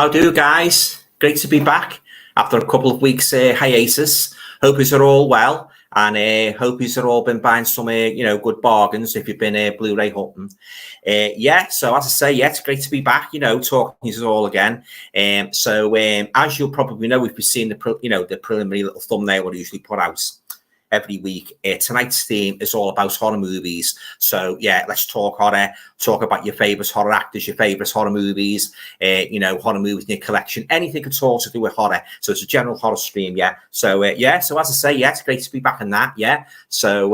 How do, guys? Great to be back after a couple of weeks hiatus. Hope you're all well, and hope you've all been buying some, good bargains if you've been Blu-ray hunting. So as I say, it's great to be back. Talking to you all again. As you'll probably know, if you've seen the preliminary little thumbnail what I usually put out every week. Tonight's theme is all about horror movies. So let's talk horror, talk about your favourite horror actors, your favourite horror movies, horror movies in your collection, anything at all to do with horror. So it's a general horror stream, So as I say, it's great to be back in that, So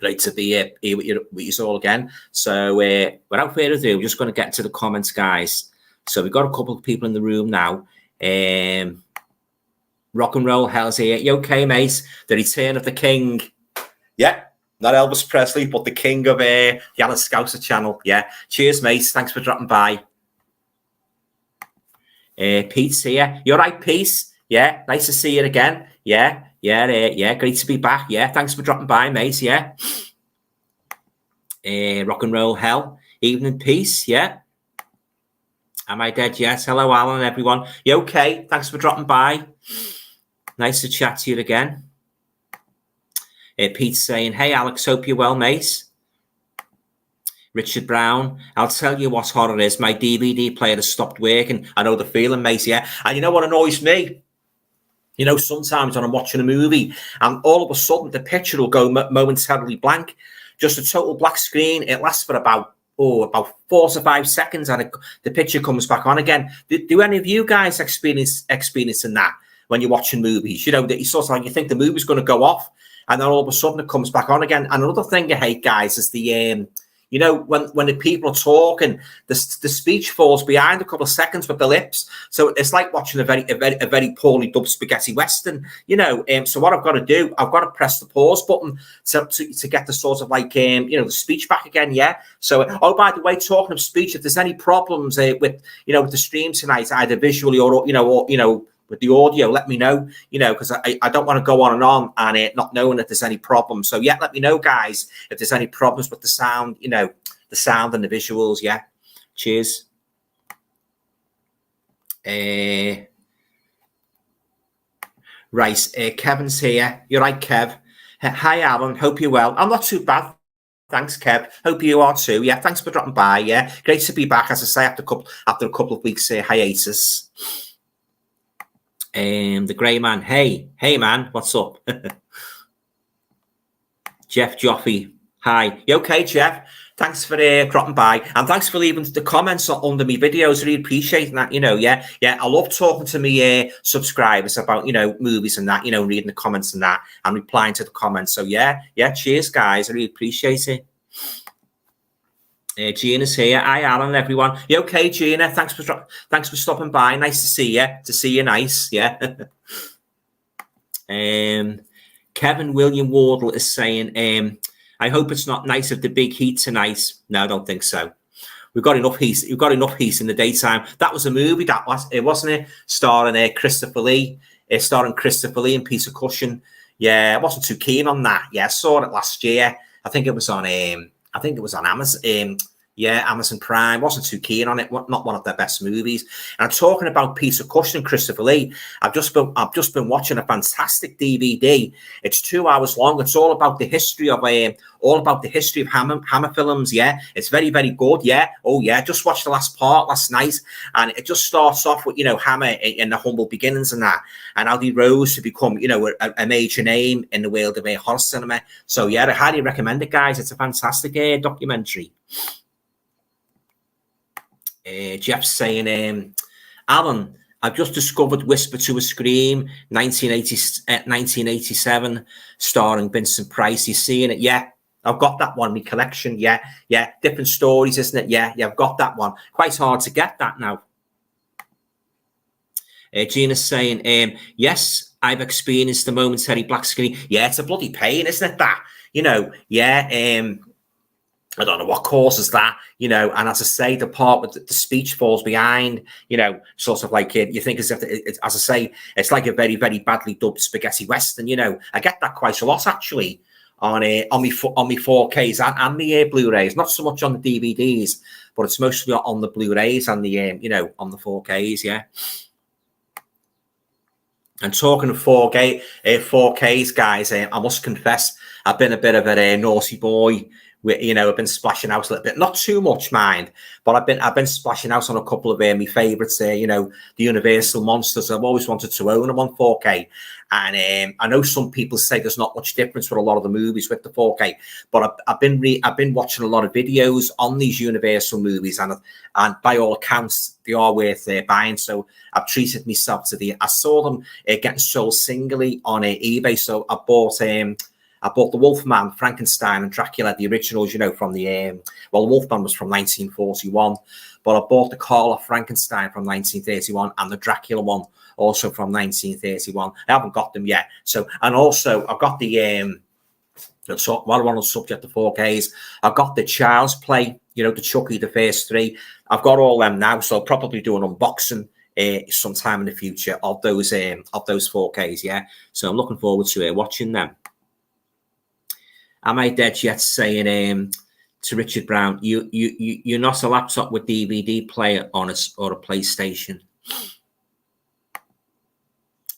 great to be here with you all again. So without further ado, we're just going to get into the comments, guys. So we've got a couple of people in the room now. Rock and roll hell's here. You okay, mate? The return of the king. Yeah, not Elvis Presley, but the king of the Scouser channel. Yeah. Cheers, mate. Thanks for dropping by. Pete's here. You all right, Pete? Yeah. Nice to see you again. Yeah. Great to be back. Yeah. Thanks for dropping by, mate. Yeah. Rock and roll hell. Evening, peace. Yeah. Am I dead? Yes. Hello, Alan, everyone. You okay? Thanks for dropping by. Nice to chat to you again. Pete's saying, hey, Alex, hope you're well, mate. Richard Brown, I'll tell you what horror is. My DVD player has stopped working. I know the feeling, mate, And you know what annoys me? Sometimes when I'm watching a movie and all of a sudden the picture will go momentarily blank. Just a total black screen. It lasts for about 4 to 5 seconds and the picture comes back on again. Do any of you guys experiencing that? When you're watching movies, that you sort of like you think the movie's going to go off, and then all of a sudden it comes back on again. And another thing I hate, guys, is the when the people are talking, the speech falls behind a couple of seconds with the lips. So it's like watching a very poorly dubbed spaghetti western. So what I've got to do, I've got to press the pause button to get the sort of like the speech back again. So by the way, talking of speech, if there's any problems with the stream tonight, either visually or with the audio, let me know, because I don't want to go on and not knowing if there's any problems. So let me know, guys, if there's any problems with the sound, the sound and the visuals. Cheers. Right, Kevin's here. You're right, Kev. Hi, Alan. Hope you're well. I'm not too bad. Thanks, Kev. Hope you are too. Thanks for dropping by. Great to be back, as I say, after a couple of weeks hiatus. The grey man, hey man, what's up? Jeff Joffrey, hi. You okay, Jeff? Thanks for dropping by, and thanks for leaving the comments under my videos. Really appreciating that. I love talking to me subscribers about movies and that. Reading the comments and that, and replying to the comments. So cheers, guys. I really appreciate it. Gina's here. Hi, Alan, everyone. You okay, Gina? Thanks for stopping by. Nice to see you. To see you, nice. Kevin William Wardle is saying, I hope it's not nice of the big heat tonight. No, I don't think so. We've got enough heat. We've got enough heat in the daytime. That was a movie. Wasn't it? Starring Christopher Lee. Starring Christopher Lee and Peter Cushing. I wasn't too keen on that. I saw it last year. I think it was on Amazon. Amazon Prime. Wasn't too keen on it. Not one of their best movies. And I'm talking about Peter Cushing and Christopher Lee. I've just been watching a fantastic DVD. It's 2 hours long. It's all about the history of Hammer films. It's very, very good. Just watched the last part last night, and it just starts off with Hammer in the humble beginnings and that, and how he rose to become a major name in the world of horror cinema. So I highly recommend it, guys. It's a fantastic documentary. Jeff's saying, Alan, I've just discovered Whisper to a Scream, 1987, starring Vincent Price. You seeing it? I've got that one in my collection. Different stories, isn't it? I've got that one. Quite hard to get that now. Gina's saying, yes, I've experienced the momentary black screen. It's a bloody pain, isn't it, that? I don't know what causes that, and as I say, the part with the speech falls behind, sort of like you think as if, as I say, it's like a very, very badly dubbed spaghetti western, I get that quite a lot, actually, on me 4Ks and the Blu-rays. Not so much on the DVDs, but it's mostly on the Blu-rays and the on the 4Ks. Yeah. And talking of 4Ks, guys, I must confess I've been a bit of a naughty boy. I've been splashing out a little bit, not too much, mind, but I've been splashing out on a couple of my favourites there. The Universal monsters. I've always wanted to own them on 4K, and I know some people say there's not much difference with a lot of the movies with the 4K, but I've been watching a lot of videos on these Universal movies, and by all accounts they are worth buying. So I've treated myself to I saw them getting sold singly on eBay, so I bought the Wolfman, Frankenstein, and Dracula, the originals, from the the Wolfman was from 1941, but I bought the Karloff Frankenstein from 1931 and the Dracula one also from 1931. I haven't got them yet. So, and also I've got while we're on the subject of 4Ks, I've got the Child's Play, the Chucky, the first three. I've got all them now, so I'll probably do an unboxing sometime in the future of those 4Ks. Yeah, so I'm looking forward to watching them. Am I dead yet? Saying to Richard Brown, you're not a laptop with DVD player on it or a PlayStation.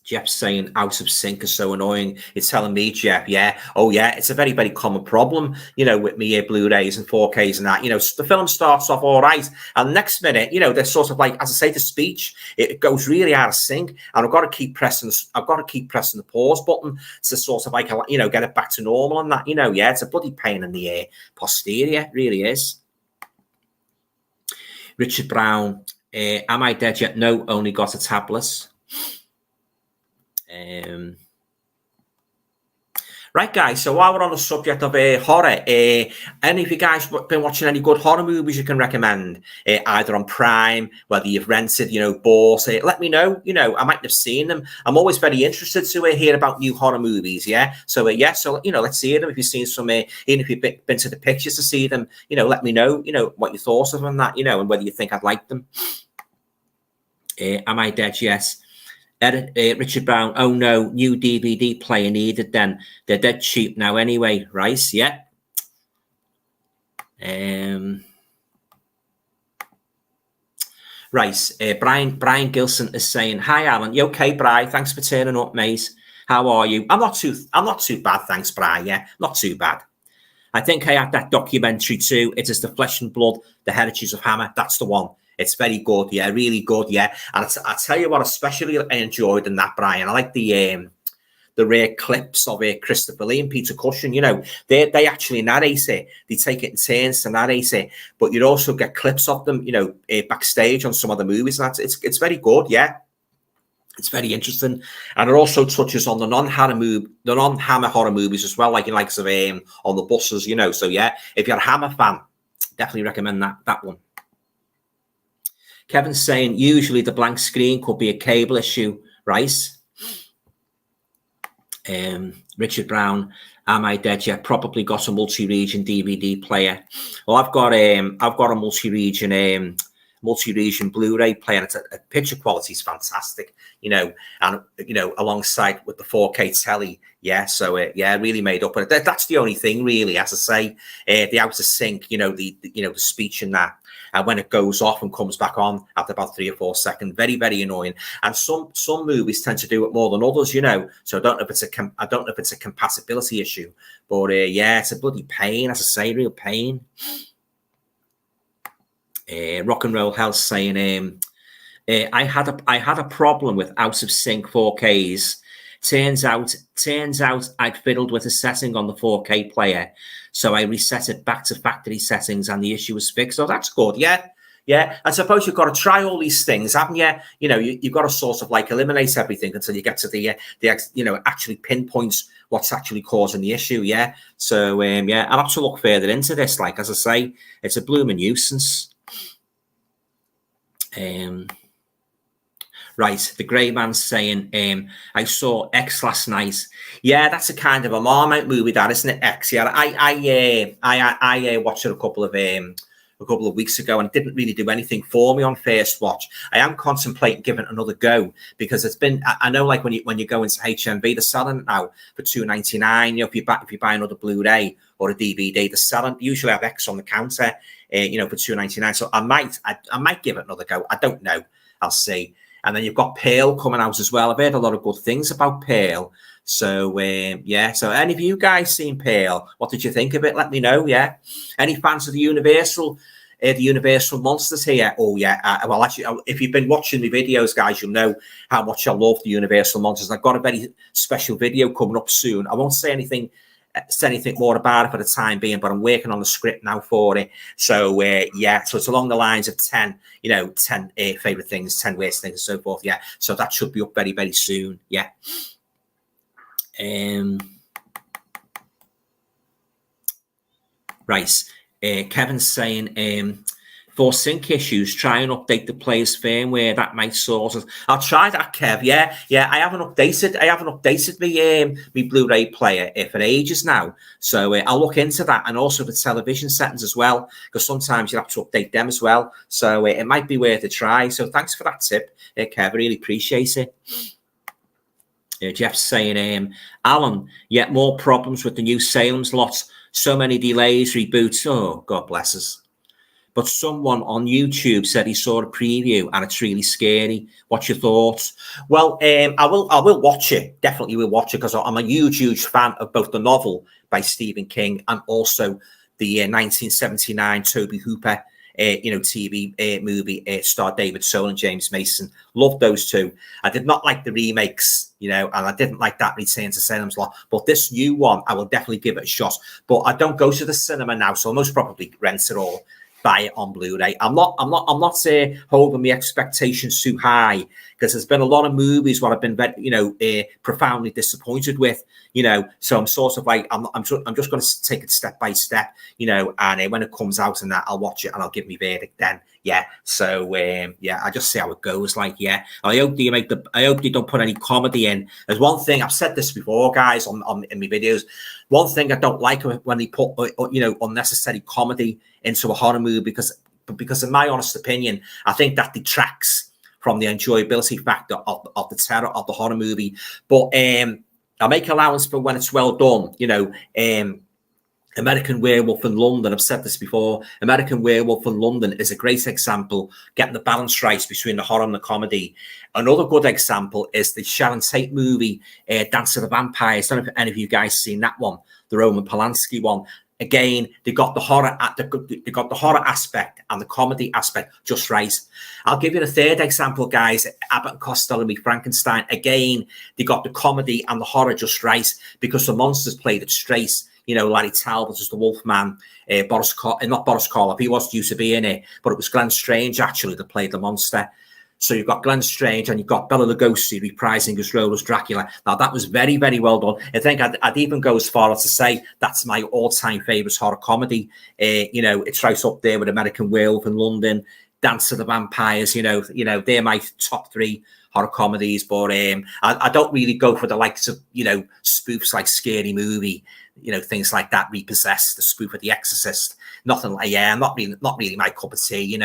Jeff's saying Out of Sync is so annoying. It's telling me, Jeff, yeah. Oh, yeah, it's a very, very common problem, with me Blu-rays and 4Ks and that. The film starts off all right, and next minute, they're sort of like, as I say, the speech, it goes really out of sync, and I've got to keep pressing the pause button to sort of like, get it back to normal and that, yeah, it's a bloody pain in the posterior, it really is. Richard Brown, am I dead yet? No, only got a tablet. Right, guys, so while we're on the subject of horror, any of you guys been watching any good horror movies you can recommend, either on Prime, whether you've rented, bought it, let me know. I might have seen them. I'm always very interested to hear about new horror movies. Yeah, so let's see them. If you've seen some, even if you've been to the pictures to see them, let me know, what you thought of them, that, and whether you think I'd like them. Am I dead? Yes. Richard Brown, oh no, new DVD player needed then. They're dead cheap now anyway, right? Yeah. Right. Brian Gilson is saying, hi Alan. You okay, Brian? Thanks for turning up, mate. How are you? I'm not too bad, thanks, Brian. Yeah, not too bad. I think I had that documentary too. It is The Flesh and Blood, The Heritage of Hammer. That's the one. It's very good, yeah, really good, yeah. And I tell you what, especially I enjoyed in that, Brian. I like the rare clips of Christopher Lee and Peter Cushing. They actually narrate it. They take it in turns to narrate it, but you'd also get clips of them, backstage on some of the movies. And it's very good, yeah. It's very interesting, and it also touches on the non-Hammer horror movies as well, like in likes of On the Buses, So yeah, if you're a Hammer fan, definitely recommend that one. Kevin's saying usually the blank screen could be a cable issue, right? Richard Brown, am I dead yet? Probably got a multi-region DVD player. Well, I've got a multi-region Blu-ray player. It's a picture quality is fantastic, and alongside with the 4K telly, yeah. So yeah, really made up. But that's the only thing, really, as I say, the out of sync, the speech and that. And when it goes off and comes back on after about 3 or 4 seconds, very, very annoying. And some movies tend to do it more than others, So I don't know if it's a compatibility issue, but yeah, it's a bloody pain, as I say, real pain. Rock and Roll Health saying, I had a problem with out of sync 4Ks. Turns out I'd fiddled with a setting on the 4K player, so I reset it back to factory settings, and the issue was fixed. So that's good, yeah. Yeah, I suppose you've got to try all these things, haven't you? You've got to sort of like eliminate everything until you get to the actually pinpoints what's actually causing the issue. Yeah. So yeah, I'll have to look further into this. Like, as I say, it's a blooming nuisance. Right, the grey man's saying, I saw X last night. Yeah, that's a kind of a Marmite movie, that, isn't it? X. Yeah, I watched a couple of a couple of weeks ago, and it didn't really do anything for me on first watch. I am contemplating giving it another go, because it's been, I know, like when you go into HMV, they're selling it now for $2.99. You know, if you buy another Blu-ray or a DVD, they're selling, usually have X on the counter, you know, for $2.99. So I might give it another go. I don't know. I'll see. And then you've got Pearl coming out as well. I've heard a lot of good things about Pearl. So, yeah. So any of you guys seen Pearl? What did you think of it? Let me know, yeah. Any fans of the Universal monsters here? Oh, yeah. Well, actually, if you've been watching the videos, guys, you'll know how much I love the Universal monsters. I've got a very special video coming up soon. I won't say anything more about it for the time being, but I'm working on the script now for it. So yeah, so it's along the lines of 10 favorite things, 10 worst things, and so forth. Yeah, so that should be up very, very soon. Yeah. Right. Kevin's saying, for sync issues, try and update the player's firmware. That might sort it. I'll try that, Kev. Yeah. I haven't updated my Blu-ray player for ages now. So I'll look into that, and also the television settings as well, because sometimes you have to update them as well. So it might be worth a try. So thanks for that tip, Kev. I really appreciate it. Jeff's saying, Alan, yet more problems with the new Salem's lot. So many delays, reboots. Oh, God bless us. But someone on YouTube said he saw a preview and it's really scary. What's your thoughts? Well, I will watch it. Definitely will watch it, because I'm a huge fan of both the novel by Stephen King and also the 1979 Toby Hooper TV movie, starred David Soul and James Mason. Loved those two. I did not like the remakes, and I didn't like that Return to Salem's Lot. But this new one, I will definitely give it a shot. But I don't go to the cinema now, so I'll most probably rent it or buy it on Blu-ray. I'm not holding my expectations too high, because there's been a lot of movies where I've been profoundly disappointed with, so I'm sort of like, I'm just going to take it step by step, and when it comes out and that, I'll watch it and I'll give me verdict then. Yeah. So I just see how it goes. Like, yeah, I hope they don't put any comedy in. There's one thing, I've said this before, guys, in my videos. One thing I don't like when they put unnecessary comedy into a horror movie, because in my honest opinion, I think that detracts from the enjoyability factor of the terror of the horror movie. But I make allowance for when it's well done. American Werewolf in London, I've said this before, American Werewolf in London is a great example, getting the balance right between the horror and the comedy. Another good example is the Sharon Tate movie, Dance of the Vampires. I don't know if any of you guys seen that one, the Roman Polanski one. Again, they got the horror aspect and the comedy aspect just right. I'll give you the third example, guys. Abbott and Costello and Me Frankenstein. Again, they got the comedy and the horror just right, because the monsters played it straight. Larry Talbot as the Wolfman, not Boris Karloff. He was due to be in it, but it was Glenn Strange actually that played the monster. So you've got Glenn Strange and you've got Bela Lugosi reprising his role as Dracula. Now, that was very, very well done. I think I'd even go as far as to say that's my all-time favourite horror comedy. It's right up there with American Werewolf in London, Dance of the Vampires. They're my top three horror comedies. But I don't really go for the likes of, spoofs like Scary Movie, things like that, Repossessed, the spoof of The Exorcist. Nothing like, not really my cup of tea.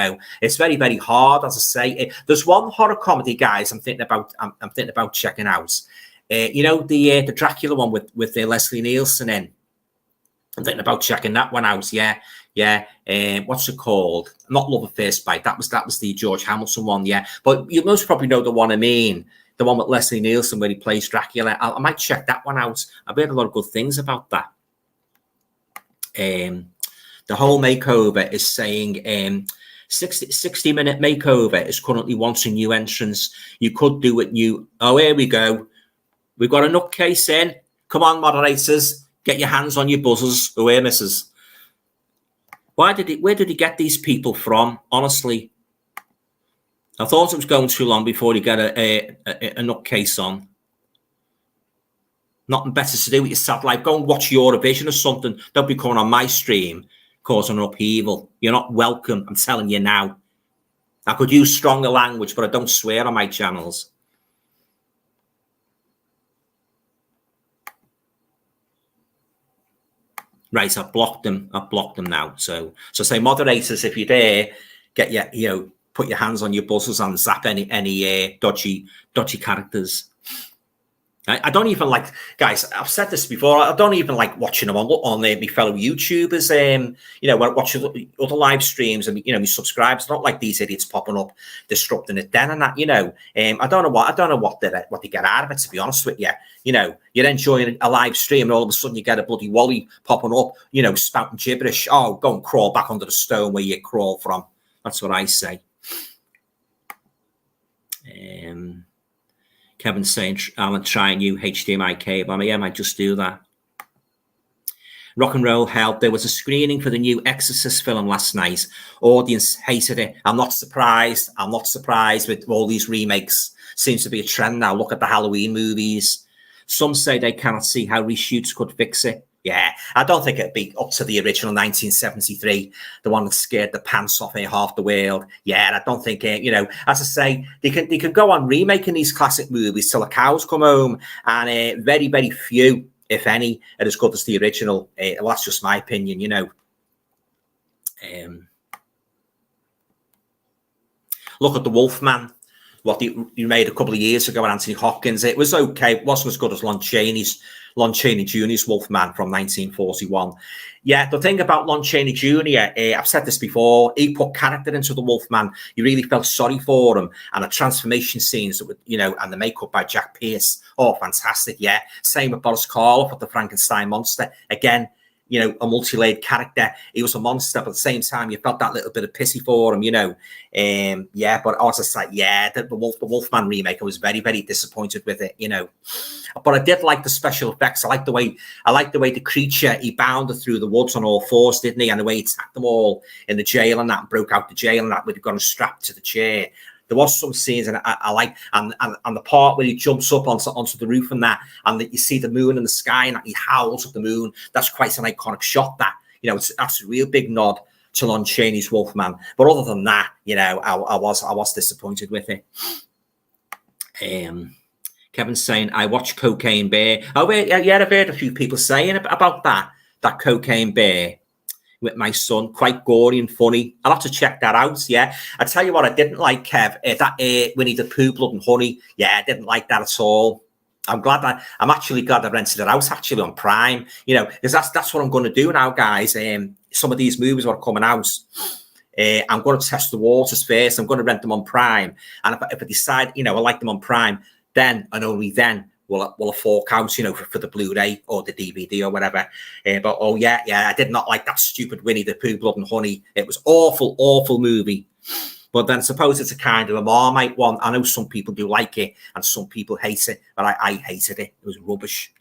It's very, very hard, as I say. There's one horror comedy, guys, I'm thinking about checking out. The Dracula one with Leslie Nielsen in. I'm thinking about checking that one out. Yeah. What's it called? Not Love at First Bite. That was the George Hamilton one. Yeah, but you most probably know the one I mean. The one with Leslie Nielsen where he plays Dracula. I might check that one out. I've heard a lot of good things about that. The Whole Makeover is saying 60-minute makeover is currently wanting new entrants. You could do it new. Oh, here we go. We've got a nutcase in. Come on, moderators. Get your hands on your buzzers. Away, missus. Where did he get these people from? Honestly, I thought it was going too long before you get a nutcase on. Nothing better to do with your satellite. Go and watch Eurovision or something. Don't be coming on my stream causing an upheaval. You're not welcome. I'm telling you now. I could use stronger language, but I don't swear on my channels. Right, I've blocked them. I've blocked them now. So say moderators, if you're there, get your put your hands on your buzzers and zap any dodgy characters. I don't even like, guys, I've said this before, I don't even like watching them on my fellow YouTubers, watch other live streams and, my subscribers. I don't like these idiots popping up, disrupting it then and that, I don't know what they get out of it, to be honest with you. You're enjoying a live stream and all of a sudden you get a bloody Wally popping up, spouting gibberish. Oh, go and crawl back under the stone where you crawl from. That's what I say. Kevin's saying, Alan, try a new HDMI cable. I might just do that. Rock and roll help. There was a screening for the new Exorcist film last night. Audience hated it. I'm not surprised. With all these remakes. Seems to be a trend now. Look at the Halloween movies. Some say they cannot see how reshoots could fix it. Yeah, I don't think it'd be up to the original 1973, the one that scared the pants off half the world. Yeah, I don't think, as I say, they can go on remaking these classic movies till the cows come home, and very, very few, if any, are as good as the original. Well, that's just my opinion, Look at The Wolfman, what you made a couple of years ago with Anthony Hopkins. It was okay. It wasn't as good as Lon Chaney Jr.'s Wolfman from 1941. Yeah, the thing about Lon Chaney Jr., I've said this before, he put character into the Wolfman. You really felt sorry for him. And the transformation scenes, that and the makeup by Jack Pierce, oh, fantastic, yeah. Same with Boris Karloff with the Frankenstein monster. Again, a multi-layered character. He was a monster, but at the same time, you felt that little bit of pity for him, Yeah, but I was just like, yeah, the Wolfman remake, I was very, very disappointed with it, But I did like the special effects. I like the way the creature, he bounded through the woods on all fours, didn't he? And the way he attacked them all in the jail and that, and broke out the jail and that, where he got him strapped to the chair. There was some scenes, and I like, and the part where he jumps up onto the roof and that, and that you see the moon in the sky, and he howls at the moon. That's quite an iconic shot. That's a real big nod to Lon Chaney's Wolfman. But other than that, I was disappointed with it. Kevin's saying, I watched Cocaine Bear. Oh, yeah, I've heard a few people saying about that Cocaine Bear with my son. Quite gory and funny. I'll have to check that out. Yeah, I tell you what, I didn't like, Kev, that Winnie the Pooh, Blood and Honey. Yeah, I didn't like that at all. I'm actually glad I rented it out actually on Prime. Because that's what I'm going to do now, guys. Some of these movies are coming out. I'm going to test the waters first. I'm going to rent them on Prime, and if I decide, I like them on Prime, then and only then will I fork out, for the Blu-ray or the DVD or whatever. But oh yeah, I did not like that stupid Winnie the Pooh, Blood and Honey. It was awful movie. But then suppose it's a kind of a Marmite one. I know some people do like it and some people hate it, but I hated it. It was rubbish.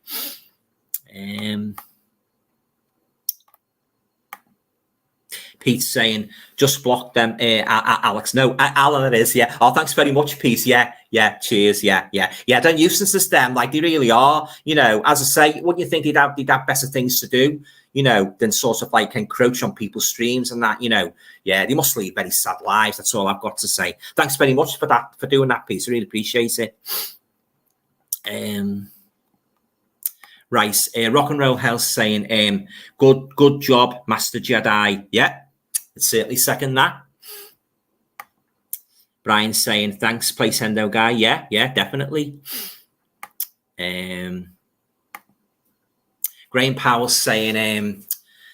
Pete's saying, just block them, Alex. No, Alan, it is, yeah. Oh, thanks very much, Pete. Yeah, cheers, yeah. They're nuisances, them, like they really are. As I say, wouldn't you think they'd have better things to do, than sort of like encroach on people's streams and that, Yeah, they must lead very sad lives. That's all I've got to say. Thanks very much for doing that, Pete. I really appreciate it. Right, Rock and Roll Health saying, good job, Master Jedi. Yeah. Certainly second that. Brian saying, thanks, Placendo guy. Yeah, definitely. Graham Powell saying,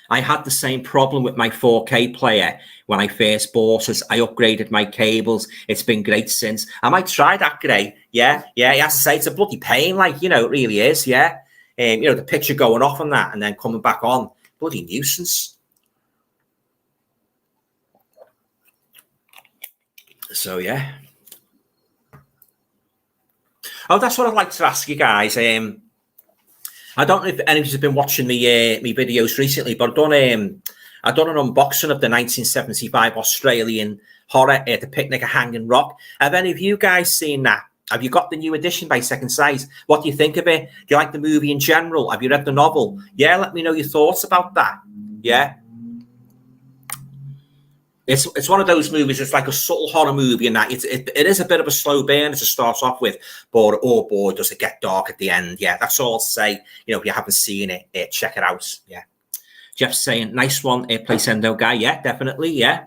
I had the same problem with my 4K player when I first bought it. I upgraded my cables. It's been great since. I might try that, Gray. Yeah. As I say, it's a bloody pain, like, it really is. Yeah. The picture going off on that and then coming back on. Bloody nuisance. So yeah. Oh, that's what I'd like to ask you guys. I don't know if any of you have been watching me videos recently, but I've done an unboxing of the 1975 Australian horror, The Picnic at Hanging Rock. Have any of you guys seen that? Have you got the new edition by Second Sight? What do you think of it? Do you like the movie in general? Have you read the novel? Yeah, let me know your thoughts about that. Yeah. It's one of those movies. It's like a subtle horror movie, and that it is a bit of a slow burn to start off with, but oh boy, does it get dark at the end. Yeah, that's all I'll say. If you haven't seen it, check it out. Yeah. Jeff's saying, nice one, Placendo guy. Yeah, definitely, yeah.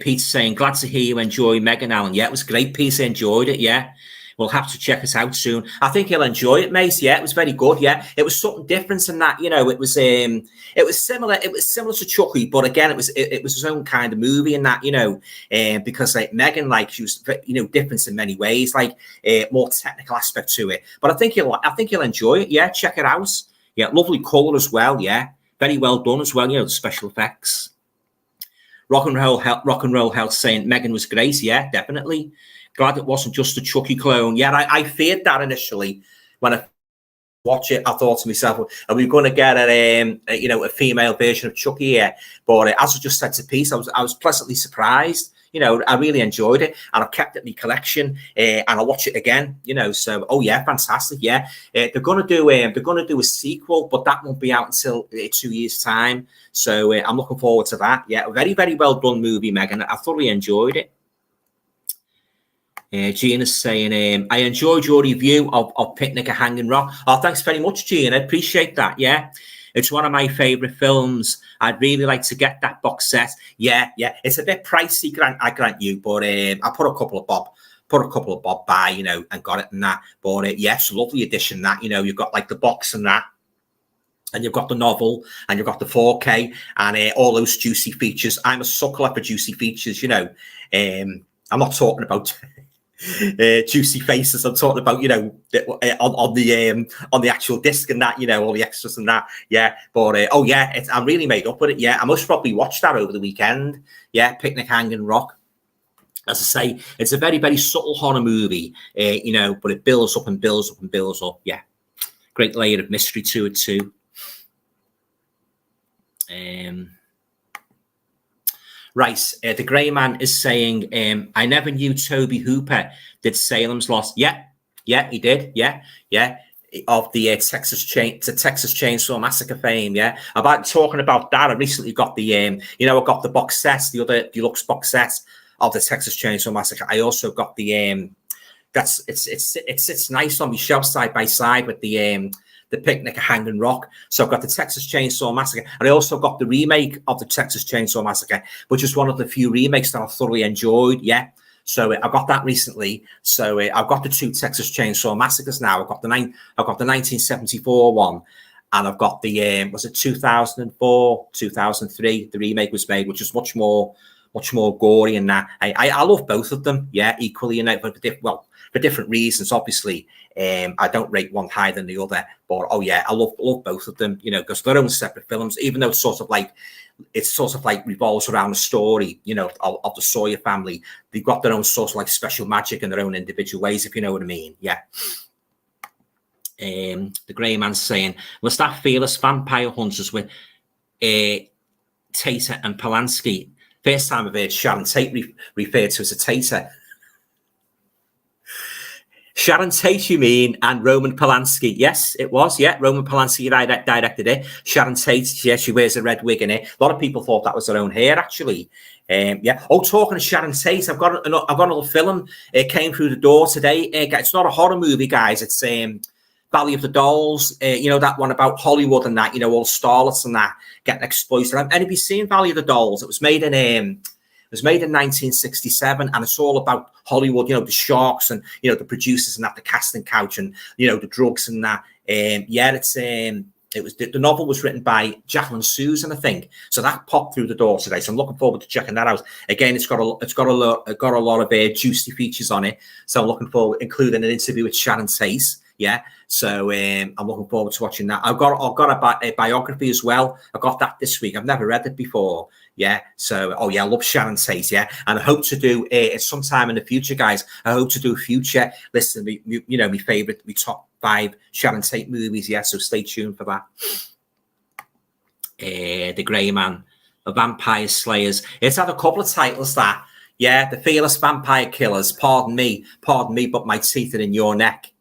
Pete's saying, glad to hear you enjoy Megan Allen. Yeah, it was great, Pete. Enjoyed it, yeah. We'll have to check us out soon. I think he'll enjoy it, mate. Yeah, it was very good. Yeah, it was something different in that. You know, it was similar. It was similar to Chucky, but again, it was his own kind of movie in that. You know, because like Megan, like she was, different in many ways, like more technical aspect to it. But I think he'll enjoy it. Yeah, check it out. Yeah, lovely color as well. Yeah, very well done as well. You know, the special effects. Rock and roll health saying Megan was great. Yeah, definitely. Glad it wasn't just a Chucky clone. Yeah, I feared that initially when I watched it. I thought to myself, are we going to get a female version of Chucky here? But as I just said to Pete, I was pleasantly surprised. You know, I really enjoyed it, and I've kept it in my collection, and I'll watch it again. You know, so yeah, fantastic. Yeah, they're gonna do a sequel, but that won't be out until 2 years' time. So I'm looking forward to that. Yeah, very, very well done movie, Megan. I thoroughly enjoyed it. Gina's saying, I enjoyed your review of Picnic at Hanging Rock. Oh, thanks very much, Gina. Appreciate that. Yeah, it's one of my favourite films. I'd really like to get that box set. Yeah. It's a bit pricey, I grant you, but I put a couple of bob by, you know, and got it and that. But yes, lovely edition. That, you know, you've got like the box and that. And you've got the novel, and you've got the 4K, and all those juicy features. I'm a sucker for juicy features, you know. I'm not talking about juicy faces. I'm talking about, you know, on the actual disc and that, you know, all the extras and that. Yeah, but I'm really made up with it. Yeah, I must probably watch that over the weekend. Yeah, Picnic Hanging Rock. As I say, it's a very, very subtle horror movie, you know, but it builds up and builds up and builds up. Yeah, great layer of mystery to it too. Right, the Grey Man is saying, I never knew Toby Hooper did Salem's Lot. Yeah, he did. Yeah. Of the Texas Chainsaw Massacre fame. Yeah, about talking about that. I recently got the, I got the box set, the other deluxe box set of the Texas Chainsaw Massacre. I also got the, it sits nice on my shelf side by side with the Picnic at Hanging Rock. So I've got the Texas Chainsaw Massacre, and I also got the remake of the Texas Chainsaw Massacre, which is one of the few remakes that I thoroughly enjoyed. Yeah, so I got that recently. So I've got the two Texas Chainsaw Massacres now. I've got the 1974 one, and I've got the was it 2004, 2003? The remake was made, which is much more gory and that. I love both of them. Yeah, equally, and for different reasons, obviously. I don't rate one higher than the other, but I love both of them, you know, because they're own separate films, even though it's sort of like revolves around the story, you know, of the Sawyer family. They've got their own sort of like special magic in their own individual ways, if you know what I mean. Yeah. The Grey Man's saying, was that Fearless Vampire Hunters with Tater and Polanski? First time I've heard Sharon Tate referred to as a tater. Sharon Tate, you mean, and Roman Polanski. Yes, it was. Yeah, Roman Polanski directed it. Sharon Tate, yeah, she wears a red wig in it. A lot of people thought that was her own hair, actually. Yeah. Oh, talking of Sharon Tate, I've got another film. It came through the door today. It's not a horror movie, guys. It's Valley of the Dolls. You know, that one about Hollywood and that. You know, all starlets and that getting exploited. And have you seen Valley of the Dolls? It was made in 1967, and it's all about Hollywood, you know, the sharks and, you know, the producers and that, the casting couch and, you know, the drugs and that. It was the novel was written by Jacqueline Susan, I think. So that popped through the door today. So I'm looking forward to checking that out. Again, it's got a lot of juicy features on it. So I'm looking forward, including an interview with Sharon Tate. Yeah. So I'm looking forward to watching that. I've got a biography as well. I got that this week. I've never read it before. Yeah. So, I love Sharon Tate. Yeah. And I hope to do it sometime in the future, guys. I hope to do a future list of my favorite, my top 5 Sharon Tate movies. Yeah. So stay tuned for that. The Grey Man, The Vampire Slayers. It's had a couple of titles that, yeah, The Fearless Vampire Killers. Pardon me, but my teeth are in your neck.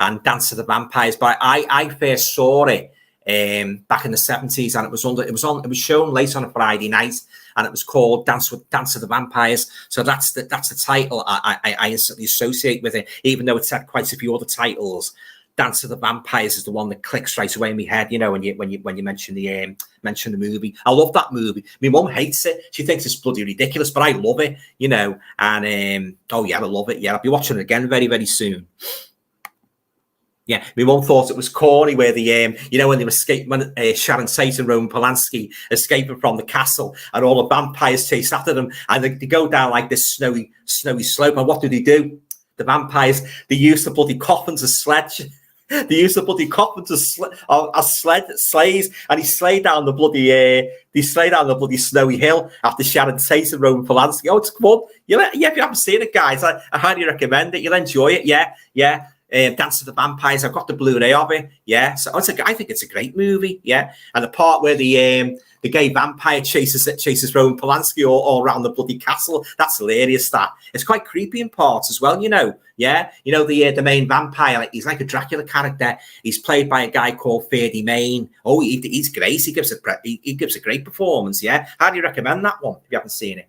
And Dance of the Vampires. But I first saw it back in the 70s, and it was shown late on a Friday night, and it was called Dance of the Vampires. So that's the title I instantly associate with it, even though it's had quite a few other titles Dance of the Vampires is the one that clicks right away in my head. You know, when you mention the movie, I love that movie. My mum hates it; she thinks it's bloody ridiculous, but I love it. You know, and oh yeah, I love it. Yeah, I'll be watching it again very, very soon. Yeah, my mum thought it was corny where the you know, when they were escaping, when Sharon Tate and Roman Polanski escaping from the castle, and all the vampires chase after them, and they go down like this snowy slope. And what do? The vampires, they use the bloody coffins as sledge. They use the bloody coffins as sleighs, and he slayed down the bloody snowy hill after Sharon Tate and Roman Polanski. Oh, it's fun. Yeah, if you haven't seen it, guys, I highly recommend it. You'll enjoy it. Yeah. Dance of the Vampires. I've got the Blu-ray of it. Yeah, so I think it's a great movie. Yeah, and the part where the gay vampire chases Roman Polanski all around the bloody castle, that's hilarious. That it's quite creepy in parts as well. You know, yeah, you know the main vampire. He's like a Dracula character. He's played by a guy called Ferdy Mayne. Oh, he's great. He gives a great performance. Yeah, highly recommend that one if you haven't seen it.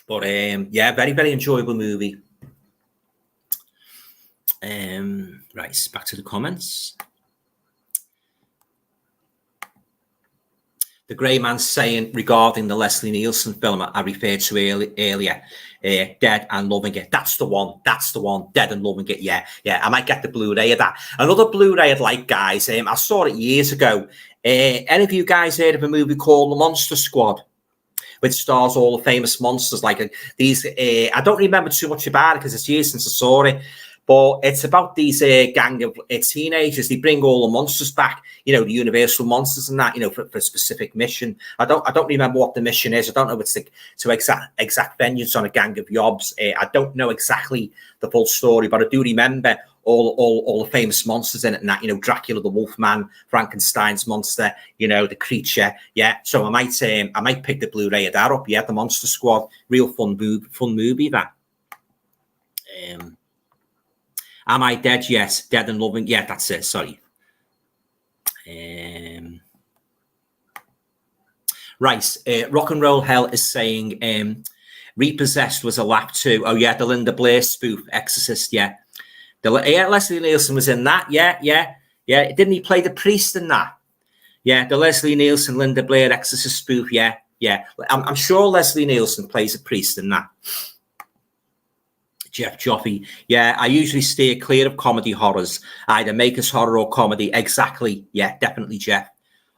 But yeah, very, very enjoyable movie. Right, back to the comments. The Grey Man saying regarding the Leslie Nielsen film I referred to earlier, Dead and Loving It. That's the one. Dead and Loving It. Yeah. I might get the Blu-ray of that. Another Blu-ray I'd like, guys. I saw it years ago. Any of you guys heard of a movie called The Monster Squad, which stars all the famous monsters like these? I don't remember too much about it because it's years since I saw it, but it's about these gang of teenagers. They bring all the monsters back, you know, the Universal monsters and that, you know, for a specific mission. I don't remember what the mission is. I don't know if it's to exact vengeance on a gang of yobs. I don't know exactly the full story, but I do remember all the famous monsters in it and that, you know, Dracula, the Wolfman, Frankenstein's monster, you know, the creature. Yeah. So I might pick the Blu-ray of that up. Yeah. The Monster Squad, real fun movie that. Am I Dead? Yes. Dead and Loving. Yeah, that's it. Sorry. Right. Rock and Roll Hell is saying Repossessed was a lap too. Oh yeah. The Linda Blair spoof Exorcist. Yeah. Leslie Nielsen was in that. Yeah. Didn't he play the priest in that? Yeah, the Leslie Nielsen, Linda Blair Exorcist spoof. Yeah. I'm sure Leslie Nielsen plays a priest in that. Jeff Joffe. Yeah, I usually steer clear of comedy horrors, either makers horror or comedy. Exactly. Yeah, definitely, Jeff.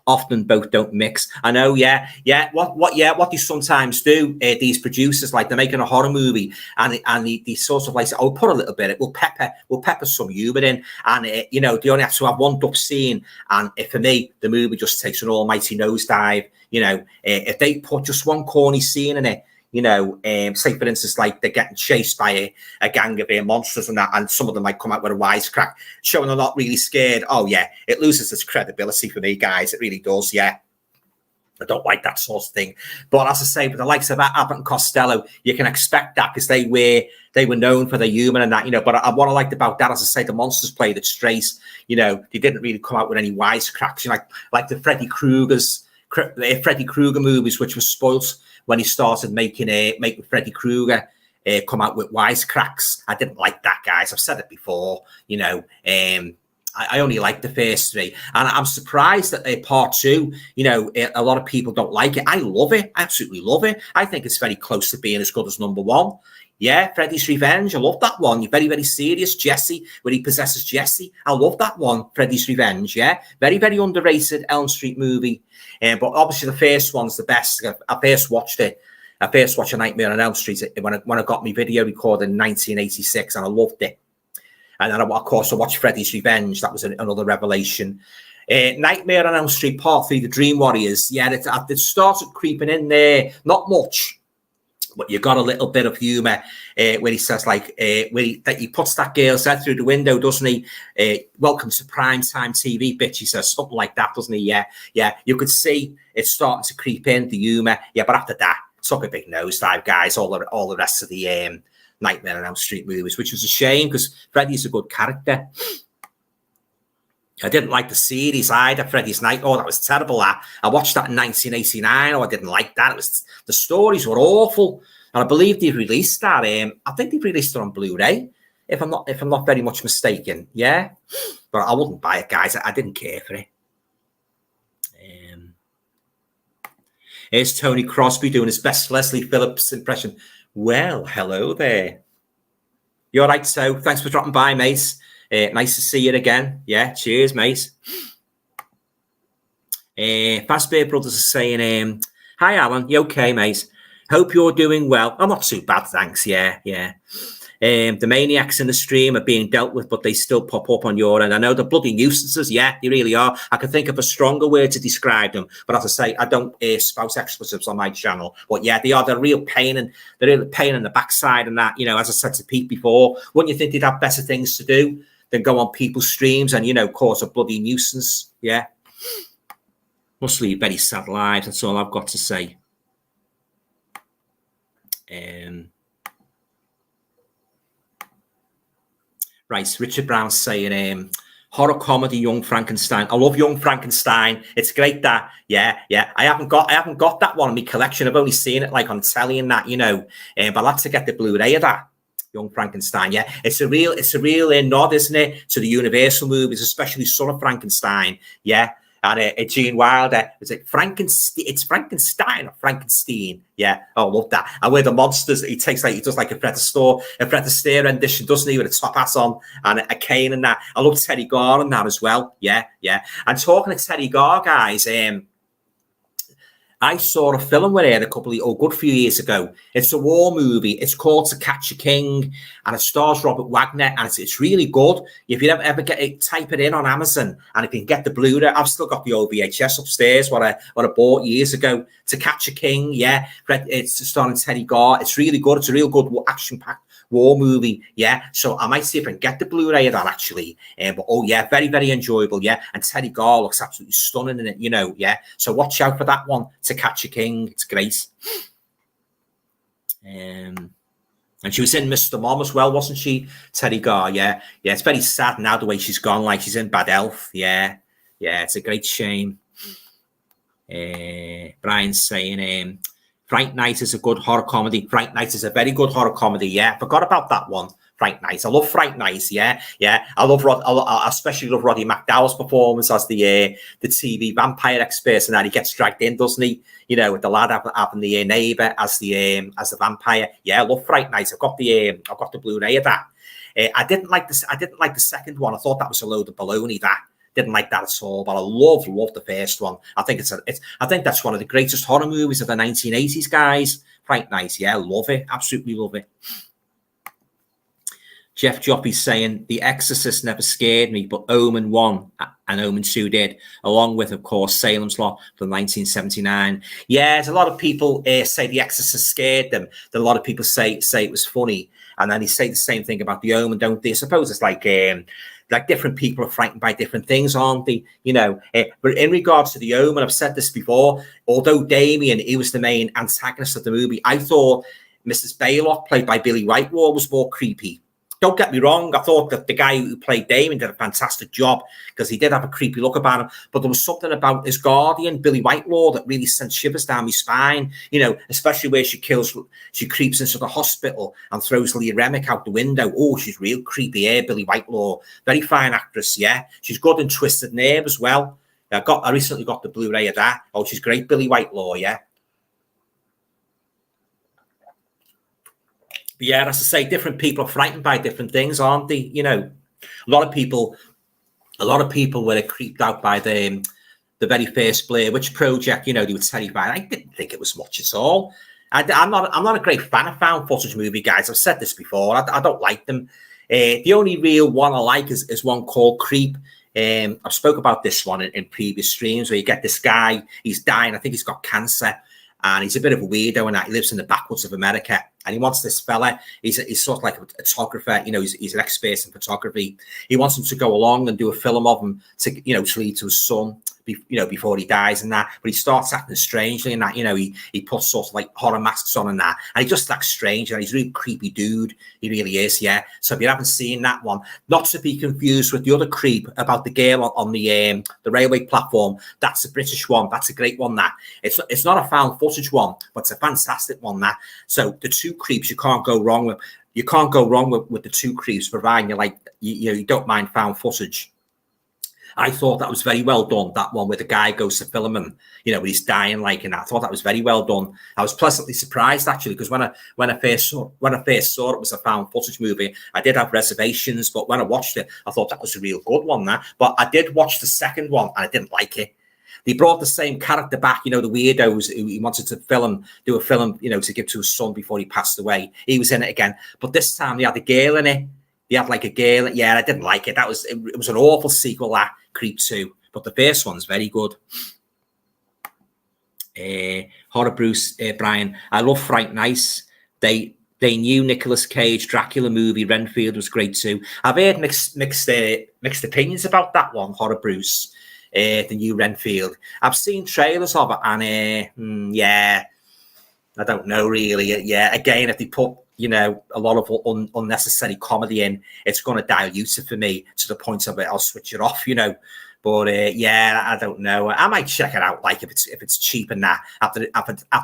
Often both don't mix. I know, yeah. What they sometimes do, these producers, like they're making a horror movie and they sort of like, oh, put a little bit, we'll pepper some humor in, and you know, they only have to have one duck scene, and for me, the movie just takes an almighty nosedive. You know, if they put just one corny scene in it, you know, say for instance, like they're getting chased by a gang of monsters and that, and some of them might come out with a wisecrack, showing they're not really scared. Oh yeah, it loses its credibility for me, guys. It really does. Yeah, I don't like that sort of thing. But as I say, with the likes of Abbott and Costello, you can expect that because they were known for their humour and that, you know. But what I liked about that, as I say, the monsters played it straight. You know, they didn't really come out with any wisecracks. You know, like the Freddy Krueger movies, which was spoilt when he started making Freddy Krueger come out with wisecracks. I didn't like that, guys. I've said it before. You know, I only like the first three, and I'm surprised that part two, you know, a lot of people don't like it. I love it. I absolutely love it. I think it's very close to being as good as number one. Yeah, Freddy's Revenge. I love that one. You're very, very serious. Jesse, where he possesses Jesse. I love that one. Freddy's Revenge. Yeah, very, very underrated Elm Street movie. But obviously the first one's the best. I first watched A Nightmare on Elm Street when I got my video recorded in 1986, and I loved it. And then, of course, I watched Freddy's Revenge. That was another revelation. Nightmare on Elm Street Part 3, The Dream Warriors. Yeah, it started creeping in there. Not much, but you got a little bit of humour where he says, like, that he puts that girl's head through the window, doesn't he? Welcome to primetime TV, bitch. He says something like that, doesn't he? Yeah. You could see it's starting to creep in, the humour. Yeah, but after that, took a big nosedive, guys. All the rest of the Nightmare on Elm Street movies, which was a shame because Freddy's a good character. I didn't like the series either, Freddy's Night. Oh, that was terrible. I watched that in 1989. Oh, I didn't like that. The stories were awful. And I believe they've released that. I think they've released it on Blu-ray, if I'm not very much mistaken. Yeah, but I wouldn't buy it, guys. I didn't care for it. Here's Tony Crosby doing his best Leslie Phillips impression. Well, hello there. You all right, so? Thanks for dropping by, mate. Nice to see you again. Yeah, cheers, mate. Fastbear Brothers are saying, hi, Alan. You okay, mate? Hope you're doing well. I'm not too bad, thanks. Yeah. The maniacs in the stream are being dealt with, but they still pop up on your end. I know the bloody nuisances. Yeah, they really are. I can think of a stronger word to describe them, but as I say, I don't spout expletives on my channel. But yeah, they are the real pain, and the real pain in the backside, and that, you know, as I said to Pete before, wouldn't you think they'd have better things to do than go on people's streams and, you know, cause a bloody nuisance? Yeah, must lead very sad lives. That's all I've got to say. Right, Richard Brown saying, horror comedy, Young Frankenstein. I love Young Frankenstein. It's great that, yeah. I haven't got that one in my collection. I've only seen it like on telly and that, you know. But I'd like to get the Blu-ray of that, Young Frankenstein. Yeah, it's a real nod, isn't it, to the Universal movies, especially Son of Frankenstein. Yeah. And Gene Wilder, is it Frankenstein? It's Frankenstein or Frankenstein. Yeah, I love that. And where the monsters, he does like a Fred Astaire rendition, doesn't he, with a top hat on and a cane and that. I love Teddy Gar and that as well. Yeah. And talking to Teddy Gar, guys, I saw a film with it a good few years ago. It's a war movie. It's called To Catch a King, and it stars Robert Wagner, and it's really good. If you ever get it, type it in on Amazon, and if you can get the Blu-ray, I've still got the old VHS upstairs, what I bought years ago. To Catch a King, yeah. It's starring Teddy Gar. It's really good. It's a real good action-packed war movie, yeah. So I might see if I can get the Blu-ray of that, actually. But oh yeah, very, very enjoyable, yeah. And Teddy Gar looks absolutely stunning in it, you know, yeah. So watch out for that one, To Catch a King. It's great. And she was in Mr. Mom as well, wasn't she, Teddy Gar? Yeah. It's very sad now the way she's gone. Like she's in bad health. Yeah. It's a great shame. Brian's saying, Fright Night is a good horror comedy. Fright Night is a very good horror comedy. Yeah, forgot about that one. Fright Night. I love Fright Night. Yeah. I especially love Roddy McDowall's performance as the TV vampire expert, and that he gets dragged in, doesn't he? You know, with the lad having the neighbor as the vampire. Yeah, I love Fright Night. I've got the Blu-ray of that. I didn't like the second one. I thought that was a load of baloney. That. Didn't like that at all, but I love the first one. I think I think that's one of the greatest horror movies of the 1980s, guys. Fright Night, yeah, love it, absolutely love it. Jeff Joppy's saying The Exorcist never scared me, but Omen 1 and Omen 2 did, along with, of course, Salem's Lot from 1979. Yeah, there's a lot of people say The Exorcist scared them. Then a lot of people say it was funny, and then they say the same thing about The Omen, don't they? I suppose it's like different people are frightened by different things, aren't they? You know, but in regards to The Omen, I've said this before, although Damien, he was the main antagonist of the movie, I thought Mrs. Baylock, played by Billy Whitelaw, was more creepy. Don't get me wrong, I thought that the guy who played Damien did a fantastic job because he did have a creepy look about him, but there was something about his guardian, Billy Whitelaw, that really sent shivers down my spine, you know, especially where she creeps into the hospital and throws Leah Remick out the window. Oh, she's real creepy here, Billy Whitelaw. Very fine actress, yeah. She's good in Twisted Nerve as well. I recently got the Blu-ray of that. Oh, she's great, Billy Whitelaw, yeah. But yeah, as I say, different people are frightened by different things, aren't they? You know, a lot of people were creeped out by the very first Blair Witch Project. You know, they were terrified. I didn't think it was much at all. I'm not a great fan of found footage movie, guys. I've said this before. I don't like them. The only real one I like is one called Creep. I've spoke about this one in previous streams, where you get this guy, he's dying. I think he's got cancer. And he's a bit of a weirdo, and he lives in the backwoods of America. and he wants this fella. He's sort of like a photographer, you know, he's an expert in photography. He wants him to go along and do a film of him to, you know, to lead to his son, you know, before he dies and that. But he starts acting strangely and that, you know, he puts sort of like horror masks on and that, and he just acts strange, and he's a really creepy dude. He really is, yeah. So if you haven't seen that one, not to be confused with the other creep about the girl on the railway platform, that's a British one. That's a great one. That it's not a found footage one, but it's a fantastic one. That so the two creeps you can't go wrong with. You can't go wrong with the two creeps, providing you don't mind found footage. I thought that was very well done. That one where the guy goes to film him, you know, when he's dying, like, and I thought that was very well done. I was pleasantly surprised actually, because when I first saw it was a found footage movie, I did have reservations, but when I watched it, I thought that was a real good one. That, but I did watch the second one and I didn't like it. They brought the same character back, you know, the weirdos who he wanted to do a film, you know, to give to his son before he passed away. He was in it again, but this time they had a girl in it. They had like a girl. Yeah, I didn't like it. It was an awful sequel, that Creep 2. But the first one's very good. Horror Bruce, Brian. I love Fright Nice. They knew Nicolas Cage Dracula movie. Renfield was great too. I've heard mixed opinions about that one, Horror Bruce. The new Renfield. I've seen trailers of it, and yeah, I don't know really. Yeah, again, if they put, you know, a lot of unnecessary comedy in, it's going to dilute it for me to the point of it. I'll switch it off, you know. But yeah, I don't know. I might check it out, like if it's cheap and that after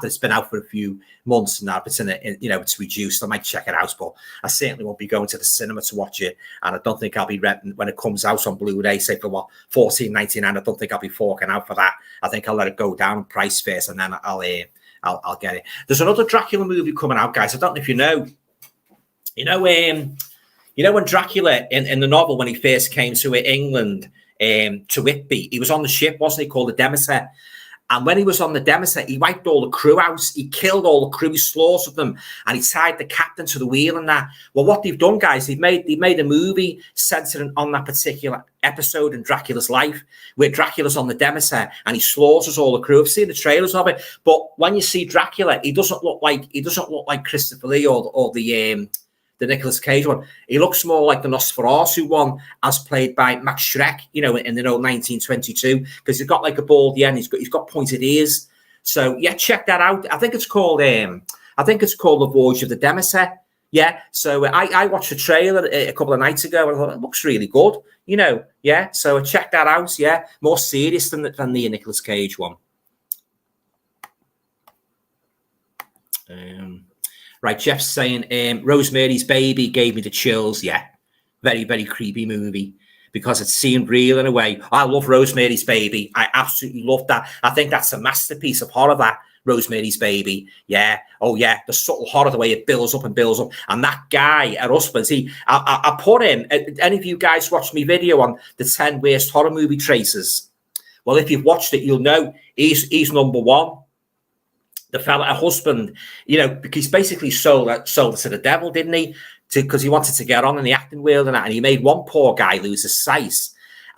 it's been out for a few months and that, if it's you know, it's reduced, I might check it out. But I certainly won't be going to the cinema to watch it, and I don't think I'll be renting when it comes out on Blu-ray, say for what, $14.99. I don't think I'll be forking out for that. I think I'll let it go down in price first, and then I'll get it. There's another Dracula movie coming out, guys. I don't know if you know. You know when Dracula in the novel, when he first came to England, to Whitby, he was on the ship, wasn't he, called the Demeter? And when he was on the Demeter, he wiped all the crew out. He killed all the crew. He slaughtered them, and he tied the captain to the wheel and that. Well, what they've done, guys, they've made a movie centering on that particular episode in Dracula's life, where Dracula's on the Demeter and he slaughters all the crew. I've seen the trailers of it, but when you see Dracula, he doesn't look like Christopher Lee or the Nicolas Cage one. He looks more like the Nosferatu one, as played by Max Schreck, you know, in the 1922, because he's got like a baldy end. He's got pointed ears. So yeah, check that out. I think it's called The Voyage of the Demeter. Yeah. So I watched the trailer a couple of nights ago, and I thought it looks really good. You know, yeah. So check that out. Yeah, more serious than the Nicolas Cage one. Right, Jeff's saying, Rosemary's Baby gave me the chills. Yeah, very, very creepy movie because it seemed real in a way. I love Rosemary's Baby. I absolutely love that. I think that's a masterpiece of horror, that Rosemary's Baby. Yeah. Oh, yeah. The subtle horror, the way it builds up and builds up. And that guy, her husband, see, I put him, any of you guys watched my video on the 10 worst horror movie traces? Well, if you've watched it, you'll know he's number one. The fella, her husband, you know, because basically sold it to the devil, didn't he? Because he wanted to get on in the acting world and that, and he made one poor guy lose his sight,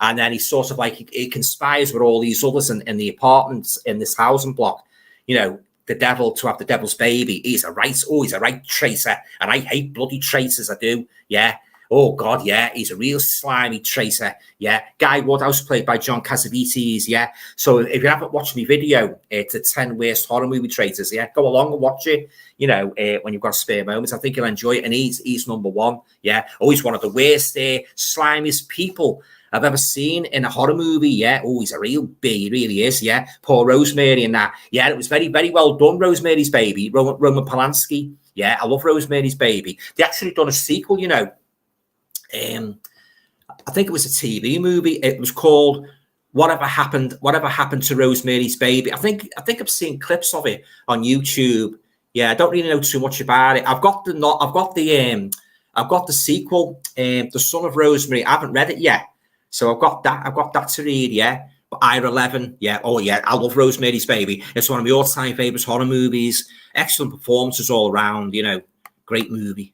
and then he sort of like he conspires with all these others in the apartments in this housing block. You know, the devil to have the devil's baby. He's a right traitor, and I hate bloody traitors. I do, yeah. Oh, God, yeah, he's a real slimy traitor, yeah. Guy Woodhouse, played by John Cassavetes, yeah. So if you haven't watched my video, it's the 10 worst horror movie traitors, yeah, go along and watch it, you know, when you've got spare moments. I think you'll enjoy it, and he's number one, yeah. Oh, he's one of the worst, slimiest people I've ever seen in a horror movie, yeah. Oh, he's a real B, he really is, yeah. Poor Rosemary and that, yeah, it was very, very well done, Rosemary's Baby, Roman Polanski, yeah, I love Rosemary's Baby. They actually done a sequel, you know. I think it was a TV movie. It was called Whatever Happened to Rosemary's Baby. I think I've seen clips of it on YouTube. Yeah, I don't really know too much about it. I've got the sequel, The Son of Rosemary. I haven't read it yet, so I've got that to read. Yeah, but IR11. Yeah, oh yeah, I love Rosemary's Baby. It's one of my all-time favorite horror movies. Excellent performances all around. You know, great movie.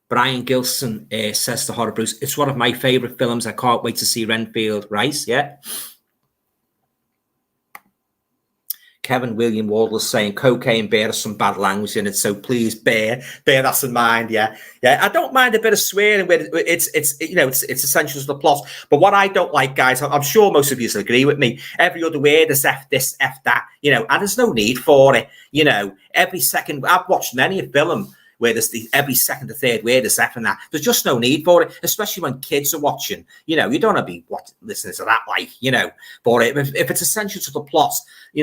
Brian Gilson says to Horror Bruce, it's one of my favorite films. I can't wait to see Renfield. Right? Yeah. Kevin William Wardle is saying cocaine bear has some bad language in it, so please bear that's in mind. Yeah. I don't mind a bit of swearing, but it's essential to the plot. But what I don't like, guys, I'm sure most of you will agree with me. Every other word is F this, F that, and there's no need for it. Every second I've watched many a film where there's every second or third word is F and that. There's just no need for it, especially when kids are watching. You don't want to be listening to that, But if it's essential to the plot,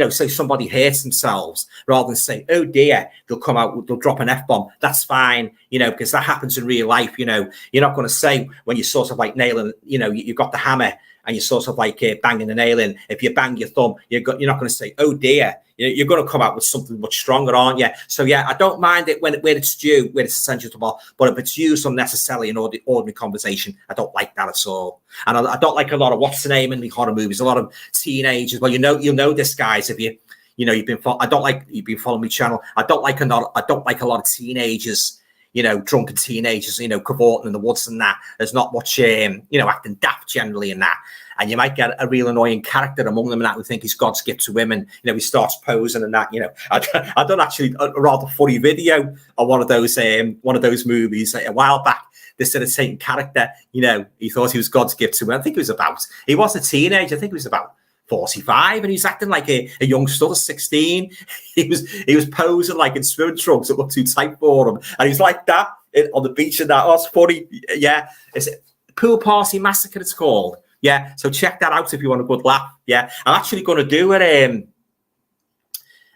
say somebody hurts themselves, rather than say, oh dear, they'll drop an F-bomb. That's fine, because that happens in real life. You're not going to say when you're sort of like nailing, you've got the hammer and you're sort of like banging the nail in. If you bang your thumb, you're not going to say, oh dear. You're going to come out with something much stronger, aren't you? So I don't mind it when it's due, when it's essential to ball. But if it's used unnecessarily in ordinary conversation, I don't like that at all. And I don't like a lot of what's the name in the horror movies. A lot of teenagers. Well, you'll know this, guys. If you've been following my channel. I don't like a lot of teenagers. Drunken teenagers. Cavorting in the woods and that. There's not much acting daft generally in that. And you might get a real annoying character among them and that we think he's God's gift to women. He starts posing and that, I done actually a rather funny video on one of those movies a while back. This sort of same character, he thought he was God's gift to women. I think he was a teenager. I think he was about 45 and he's acting like a young stud of 16. He was posing like in swimming trunks that looked too tight for him. And he's like that on the beach and that. Oh, it's funny. Yeah. It's Pool Party Massacre, it's called. Yeah, so check that out if you want a good laugh. Yeah, I'm actually going to do it.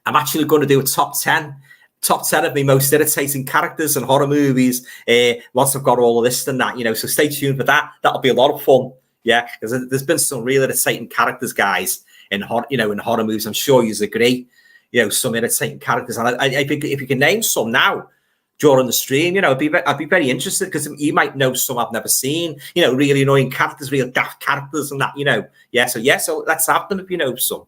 I'm actually going to do a top 10 of my most irritating characters in horror movies. Once I've got all of this and that, so stay tuned for that. That'll be a lot of fun. Yeah, because there's been some real irritating characters, guys, in horror movies. I'm sure you agree. Some irritating characters, and I think if you can name some now during the stream, I'd be very interested because you might know some I've never seen, really annoying characters, real daft characters and that, so let's have them if you know some.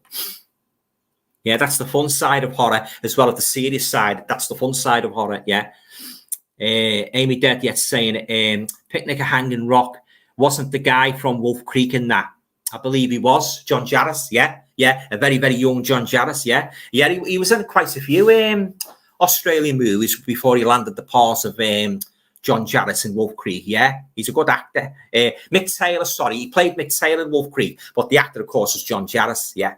Yeah, that's the fun side of horror as well as the serious side. That's the fun side of horror, yeah. Amy Dead yet saying, Picnic at Hanging Rock wasn't the guy from Wolf Creek in that. I believe he was, John Jarvis, yeah, a very, very young John Jarvis, yeah. He was in quite a few Australian movies before he landed the part of John Jarvis in Wolf Creek. Yeah, he's a good actor. Mick Taylor, he played Mick Taylor in Wolf Creek, but the actor, of course, is John Jarvis. Yeah,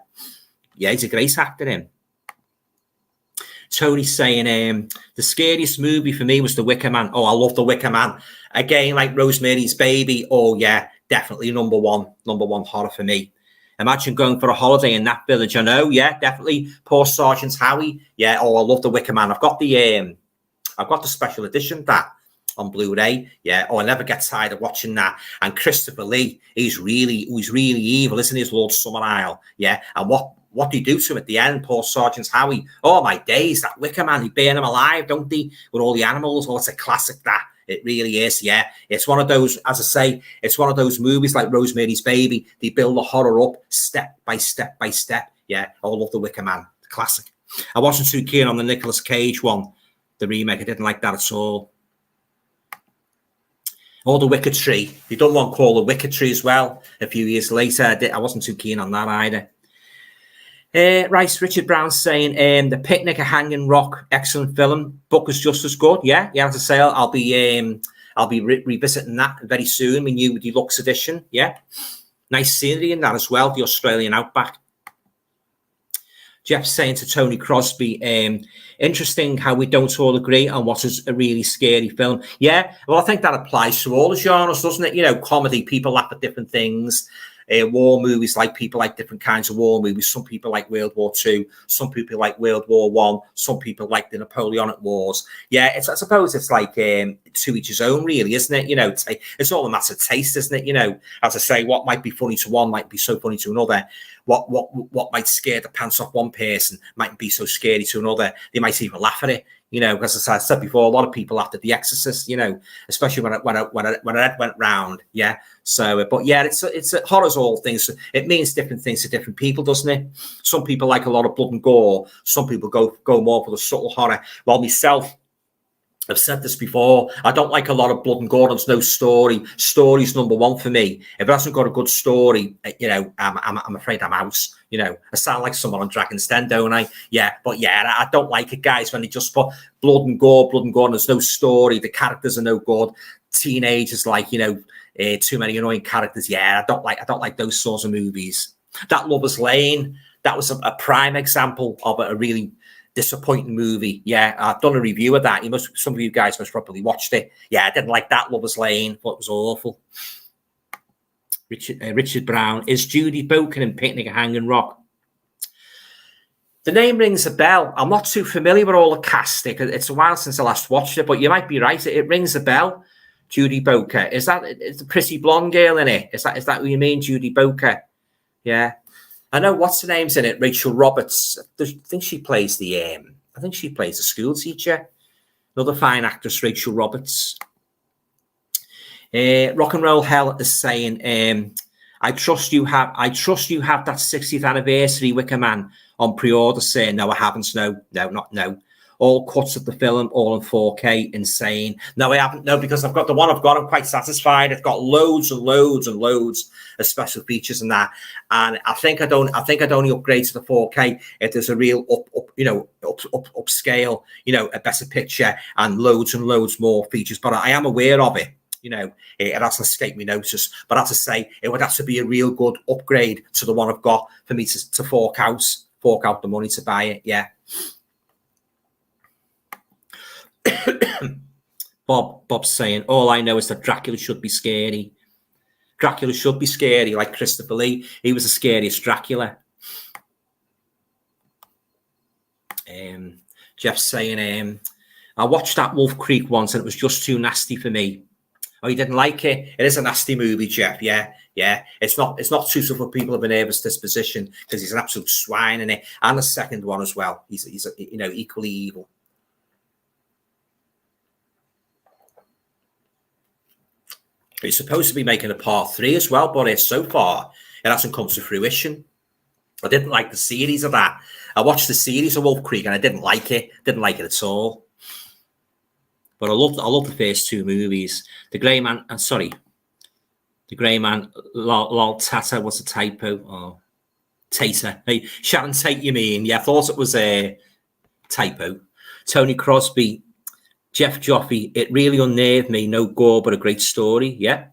he's a great actor. Tony's saying the scariest movie for me was The Wicker Man. Oh, I love The Wicker Man. Again, like Rosemary's Baby. Oh yeah, definitely number one horror for me. Imagine going for a holiday in that village. I know, yeah, definitely. Poor Sergeant Howie. Yeah, I love The Wicker Man. I've got the special edition that on Blu-ray. Yeah, I never get tired of watching that. And Christopher Lee, he's really evil, isn't he? As Lord Summerisle. Yeah, and what do you do to him at the end? Poor Sergeant Howie. Oh my days, that Wicker Man, they burn him alive, don't they? With all the animals. Oh, it's a classic that. It really is, yeah. It's one of those, as I say, it's one of those movies like Rosemary's Baby. They build the horror up step by step by step. Yeah, I love The Wicker Man, the classic. I wasn't too keen on the Nicolas Cage one, the remake. I didn't like that at all. Or The Wicker Tree. They done one called The Wicker Tree as well a few years later. I wasn't too keen on that either. Right, Richard Brown saying The Picnic at Hanging Rock, excellent film. Book is just as good. Yeah. As I say, I'll be revisiting that very soon. My new deluxe edition. Yeah, nice scenery in that as well. The Australian outback. Jeff saying to Tony Crosby, interesting how we don't all agree on what is a really scary film. Yeah, well, I think that applies to all the genres, doesn't it? Comedy, people laugh at different things. War movies, like people like different kinds of war movies. Some people like World War II, some people like World War I, some people like the Napoleonic Wars. Yeah, I suppose it's like to each his own, really, isn't it? It's all a matter of taste, isn't it? As I say, what might be funny to one might be so funny to another. What might scare the pants off one person might be so scary to another. They might even laugh at it. As I said before, a lot of people laughed at The Exorcist, especially when it went round. Yeah. So, but yeah, it's horror's all things. It means different things to different people, doesn't it? Some people like a lot of blood and gore. Some people go more for the subtle horror. Well, myself, I've said this before. I don't like a lot of blood and gore. There's no story. Story's number one for me. If it hasn't got a good story, I'm afraid I'm out. I sound like someone on Dragon's Den, don't I? Yeah, but yeah, I don't like it, guys, when they just put blood and gore, and there's no story. The characters are no good. Teenagers like, too many annoying characters. Yeah, I don't like those sorts of movies. That Lover's Lane, that was a prime example of a really disappointing movie. Yeah, I've done a review of that. Some of you guys must probably watched it. Yeah, I didn't like that Lover's Lane. Thought it was awful. Richard Brown, is Judy Boken in Picnic at Hanging Rock? The name rings a bell. I'm not too familiar with all the cast. It's a while since I last watched it, but you might be right. It rings a bell. Judy Boker. Is the pretty blonde girl in it? Is that what you mean, Judy Boker? Yeah. I know what's her name's in it. Rachel Roberts. I think she plays the school teacher. Another fine actress, Rachel Roberts. Rock and Roll Hell is saying, I trust you have that 60th anniversary Wicker Man on pre-order, saying no, I haven't. No. All cuts of the film, all in 4K. Insane. No, I haven't. No, because I've got the one I've got. I'm quite satisfied. It's got loads and loads and loads of special features and that. And I think I'd only upgrade to the 4K if there's a real upscale, a better picture and loads more features. But I am aware of it. It hasn't escaped me notice. But as I say, it would have to be a real good upgrade to the one I've got for me to fork out the money to buy it. Yeah. Bob's saying, all I know is that Dracula should be scary. Dracula should be scary, like Christopher Lee. He was the scariest Dracula. Jeff's saying, I watched that Wolf Creek once and it was just too nasty for me. Oh, you didn't like it? It is a nasty movie, Jeff. Yeah. It's not suitable for people of a nervous disposition because he's an absolute swine in it. And the second one as well. He's equally evil. It's supposed to be making a part 3 as well, but so far it hasn't come to fruition. I didn't like the series of that. I watched the series of Wolf Creek and I didn't like it. Didn't like it at all. But I love the first 2 movies. The Grey Man, lol Tata was a typo. Oh, Tater. Hey, Sharon Tate, you mean? Yeah, I thought it was a typo. Tony Crosby. Jeff Joffe, it really unnerved me. No gore, but a great story. Yeah.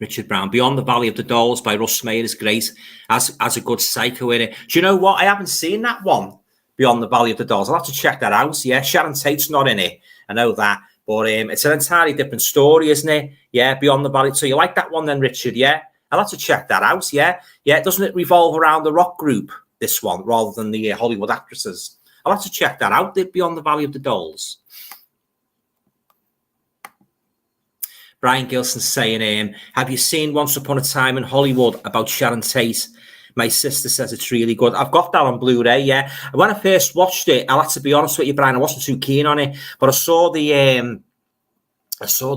Richard Brown, Beyond the Valley of the Dolls by Russ Meyer is great. As a good psycho in it. Do you know what? I haven't seen that one, Beyond the Valley of the Dolls. I'll have to check that out. Yeah, Sharon Tate's not in it. I know that. But it's an entirely different story, isn't it? Yeah, Beyond the Valley. So you like that one then, Richard? Yeah. I'll have to check that out. Yeah. Doesn't it revolve around the rock group, this one, rather than the Hollywood actresses? I'll have to check that out, Beyond the Valley of the Dolls. Brian Gilson saying, have you seen Once Upon a Time in Hollywood about Sharon Tate? My sister says it's really good. I've got that on Blu-ray, yeah. When I first watched it, I'll have to be honest with you, Brian, I wasn't too keen on it, but I saw the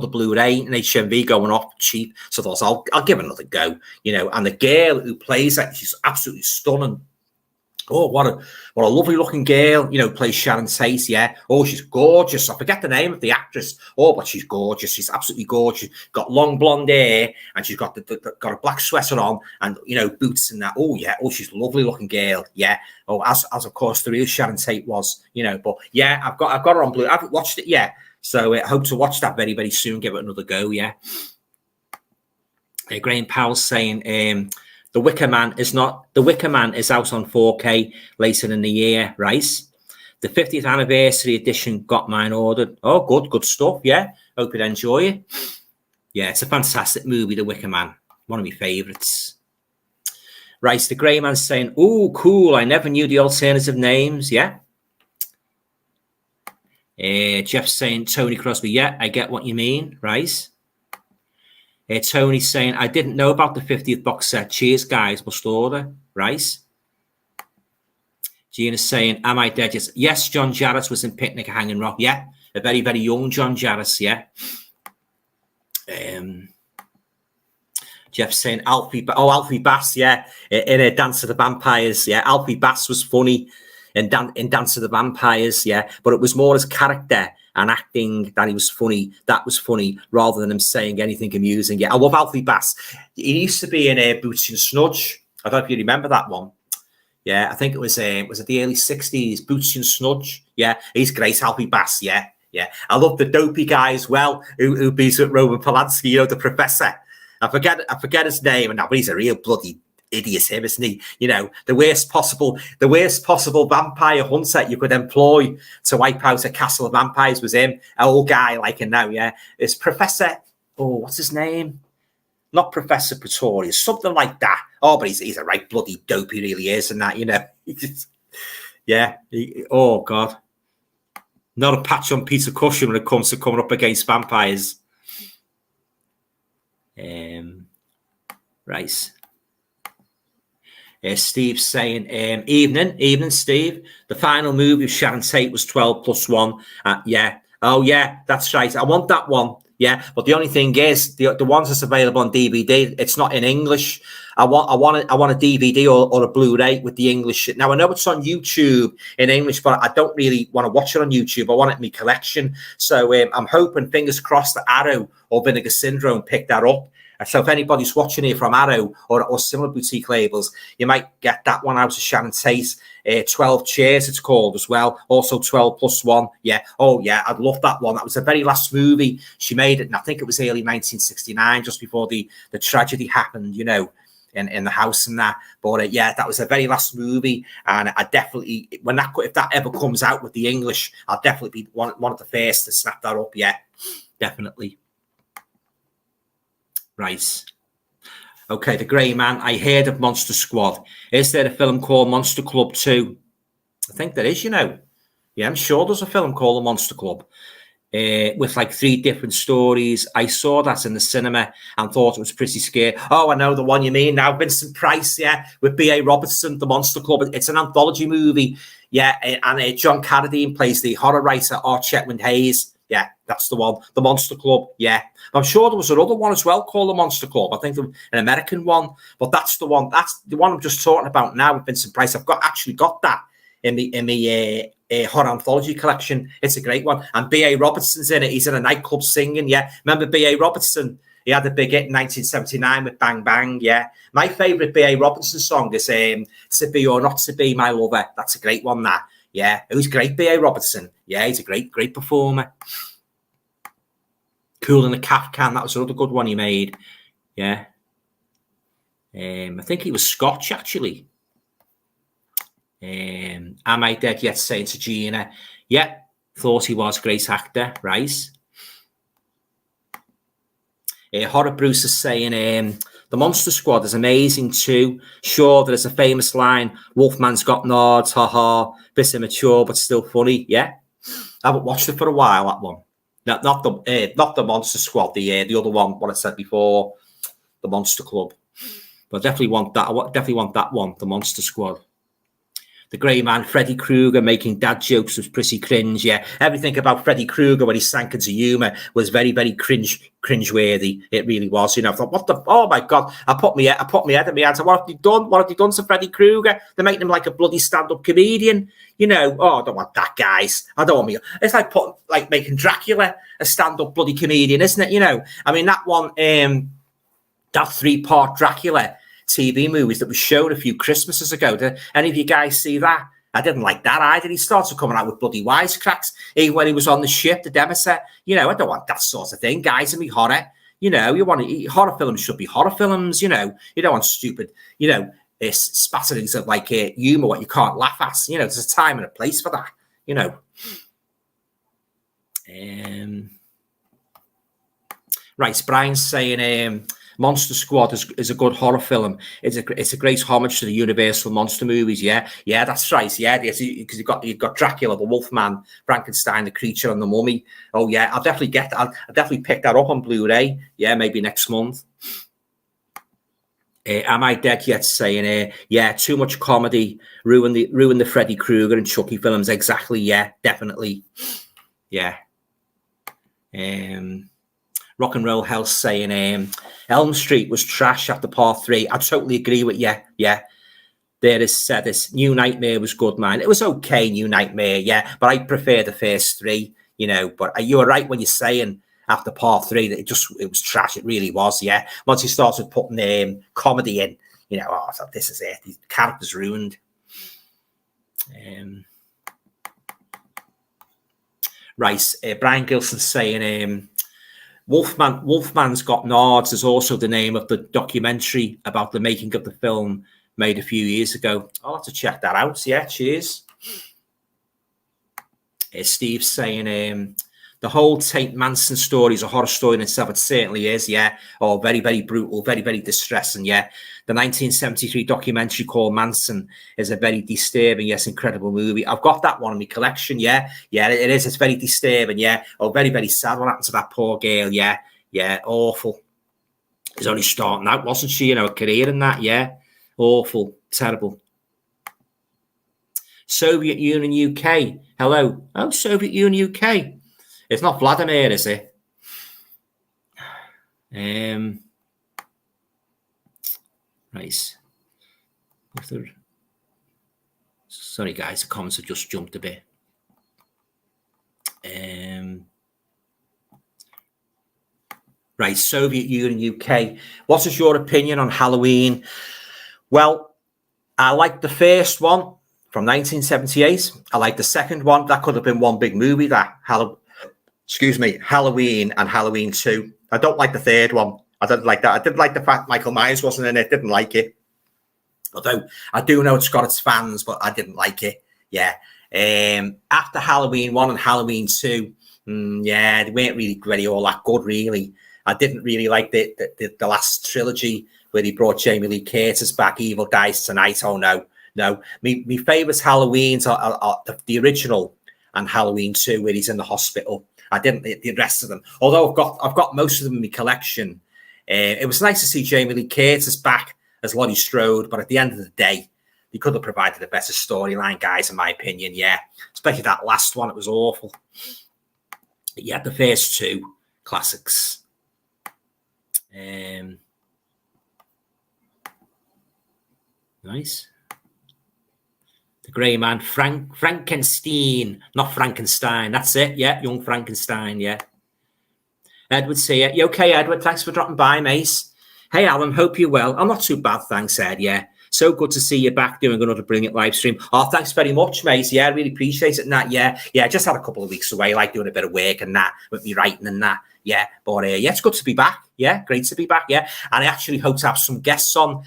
Blu-ray and HMV going off cheap, so I thought, I'll give it another go, and the girl who plays that, she's absolutely stunning. Oh, what a lovely looking girl, plays Sharon Tate, yeah. Oh, she's gorgeous. I forget the name of the actress. Oh, but she's gorgeous. She's absolutely gorgeous. Got long blonde hair and she's got got a black sweater on and, boots and that. Oh, yeah. Oh, she's a lovely looking girl. Yeah. Oh, as of course the real Sharon Tate was, but yeah, I've got her on Blu. I haven't watched it yet. So I hope to watch that very, very soon. Give it another go. Yeah. Graham Powell's saying, The Wicker Man is out on 4K later in the year, right? The 50th anniversary edition got mine ordered. Oh, good stuff. Yeah, hope you enjoy it. Yeah, it's a fantastic movie, The Wicker Man. One of my favourites. Right, the Grey Man's saying, oh, cool. I never knew the alternative names. Yeah. Jeff's saying, Tony Crosby. Yeah, I get what you mean. Right. Tony's saying, I didn't know about the 50th box set. Cheers, guys. Must order. Right. Gina's saying, am I dead? Yes, John Jarratt was in Picnic at Hanging Rock. Yeah. A very, very young John Jarratt. Yeah. Jeff's saying, Alfie Bass. Yeah. In a Dance of the Vampires. Yeah. Alfie Bass was funny. in Dance of the Vampires, yeah. But it was more his character and acting that he was funny. That was funny rather than him saying anything amusing. Yeah, I love Alfie Bass. He used to be in Bootsy and Snudge. I don't know if you remember that one. Yeah, I think it was it the early 60s, Bootsy and Snudge. Yeah, he's great, Alfie Bass, yeah. Yeah, I love the dopey guy as well, who beats with Roman Polanski, you know, the professor. I forget his name, and now, but he's a real bloody idiot, him, isn't he? You know, the worst possible vampire hunter you could employ to wipe out a castle of vampires was him. An old guy like him now, yeah. It's Professor. Oh, what's his name? Not Professor Pretorius, something like that. Oh, but he's a right bloody dope, he really is, and that, you know. Yeah. Oh God. Not a patch on Peter Cushing when it comes to coming up against vampires. Right. Steve's saying, evening, Steve. The final movie of Sharon Tate was 12+1. Yeah. Oh, yeah, that's right. I want that one. Yeah, but the only thing is, the ones that's available on DVD, it's not in English. I want a DVD or a Blu-ray with the English. Now, I know it's on YouTube in English, but I don't really want to watch it on YouTube. I want it in my collection. So I'm hoping, fingers crossed, that Arrow or Vinegar Syndrome pick that up. So if anybody's watching here from Arrow or similar boutique labels, you might get that one out of Sharon Tate. 12 Chairs, it's called as well. Also 12+1. Yeah. Oh, yeah. I'd love that one. That was the very last movie she made it. And I think it was early 1969, just before the tragedy happened, you know, in the house and that. But yeah, that was the very last movie. And I definitely, if that ever comes out with the English, I'll definitely be one of the first to snap that up. Yeah, definitely. Right. Okay, the Grey Man. I heard of Monster Squad. Is there a film called Monster Club 2? I think there is, you know. Yeah, I'm sure there's a film called The Monster Club with like 3 different stories. I saw that in the cinema and thought it was pretty scary. Oh, I know the one you mean now. Vincent Price, yeah, with B.A. Robertson, The Monster Club. It's an anthology movie. Yeah, and John Carradine plays the horror writer Art Chetwynd Hayes. Yeah, that's the one. The Monster Club. Yeah. I'm sure there was another one as well called The Monster Club. I think an American one. But that's the one. That's the one I'm just talking about now with Vincent Price. I've actually got that in the horror anthology collection. It's a great one. And B.A. Robertson's in it. He's in a nightclub singing. Yeah. Remember B.A. Robertson? He had a big hit in 1979 with Bang Bang. Yeah. My favourite B.A. Robertson song is To Be or Not to Be My Lover. That's a great one, that. Yeah, it was great, B.A. Robertson. Yeah, he's a great performer. Cool in a Kafkan. That was another good one he made. Yeah. I think he was Scotch, actually. Am I Dead Yet? Saying to Gina. Yeah, thought he was. Great actor. Right. Horror Bruce is saying, The Monster Squad is amazing too. Sure, there's a famous line, Wolfman's got nards, haha, bit immature, but still funny. Yeah. I haven't watched it for a while, that one. Not the Monster Squad, the other one, what I said before, the Monster Club. But I definitely want that. I definitely want that one, the Monster Squad. The Grey Man, Freddy Krueger making dad jokes was pretty cringe. Yeah, everything about Freddy Krueger when he sank into humour was very, very cringe-worthy. It really was. You know, I thought, what the? Oh my God! I put my head in my hands. What have you done? What have you done to Freddy Krueger? They're making him like a bloody stand-up comedian. You know, oh, I don't want that, guys. I don't want me. It's like making Dracula a stand-up bloody comedian, isn't it? You know, I mean that one, that 3-part Dracula TV movies that was shown a few Christmases ago. Did any of you guys see that? I didn't like that either. He started coming out with bloody wisecracks when he was on the ship, the Demeter. You know, I don't want that sort of thing, guys. I mean, horror. You know, horror films should be horror films. You know, you don't want stupid, you know, spatterings of like humor what you can't laugh at. You know, there's a time and a place for that. You know. Right, Brian's saying Monster Squad is a good horror film. It's a great homage to the Universal monster movies. Yeah, that's right. Yeah, because you've got Dracula, the Wolfman, Frankenstein, the Creature, and the Mummy. Oh yeah, I'll definitely get that. I'll definitely pick that up on Blu-ray. Yeah, maybe next month. Am I Dead Yet? Saying yeah, too much comedy, ruin the Freddy Krueger and Chucky films. Exactly. Yeah, definitely. Yeah. Rock and Roll Health saying Elm Street was trash after part 3. I totally agree with you. Yeah. there is said this New Nightmare was good, man. It was okay, New Nightmare, yeah, but I prefer the first three, you know. But you were right when you're saying after part three that it was trash. It really was, yeah. Once he started putting comedy in, you know, I thought this is it. The character's ruined. Right, Brian Gilson saying Wolfman's Got Nards is also the name of the documentary about the making of the film made a few years ago. I'll have to check that out. Yeah, cheers. Steve's saying the whole Tate Manson story is a horror story in itself. It certainly is, yeah. Oh, very, very brutal, very, very distressing, yeah. The 1973 documentary called Manson is a very disturbing, yes, incredible movie. I've got that one in my collection, yeah. Yeah, it is. It's very disturbing, yeah. Oh, very, very sad what happened to that poor girl, yeah. Yeah, awful. She's only starting out, wasn't she? You know, a career in that, yeah. Awful, terrible. Soviet Union, UK. Hello. Oh, Soviet Union, UK. It's not Vladimir, is it? Right. Sorry, guys, the comments have just jumped a bit. Right, Soviet Union, UK. What is your opinion on Halloween? Well, I like the first one from 1978. I like the second one. That could have been one big movie, that Halloween and Halloween 2. I don't like the third one. I don't like that. I didn't like the fact Michael Myers wasn't in it. Didn't like it. Although I do know it's got its fans, but I didn't like it. Yeah. After Halloween 1 and Halloween 2, yeah, they weren't really all that good, really. I didn't really like the last trilogy where he brought Jamie Lee Curtis back, Evil Dies Tonight. Oh, no. My favourite Halloweens are the original and Halloween 2 where he's in the hospital. I didn't the rest of them. Although I've got most of them in my collection. It was nice to see Jamie Lee Curtis back as Laurie Strode, but at the end of the day, he could have provided a better storyline, guys, in my opinion, yeah. Especially that last one, it was awful. But yeah, the first two classics. Nice. The Grey Man, Frankenstein, not Frankenstein. That's it, yeah, young Frankenstein, yeah. Edward say, you okay, Edward? Thanks for dropping by, mate. Hey, Alan, hope you're well. I'm not too bad, thanks, Ed, yeah. So good to see you back doing another brilliant live stream. Oh, thanks very much, mate. Yeah, I really appreciate it and that, yeah. Yeah, just had a couple of weeks away, like doing a bit of work and that, with me writing and that, yeah. But, yeah, it's good to be back, yeah. Great to be back, yeah. And I actually hope to have some guests on,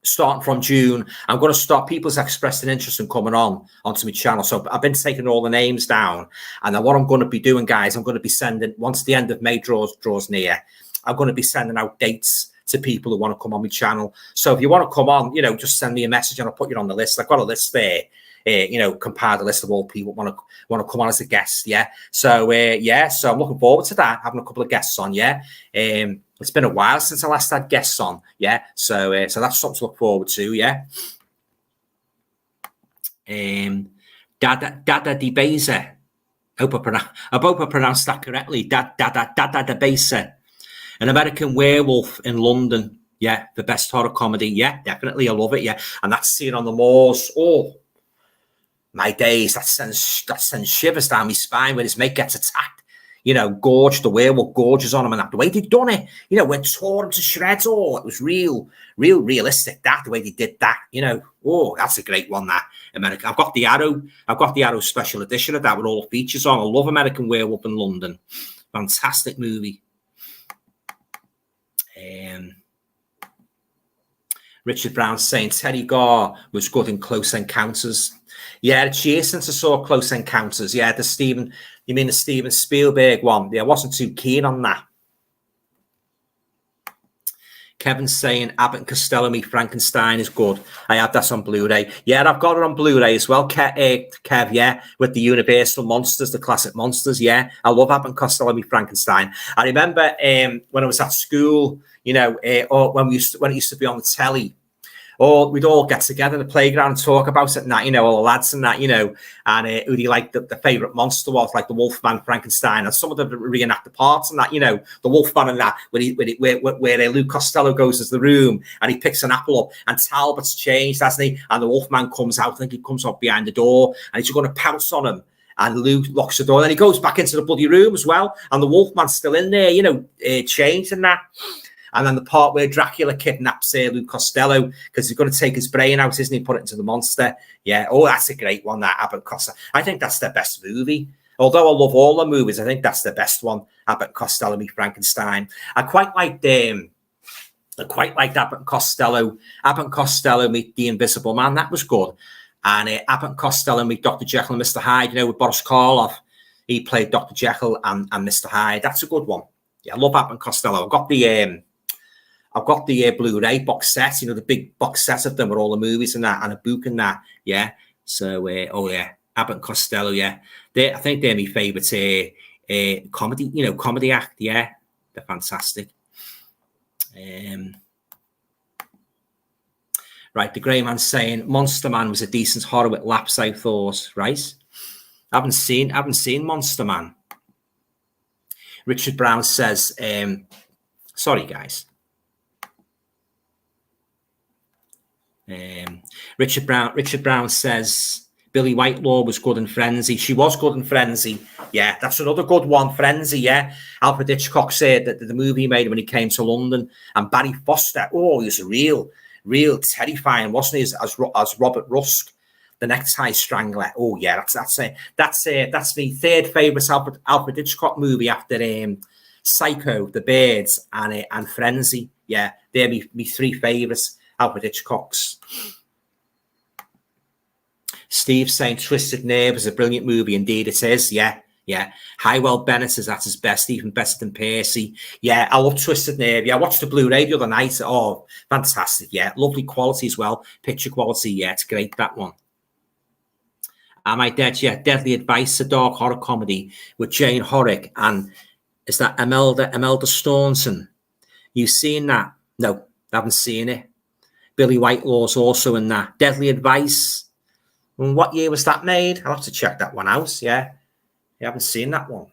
starting from June. I'm going to start. People's expressed an interest in coming onto my channel, so I've been taking all the names down. And then what I'm going to be doing, guys, I'm going to be sending, once the end of May draws near, I'm going to be sending out dates to people who want to come on my channel. So if you want to come on, you know, just send me a message and I'll put you on the list. I've got a list there. You know, compile the list of all people want to come on as a guest. Yeah. So yeah. So I'm looking forward to that. Having a couple of guests on. Yeah. It's been a while since I last had guests on. Yeah. So that's something to look forward to. Yeah. Dada de Beza. I hope I pronounced that correctly. Dada de Beza. An American Werewolf in London. Yeah. The best horror comedy. Yeah. Definitely. I love it. Yeah. And that's Scene on the Moors. Oh, my days. That sends shivers down my spine when his mate gets attacked. You know, the werewolf gorges on him, and that the way they've done it, you know, when tore him to shreds. Oh, it was real realistic. That the way they did that, you know. Oh, that's a great one. That American. I've got the Arrow special edition of that with all the features on. I love American Werewolf in London. Fantastic movie. Richard Brown saying Terry Garr was good in Close Encounters. Yeah, it's years since I saw Close Encounters. Yeah, you mean the Steven Spielberg one? Yeah, I wasn't too keen on that. Kevin's saying Abbott and Costello Meet Frankenstein is good. I have that on Blu-ray. Yeah, I've got it on Blu-ray as well, Kev, yeah, with the Universal monsters, the classic monsters, yeah. I love Abbott and Costello Meet Frankenstein. I remember when I was at school, you know, or when it used to be on the telly, or we'd all get together in the playground and talk about it and that, all the lads and that, and who do you like the favourite monster was, like the Wolfman, Frankenstein, and some of them reenact the parts and that, the Wolfman and that, where Luke Costello goes into the room and he picks an apple up and Talbot's changed, hasn't he? And the Wolfman comes out, I think he comes up behind the door and he's going to pounce on him. And Luke locks the door. And then he goes back into the bloody room as well. And the Wolfman's still in there, changed and that. And then the part where Dracula kidnaps Luke Costello because he's going to take his brain out, isn't he? Put it into the monster. Yeah. Oh, that's a great one, that Abbott Costello. I think that's the best movie. Although I love all the movies, I think that's the best one. Abbott Costello meet Frankenstein. I quite liked Abbott Costello. Abbott Costello meet the Invisible Man. That was good. And Abbott Costello meet Dr. Jekyll and Mr. Hyde, with Boris Karloff. He played Dr. Jekyll and Mr. Hyde. That's a good one. Yeah, I love Abbott Costello. I've got the Blu-ray box set, the big box set of them with all the movies and that, and a book and that. Yeah. So, Abbott Costello. Yeah, I think they're my favourite comedy, comedy act. Yeah, they're fantastic. Right, the Grey Man's saying Monster Man was a decent horror with laughs, I thought. Right, I haven't seen Monster Man. Richard Brown says, sorry guys. Richard Brown says Billy Whitelaw was good in Frenzy. She was good in Frenzy. Yeah, that's another good one. Frenzy. Yeah, Alfred Hitchcock said that the movie he made when he came to London, and Barry Foster. Oh, he was a real terrifying, wasn't he? As Robert Rusk, the Necktie Strangler. Oh yeah, that's the third favourite Alfred Hitchcock movie after Psycho, The Birds, and Frenzy. Yeah, they're me three favourites. Alfred Hitchcock's. Steve saying Twisted Nerve is a brilliant movie. Indeed, it is. Yeah. Highwell Bennett is at his best, even better than Percy. Yeah, I love Twisted Nerve. Yeah, I watched the Blu-ray the other night. Oh, fantastic. Yeah, lovely quality as well. Picture quality. Yeah, it's great, that one. Am I Dead? Yeah, Deadly Advice, a dark horror comedy with Jane Horrick. And is that Imelda Staunton? You've seen that? No, I haven't seen it. Billy Whitelaw's also in that. Deadly Advice. And what year was that made? I'll have to check that one out. Yeah. You haven't seen that one.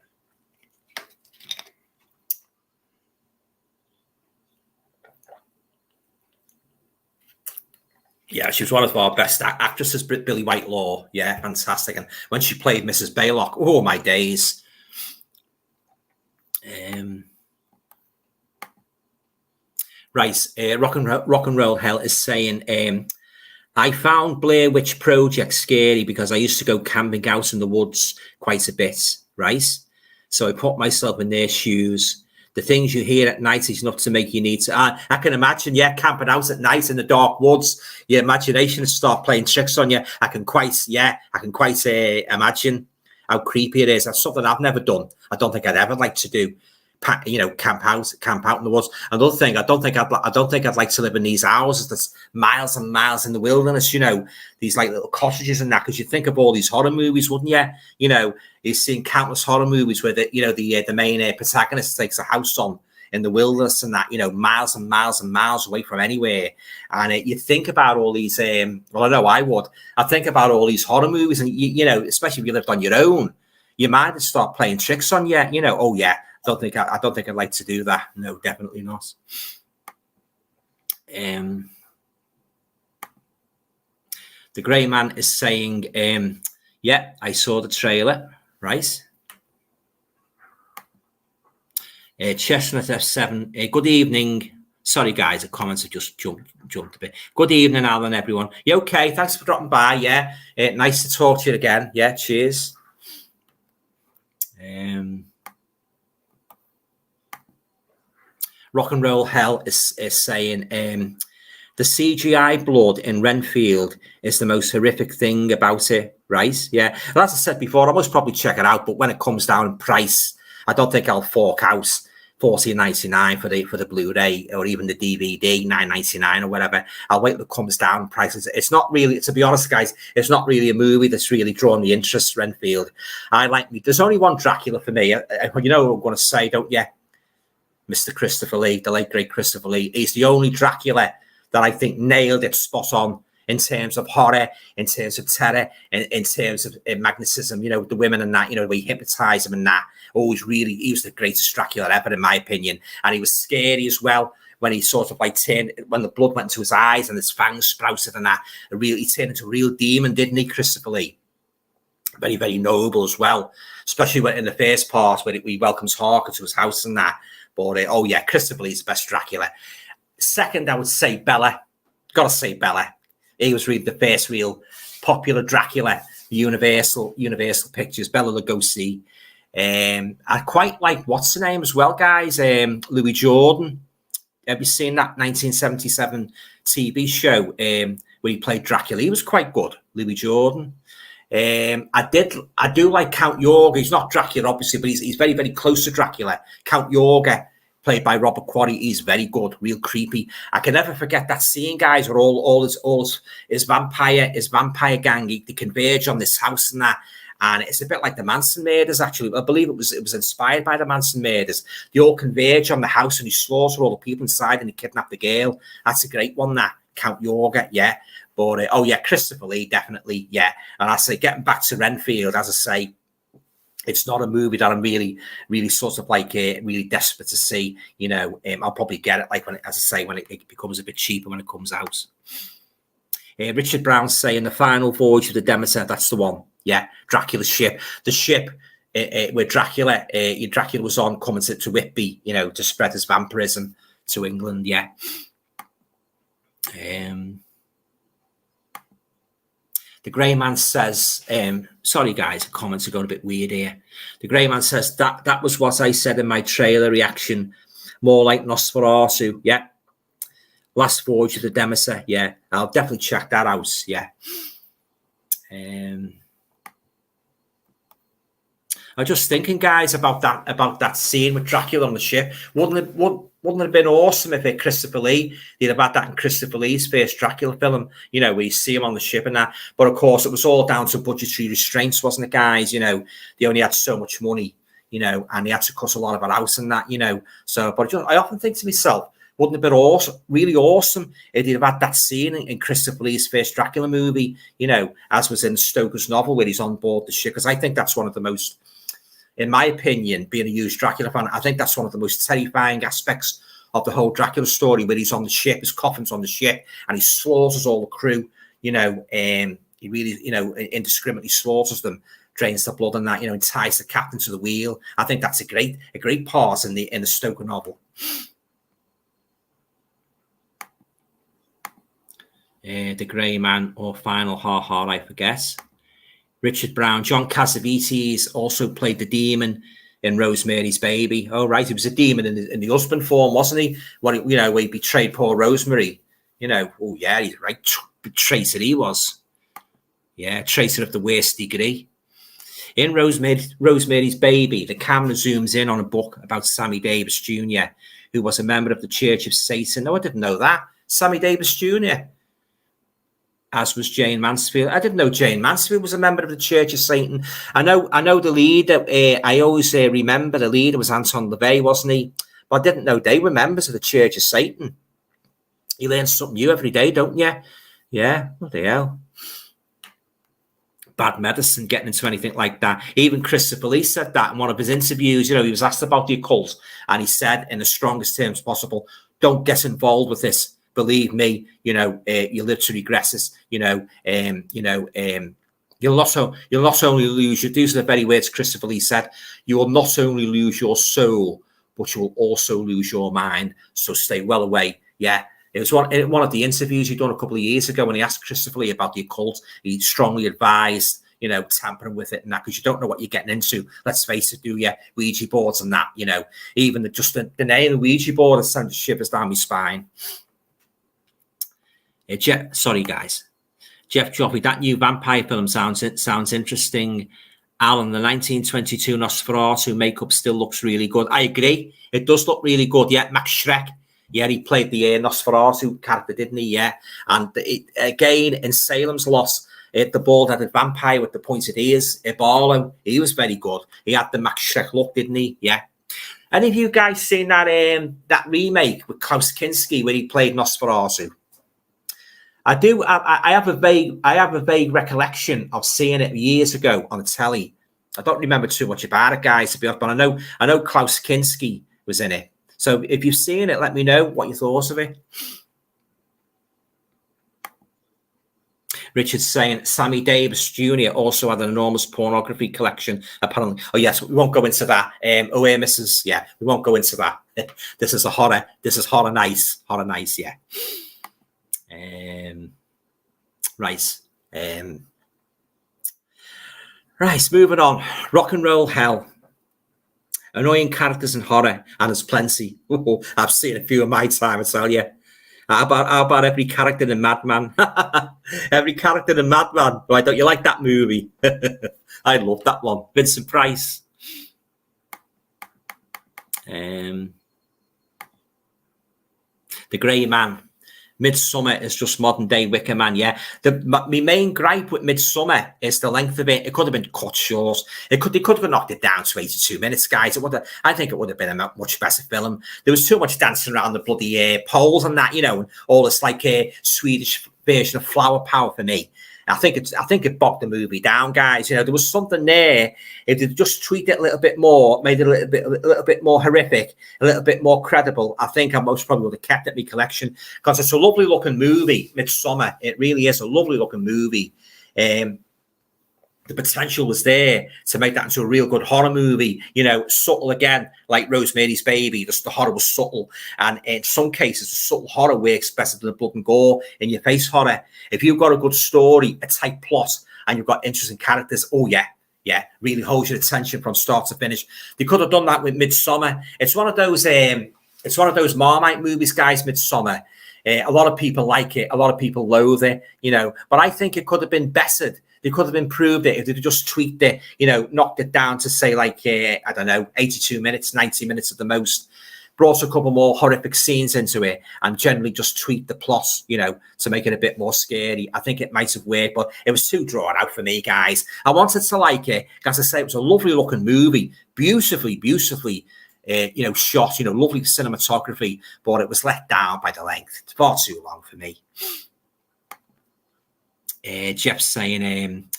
Yeah, she was one of our best actresses, Billy Whitelaw. Yeah, fantastic. And when she played Mrs. Baylock, oh, my days. Right, Rock and Roll Hell is saying, I found Blair Witch Project scary because I used to go camping out in the woods quite a bit, right? So I put myself in their shoes. The things you hear at night is enough to make you need to. I can imagine, yeah, camping out at night in the dark woods. Your imagination will start playing tricks on you. I can quite imagine how creepy it is. That's something I've never done. I don't think I'd ever like to do. Camp out in the woods. Another thing, I don't think I'd like to live in these houses that's miles and miles in the wilderness. These like little cottages and that. Because you think of all these horror movies, wouldn't you? You've seen countless horror movies where the main protagonist takes a house on in the wilderness and that. Miles and miles and miles away from anywhere. And you think about all these. Well, I know I would. I think about all these horror movies, and especially if you lived on your own, your mind would start playing tricks on you. Oh yeah. I don't think I'd like to do that. No, definitely not. The Grey Man is saying, yeah, I saw the trailer, right? Chestnut F7, good evening. Sorry, guys, the comments have just jumped a bit. Good evening, Alan, everyone. You okay? Thanks for dropping by. Yeah, nice to talk to you again. Yeah, cheers. Rock and Roll Hell is saying the CGI blood in Renfield is the most horrific thing about it, right? Yeah. Well, as I said before, I must probably check it out, but when it comes down in price, I don't think I'll fork out $14.99 for the Blu-ray or even the DVD, $9.99 or whatever. I'll wait till it comes down in prices. It's not really, to be honest, guys, it's not really a movie that's really drawn the interest, Renfield. There's only one Dracula for me. You know what I'm going to say, don't you? Mr. Christopher Lee, the late great Christopher Lee. He's the only Dracula that I think nailed it spot on in terms of horror, in terms of terror, in terms of magnetism, you know, the women and that, you know, we hypnotize them and that. Always really, he was the greatest Dracula ever, in my opinion. And he was scary as well when he sort of like turned, when the blood went into his eyes and his fangs sprouted and that. He turned into a real demon, didn't he, Christopher Lee? Very, very noble as well, especially when in the first part where he welcomes Harker to his house and that. But oh yeah, Christopher Lee's the best Dracula. Second, I would say Bela. Gotta say Bela. He was really the first real popular Dracula, Universal Pictures, Bela Lugosi. I quite like what's the name as well, guys. Louis Jordan. Have you seen that 1977 TV show where he played Dracula? He was quite good, Louis Jordan. I do like Count Yorga. He's not Dracula, obviously, but he's very, very close to Dracula. Count Yorga, played by Robert Quarry, he's very good, real creepy. I can never forget that scene, guys, where all his vampire gang, they converge on this house and that. And it's a bit like the Manson murders, actually. I believe it was inspired by the Manson murders. They all converge on the house and he slaughters all the people inside and he kidnapped the girl. That's a great one, that. Count Yorga, yeah. But, oh, yeah, Christopher Lee, definitely, yeah. And I say, getting back to Renfield, as I say, it's not a movie that I'm really, really sort of like really desperate to see. You know, I'll probably get it, like, when, as I say, when it becomes a bit cheaper when it comes out. Richard Brown saying the final voyage of the Demeter, that's the one. Yeah, Dracula's ship. The ship where Dracula was on coming to Whitby, you know, to spread his vampirism to England, yeah. The Grey Man says, sorry guys, comments are going a bit weird here. The Grey Man says, that was what I said in my trailer reaction, more like Nosferatu, yeah. Last Voyage of the Demeter, yeah. I'll definitely check that out, yeah. I was just thinking, guys, about that scene with Dracula on the ship. Wouldn't it have been awesome if Christopher Lee did about that in Christopher Lee's first Dracula film? You know, where you see him on the ship and that. But of course, it was all down to budgetary restraints, wasn't it, guys? You know, they only had so much money, you know, and they had to cut a lot of it out and that, you know. So, but I often think to myself, wouldn't it have been awesome, really awesome, if they'd have had that scene in Christopher Lee's first Dracula movie, you know, as was in Stoker's novel where he's on board the ship? Because I think that's one of the most, in my opinion, being a huge Dracula fan, I think that's one of the most terrifying aspects of the whole Dracula story, where he's on the ship, his coffin's on the ship, and he slaughters all the crew, you know, he really, you know, indiscriminately slaughters them, drains the blood and that, you know, and ties the captain to the wheel. I think that's a great part in the Stoker novel. The Grey Man or Final Ha, I forget. Richard Brown, John Cassavetes also played the demon in Rosemary's Baby. Oh, right, he was a demon in the husband form, wasn't he? When you know, where he betrayed poor Rosemary. You know, oh yeah, he's right, traitor he was. Yeah, traitor of the worst degree. In Rosemary's Baby, the camera zooms in on a book about Sammy Davis Jr., who was a member of the Church of Satan. No, I didn't know that. Sammy Davis Jr., as was Jane Mansfield. I didn't know Jane Mansfield was a member of the Church of Satan. I know the leader. I always remember the leader was Anton LaVey, wasn't he? But I didn't know they were members of the Church of Satan. You learn something new every day, don't you? Yeah, what the hell? Bad medicine getting into anything like that. Even Christopher Lee said that in one of his interviews. You know, he was asked about the occult, and he said in the strongest terms possible, "Don't get involved with this. Believe me, you know, you'll live to regret it. You know, you'll not only lose your." These are the very words Christopher Lee said. "You will not only lose your soul, but you will also lose your mind. So stay well away." Yeah, it was one of the interviews he'd done a couple of years ago when he asked Christopher Lee about the occult. He strongly advised, you know, tampering with it and that, because you don't know what you're getting into. Let's face it, do you? Ouija boards and that, you know, even the name of the Ouija board has sent shivers down my spine. Sorry, guys. Jeff Joffrey, that new vampire film sounds interesting. Alan, the 1922 Nosferatu makeup still looks really good. I agree. It does look really good. Yeah, Max Schreck. Yeah, he played the Nosferatu character, didn't he? Yeah. And again, in Salem's Lot, the bald-headed vampire with the pointed ears, Barlow, he was very good. He had the Max Schreck look, didn't he? Yeah. Any of you guys seen that remake with Klaus Kinski where he played Nosferatu? I do. I have a vague recollection of seeing it years ago on the telly. I don't remember too much about it, guys, to be honest, but I know Klaus Kinski was in it. So if you've seen it, let me know what you thought of it. Richard's saying Sammy Davis Jr. also had an enormous pornography collection, apparently. Oh, yes, we won't go into that. Mrs. Yeah, we won't go into that. This is horror nice. Horror nice, yeah. Right. Right, moving on. Rock and roll hell. Annoying characters in horror, and there's plenty. I've seen a few in my time, I tell you. How about every character in Madman? Every character in Madman. Why don't you like that movie? I love that one. Vincent Price. The Grey Man. Midsummer is just modern day Wicker Man. Yeah, my main gripe with Midsummer is the length of it. It could have been cut short. They could have knocked it down to 82 minutes, guys. I think it would have been a much better film. There was too much dancing around the bloody poles and that, you know, and all this like a Swedish version of Flower Power for me. I think it bogged the movie down, guys. You know, there was something there. If they just tweaked it a little bit more, made it a little bit more horrific, a little bit more credible, I think I most probably would have kept it in my collection, because it's a lovely looking movie. Midsummer, it really is a lovely looking movie. The potential was there to make that into a real good horror movie, you know, subtle again, like Rosemary's Baby. Just the horror was subtle. And in some cases, the subtle horror works better than the blood and gore in your face horror. If you've got a good story, a tight plot, and you've got interesting characters, oh yeah, really holds your attention from start to finish. They could have done that with Midsummer. It's one of those Marmite movies, guys, Midsummer. A lot of people like it. A lot of people loathe it, you know, but I think it could have been bettered. They could have improved it if they'd just tweaked it, you know, knocked it down to say like, I don't know, 82 minutes, 90 minutes at the most, brought a couple more horrific scenes into it and generally just tweaked the plot, you know, to make it a bit more scary. I think it might have worked, but it was too drawn out for me, guys. I wanted to like it. As I say, it was a lovely looking movie, beautifully, you know, shot, you know, lovely cinematography, but it was let down by the length. It's far too long for me. Jeff's saying,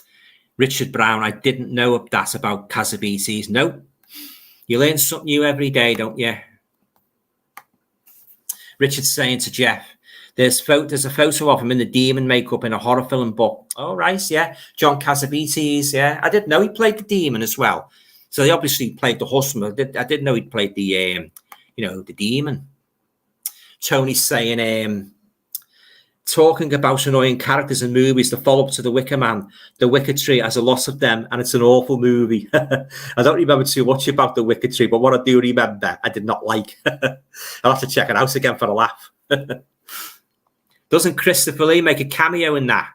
Richard Brown, I didn't know that about Cassavetes. No, you learn something new every day, don't you? Richard's saying to Jeff, there's a photo of him in the demon makeup in a horror film book. Oh, right, yeah. John Cassavetes, yeah. I didn't know he played the demon as well. So he obviously played the husband. I didn't know he played the, you know, the demon. Tony's saying, talking about annoying characters in movies, the follow-up to The Wicker Man, The Wicker Tree has a lot of them, and it's an awful movie. I don't remember too much about The Wicker Tree, but what I do remember, I did not like. I'll have to check it out again for a laugh. Doesn't Christopher Lee make a cameo in that?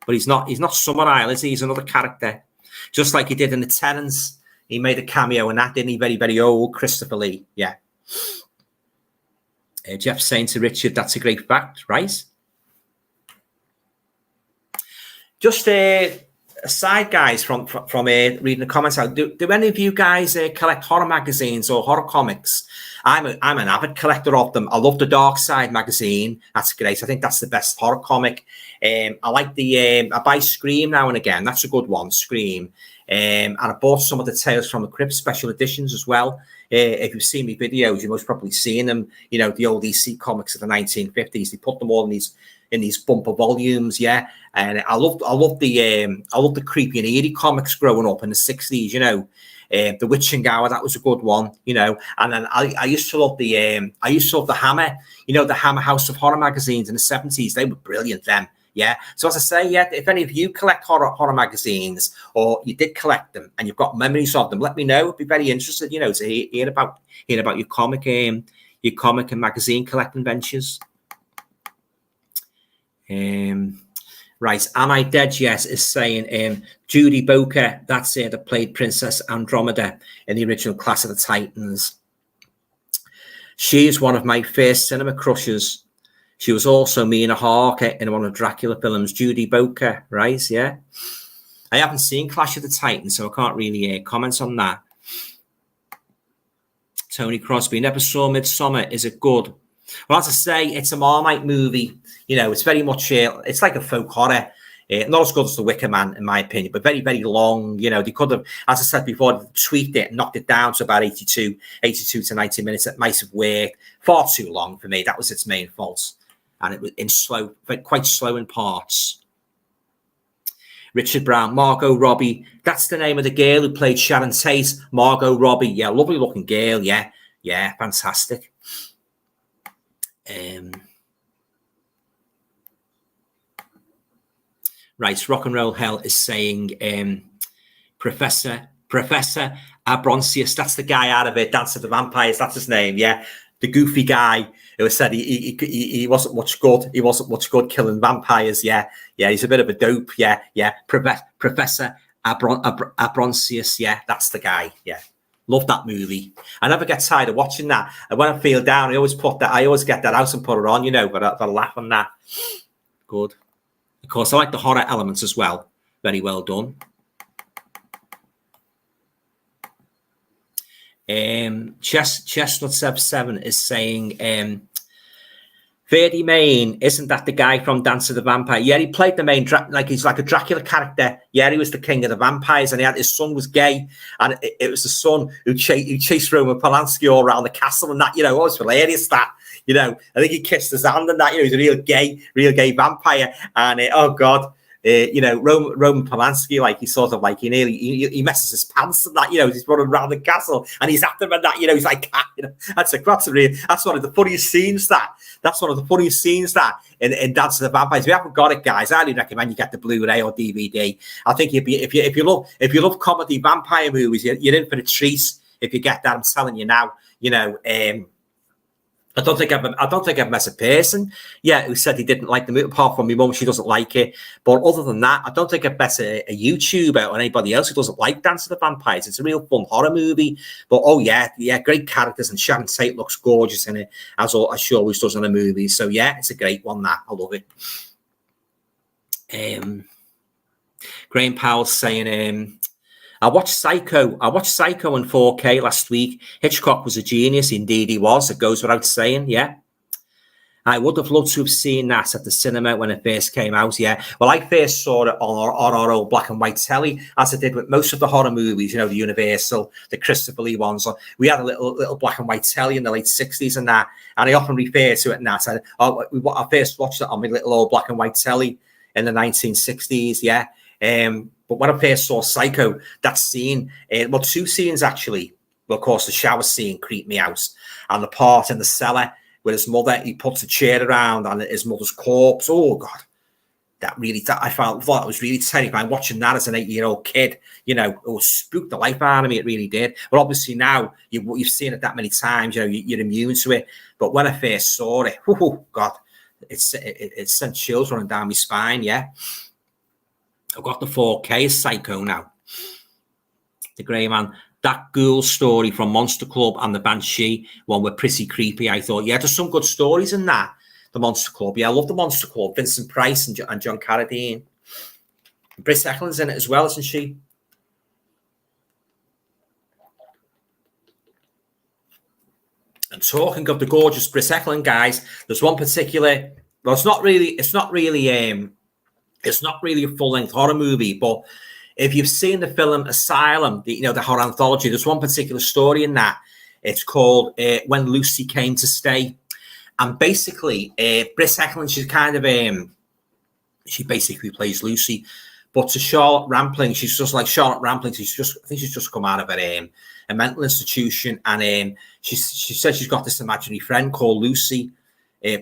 But he's not Summer Isle, is he? He's another character. Just like he did in The Tenants. He made a cameo in that, didn't he? Very, very old Christopher Lee. Yeah. Jeff's saying to Richard, that's a great fact, right? Just aside, guys, from reading the comments out, do any of you guys collect horror magazines or horror comics? I'm an avid collector of them. I love the Dark Side magazine. That's great. I think that's the best horror comic. I like I buy Scream now and again. That's a good one, Scream. And I bought some of the Tales from the Crypt special editions as well. If you've seen my videos, you've most probably seen them. You know, the old EC comics of the 1950s. They put them all in these bumper volumes, yeah. And I loved the creepy and eerie comics growing up in the 60s, you know. The Witching Hour, that was a good one, you know. And then I used to love the Hammer, you know, the Hammer House of Horror magazines in the 70s. They were brilliant then, yeah. So as I say, yeah, if any of you collect horror magazines, or you did collect them and you've got memories of them, let me know. I'd be very interested, you know, to hear about your comic and magazine collecting ventures. Right, Am I Dead Yet is saying Judy Boker, that's it, that played Princess Andromeda in the original Clash of the Titans. She is one of my first cinema crushes. She was also Mina Harker in one of the Dracula films, Judy Boker, right, yeah. I haven't seen Clash of the Titans, so I can't really comment on that. Tony Crosby, never saw Midsummer. Is it good? Well, as I say, it's a Marmite movie. You know, it's very much, it's like a folk horror. Not as good as The Wicker Man, in my opinion, but very, very long. You know, they could have, as I said before, tweaked it and knocked it down to about 82 to 90 minutes. It might have worked. Far too long for me. That was its main fault. And it was in slow, but quite slow in parts. Richard Brown, Margot Robbie. That's the name of the girl who played Sharon Tate. Margot Robbie. Yeah, lovely looking girl. Yeah, yeah, fantastic. Right, Rock and Roll Hell is saying Professor Abroncius. That's the guy out of it, Dance of the Vampires. That's his name. Yeah, the goofy guy who said he wasn't much good. He wasn't much good killing vampires. Yeah, yeah, he's a bit of a dope. Yeah, yeah. Professor Abroncius. Yeah, that's the guy. Yeah. Love that movie. I never get tired of watching that. And when I feel down, I always get that out and put it on, you know, but I laugh on that. Good. Of course, I like the horror elements as well. Very well done. Chestnut 7 is saying Ferdy Main, isn't that the guy from Dance of the Vampire? Yeah, he played the main, he's like a Dracula character. Yeah, he was the king of the vampires, and his son was gay, and it was the son who chased Roman Polanski all around the castle and that, you know, it was hilarious that, you know, I think he kissed his hand and that, you know, he's a real gay vampire, and oh God, you know, Roman Polanski, like he messes his pants and that, you know, he's running around the castle and he's after him and that, you know, he's like, you know, that's one of the funniest scenes that in Dance of the Vampires. If you haven't got it, guys, I highly recommend you get the Blu-ray or DVD. I think if you love comedy vampire movies, you're in for a treat if you get that. I'm telling you now, you know, I don't think I've met a person yet who said he didn't like the movie, apart from my mum. She doesn't like it. But other than that, I don't think I've met a YouTuber or anybody else who doesn't like Dance of the Vampires. It's a real fun horror movie. But oh yeah, great characters, and Sharon Tate looks gorgeous in it, as she always does in a movie. So yeah, it's a great one. That I love it. Graham Powell's saying, I watched Psycho in 4K last week. Hitchcock was a genius. Indeed he was. It goes without saying, yeah. I would have loved to have seen that at the cinema when it first came out, yeah. Well, I first saw it on our old black and white telly, as I did with most of the horror movies, you know, the Universal, the Christopher Lee ones. We had a little black and white telly in the late 60s and that, and I often refer to it and that. I first watched it on my little old black and white telly in the 1960s, yeah. But when I first saw Psycho, that scene, well, two scenes actually. Well, of course, the shower scene creeped me out, and the part in the cellar with his mother, he puts a chair around and his mother's corpse. Oh God, I thought it was really terrifying watching that as an 8-year-old kid. You know, it spooked the life out of me. It really did. But obviously now you've seen it that many times. You know, you're immune to it. But when I first saw it, oh God, it sent chills running down my spine. Yeah. I've got the 4K Psycho now. The Grey Man. That ghoul story from Monster Club and the Banshee one were pretty creepy. I thought, yeah, there's some good stories in that. The Monster Club. Yeah, I love the Monster Club. Vincent Price and John Carradine. Britt Eklund's in it as well, isn't she? And talking of the gorgeous Britt Eklund, guys, there's one particular. Well, it's not really a full-length horror movie, but if you've seen the film Asylum, the horror anthology, there's one particular story in that. It's called When Lucy Came to Stay. And basically, Britt Eklund, she's kind of, she basically plays Lucy. But to Charlotte Rampling, she's just like Charlotte Rampling. I think she's just come out of a mental institution. And she said she's got this imaginary friend called Lucy,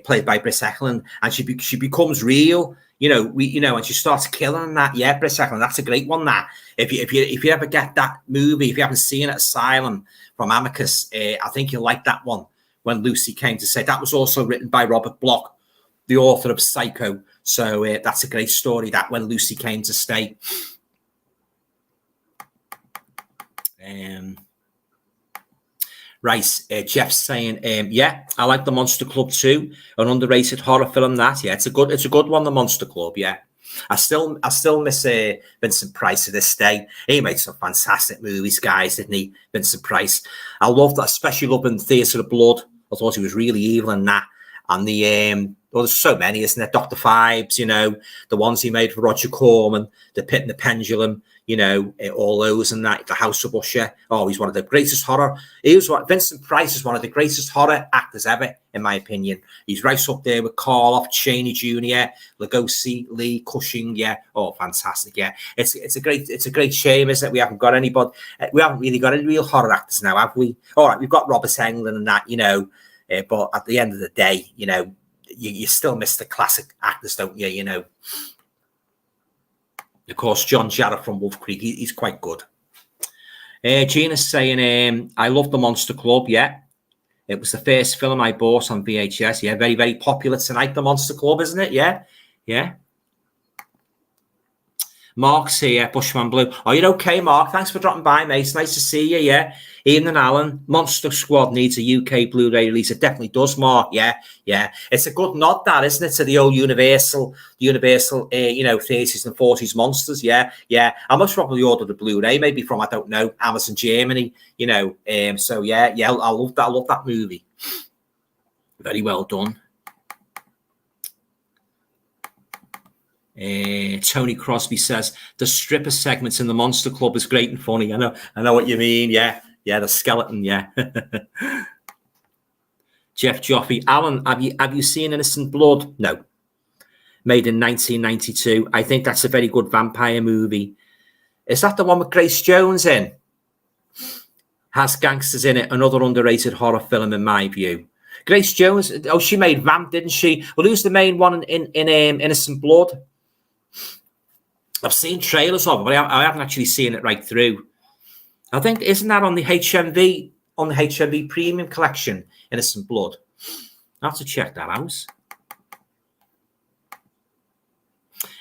played by Britt Eklund. And she becomes real. And she starts killing and that. Yeah, Britt Eklund, that's a great one. That if you ever get that movie, if you haven't seen it, Asylum from Amicus, I think you'll like that one. When Lucy Came to Stay, that was also written by Robert Bloch, the author of Psycho. So that's a great story. That When Lucy Came to Stay. Right, Jeff's saying, yeah, I like the Monster Club too, an underrated horror film. That, yeah, it's a good one. The Monster Club, yeah. I still miss Vincent Price to this day. He made some fantastic movies, guys, didn't he? Vincent Price. I loved that, especially loving Theatre of Blood. I thought he was really evil in that. and well, there's so many, isn't there? Dr. Phibes, the ones he made for Roger Corman, The Pit and the Pendulum, all those and that, The House of Usher. Oh, he's one of the greatest horror. Vincent Price is one of the greatest horror actors ever, in my opinion. He's right up there with Karloff, Chaney Jr., Lugosi, Lee, Cushing. Yeah. Oh, fantastic. Yeah. It's a great shame, isn't it? We haven't got anybody. We haven't really got any real horror actors now, have we? All right, we've got Robert Englund and that, but at the end of the day, you still miss the classic actors, don't you? Of course, John Jarrett from Wolf Creek, he's quite good. Gina's saying, I love The Monster Club. Yeah, it was the first film I bought on VHS. Yeah, very, very popular tonight, The Monster Club, isn't it? Yeah, yeah. Mark's here, Bushman Blue. Are you okay, Mark? Thanks for dropping by, mate. It's nice to see you, yeah. Ian and Alan, Monster Squad needs a UK Blu-ray release. It definitely does, Mark. Yeah, yeah. It's a good nod, that, isn't it, to the old Universal, 30s and 40s monsters. Yeah, yeah. I must probably order the Blu-ray, maybe from, I don't know, Amazon Germany, So, yeah, I love that. I love that movie. Very well done. Tony Crosby says the stripper segments in the Monster Club is great and funny. I know what you mean. Yeah, the skeleton. Yeah. Jeff Joffe, Alan, have you seen Innocent Blood? No. Made in 1992. I think that's a very good vampire movie. Is that the one with Grace Jones in? Has gangsters in it. Another underrated horror film in my view. Grace Jones. Oh, she made Vamp, didn't she? Well, who's the main one in Innocent Blood? I've seen trailers of it, but I haven't actually seen it right through. I think, isn't that on the HMV Premium Collection, Innocent Blood? I'll have to check that out.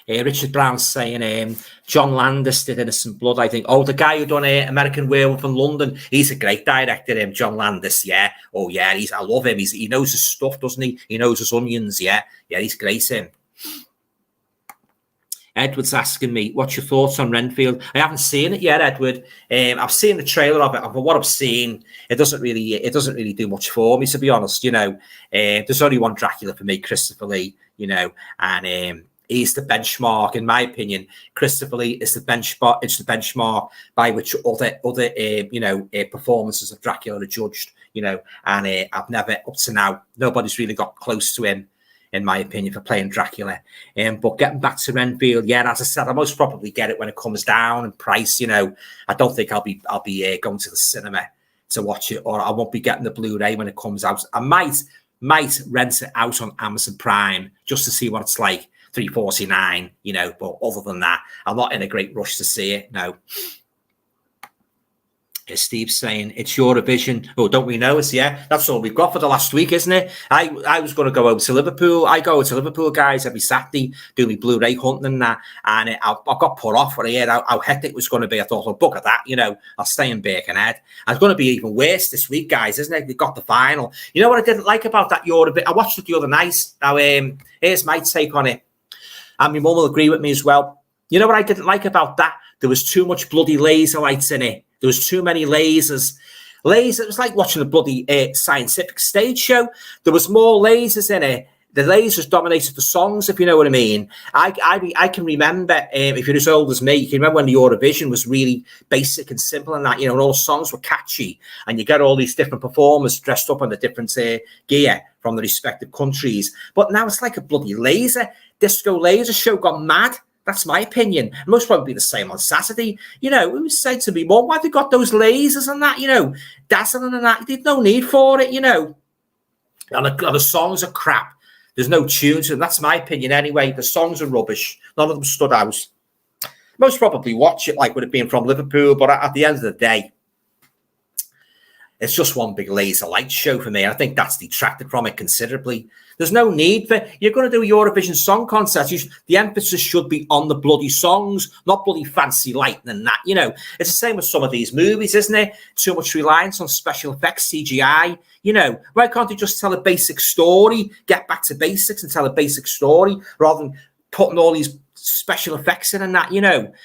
Richard Brown's saying John Landis did Innocent Blood, I think. Oh, the guy who done American Werewolf in London. He's a great director, John Landis, yeah. Oh, yeah, I love him. He knows his stuff, doesn't he? He knows his onions, yeah. Yeah, he's great, him. Edward's asking me, what's your thoughts on Renfield? I haven't seen it yet, Edward. I've seen the trailer of it, but what I've seen, it doesn't really do much for me, to be honest. There's only one Dracula for me, Christopher Lee. And he's the benchmark, in my opinion. Christopher Lee is the benchmark. It's the benchmark by which other performances of Dracula are judged. And I've never, up to now, nobody's really got close to him, in my opinion, for playing Dracula. But getting back to Renfield, yeah, as I said, I'll most probably get it when it comes down in price. I don't think I'll be going to the cinema to watch it, or I won't be getting the Blu-ray when it comes out. I might rent it out on Amazon Prime just to see what it's like, $3.49, but other than that, I'm not in a great rush to see it, no. Steve's saying it's Eurovision. Oh, don't we know it's? Yeah, that's all we've got for the last week, isn't it? I was going to go over to Liverpool. I go to Liverpool, guys, every Saturday, do my Blu-ray hunting and that. And I got put off when I heard how hectic it was going to be. I thought, I'll book at that, I'll stay in Birkenhead. And it's going to be even worse this week, guys, isn't it? We got the final. You know what I didn't like about that Eurovision? I watched it the other night. Now, here's my take on it. And my mum will agree with me as well. You know what I didn't like about that? There was too much bloody laser lights in it. There was too many lasers. It was like watching a bloody scientific stage show. There was more lasers in it. The lasers dominated the songs, if you know what I mean. I can remember, if you're as old as me, you can remember when the Eurovision was really basic and simple and that, and all the songs were catchy. And you get all these different performers dressed up in the different gear from the respective countries. But now it's like a bloody disco laser show gone mad. That's my opinion. Most probably the same on Saturday. It was said to me, Mum, why have they got those lasers and that, dazzling and that? There's no need for it, And the songs are crap. There's no tunes, and that's my opinion anyway. The songs are rubbish. None of them stood out. Most probably watch it like would have been from Liverpool, but at the end of the day, it's just one big laser light show for me. I think that's detracted from it considerably. There's no need for, you're going to do a Eurovision Song Contest. The emphasis should be on the bloody songs, not bloody fancy lighting and that. It's the same with some of these movies, isn't it? Too much reliance on special effects, CGI. Why can't they just tell a basic story, get back to basics and tell a basic story rather than putting all these special effects in and that,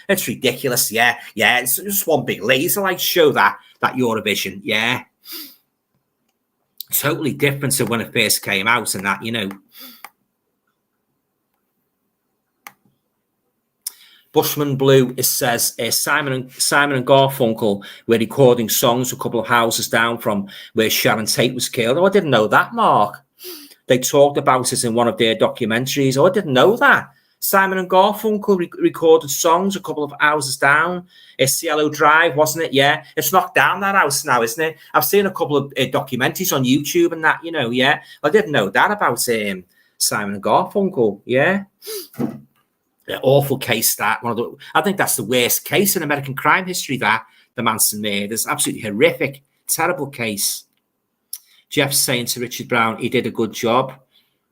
It's ridiculous. Yeah. It's just one big laser light show, that Eurovision. Yeah. totally different to when it first came out and that, you know. Bushman Blue, it says Simon and Garfunkel were recording songs a couple of houses down from where Sharon Tate was killed. Oh, I didn't know that, Mark. They talked about it in one of their documentaries. Oh, I didn't know that. Simon and Garfunkel recorded songs a couple of houses down. It's Cielo Drive, wasn't it? Yeah. It's knocked down, that house now, isn't it? I've seen a couple of documentaries on YouTube and that, you know, yeah. I didn't know that about Simon and Garfunkel, yeah. Awful case, that. I think that's the worst case in American crime history, that, the Manson murders. Absolutely horrific, terrible case. Jeff's saying to Richard Brown, he did a good job,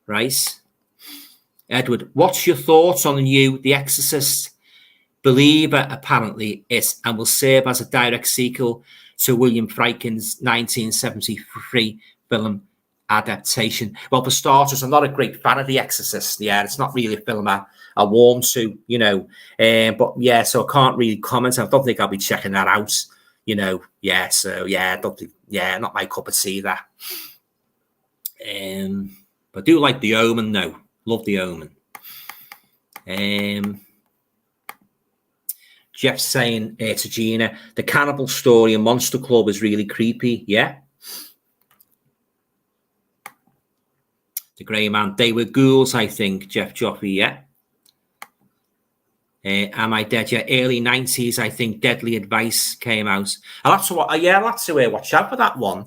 right? Edward, what's your thoughts on the new The Exorcist? Believer, apparently, is and will serve as a direct sequel to William Friedkin's 1973 film adaptation. Well, for starters, I'm not a great fan of The Exorcist. Yeah, it's not really a film I warm to, you know. But yeah, so I can't really comment. I don't think I'll be checking that out, you know. Yeah, so yeah, I don't think, yeah, not my cup of tea, that. But I do like The Omen, though. Love The Omen. Jeff's saying to Gina, the cannibal story in Monster Club is really creepy. Yeah. The Grey Man. They were ghouls, I think, Jeff Joffrey. Yeah. Am I Dead? Yeah. Early 90s, I think Deadly Advice came out. I'll have to watch out for that one.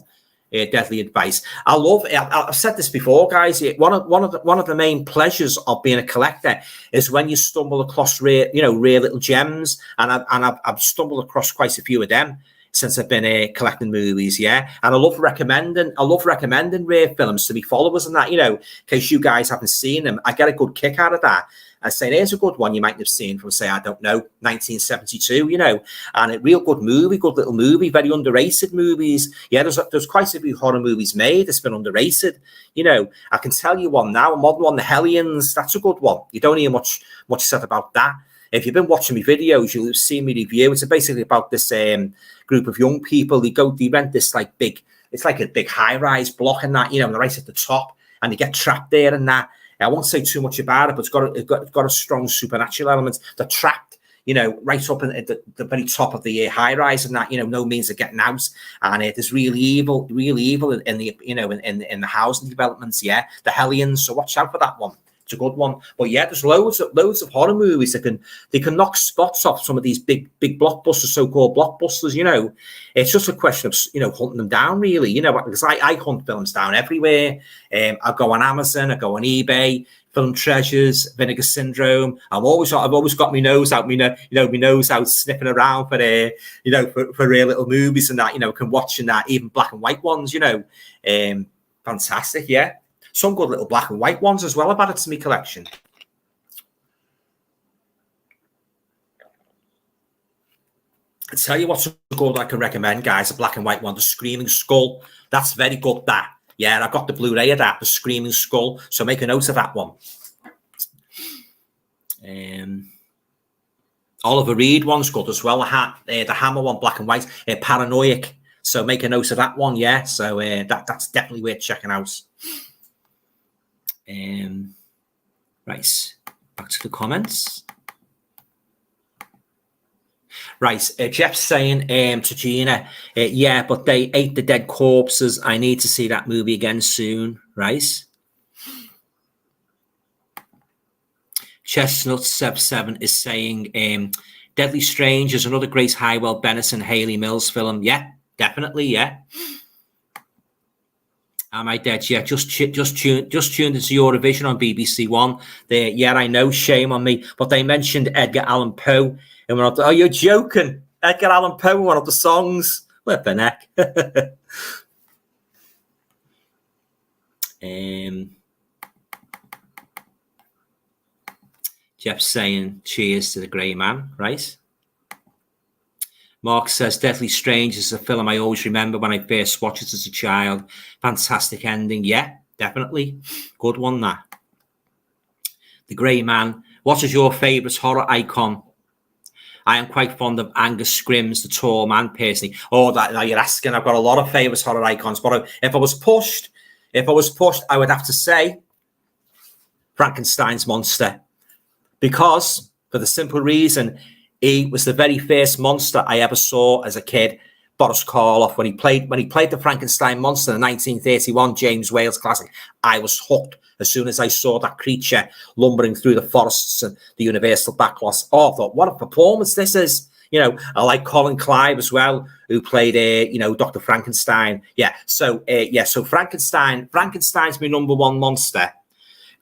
Deadly Advice. I've said this before, guys. One of the main pleasures of being a collector is when you stumble across rare little gems, and I've stumbled across quite a few of them since I've been collecting movies. Yeah, and I love recommending rare films to my followers and that, you know, in case you guys haven't seen them. I get a good kick out of that. I say, there's a good one you might have seen from, say, I don't know, 1972, you know, and a real good movie, good little movie, very underrated movies. Yeah, there's quite a few horror movies made that's been underrated. You know, I can tell you one now, a modern one, The Hellions. That's a good one. You don't hear much said about that. If you've been watching my videos, you'll have seen me review. It's basically about this group of young people. They rent this it's like a big high-rise block and that, you know, and they're right at the top, and they get trapped there and that. I won't say too much about it, but it's got a strong supernatural element. They're trapped, you know, right up at the very top of the high rise and that, you know, no means of getting out. And there's really evil in the, you know, in the housing developments. Yeah, the Hellions. So watch out for that one. It's a good one. But yeah, there's loads of horror movies that can knock spots off some of these big blockbusters, so-called blockbusters. You know, it's just a question of, you know, hunting them down, really. You know, because I hunt films down everywhere. I go on Amazon, I go on eBay, Film Treasures, Vinegar Syndrome. I've always got my nose out, my nose out, sniffing around for for rare little movies and that. You know, can watch and that, even black and white ones. You know, fantastic. Yeah. Some good little black and white ones as well. I've added to my collection. I tell you what's good I can recommend, guys, a black and white one, The Screaming Skull. That's very good, that. Yeah, I got the Blu-ray of that, The Screaming Skull. So make a note of that one. Oliver Reed one's good as well. The Hammer one, black and white, Paranoid. So make a note of that one, yeah. So that's definitely worth checking out. Right, back to the comments. Right, Jeff's saying to Gina, yeah, but they ate the dead corpses. I need to see that movie again soon. Right. Chestnut 7 is saying Deadly Strange is another Grace Highwell Benison Haley Mills film. Yeah, definitely, yeah. Am I Dead? Yeah, just tuned into Eurovision on BBC One. Yeah, I know, shame on me. But they mentioned Edgar Allan Poe in one of the. Oh, you're joking? Edgar Allan Poe in one of the songs. What the neck? Jeff's saying cheers to the Grey Man, right? Mark says Deadly Strange is a film I always remember when I first watched it as a child. Fantastic ending. Yeah, definitely. Good one, that. The Grey Man. What is your favourite horror icon? I am quite fond of Angus Scrimm's The Tall Man, personally. Oh, that now you're asking. I've got a lot of favourite horror icons, but if I was pushed, I would have to say Frankenstein's monster, because for the simple reason he was the very first monster I ever saw as a kid. Boris Karloff, when he played the Frankenstein monster in the 1931 James Wales classic, I was hooked as soon as I saw that creature lumbering through the forests and the Universal backlot. Oh, I thought, what a performance this is. You know, I like Colin Clive as well, who played, Dr. Frankenstein. So Frankenstein's my number one monster,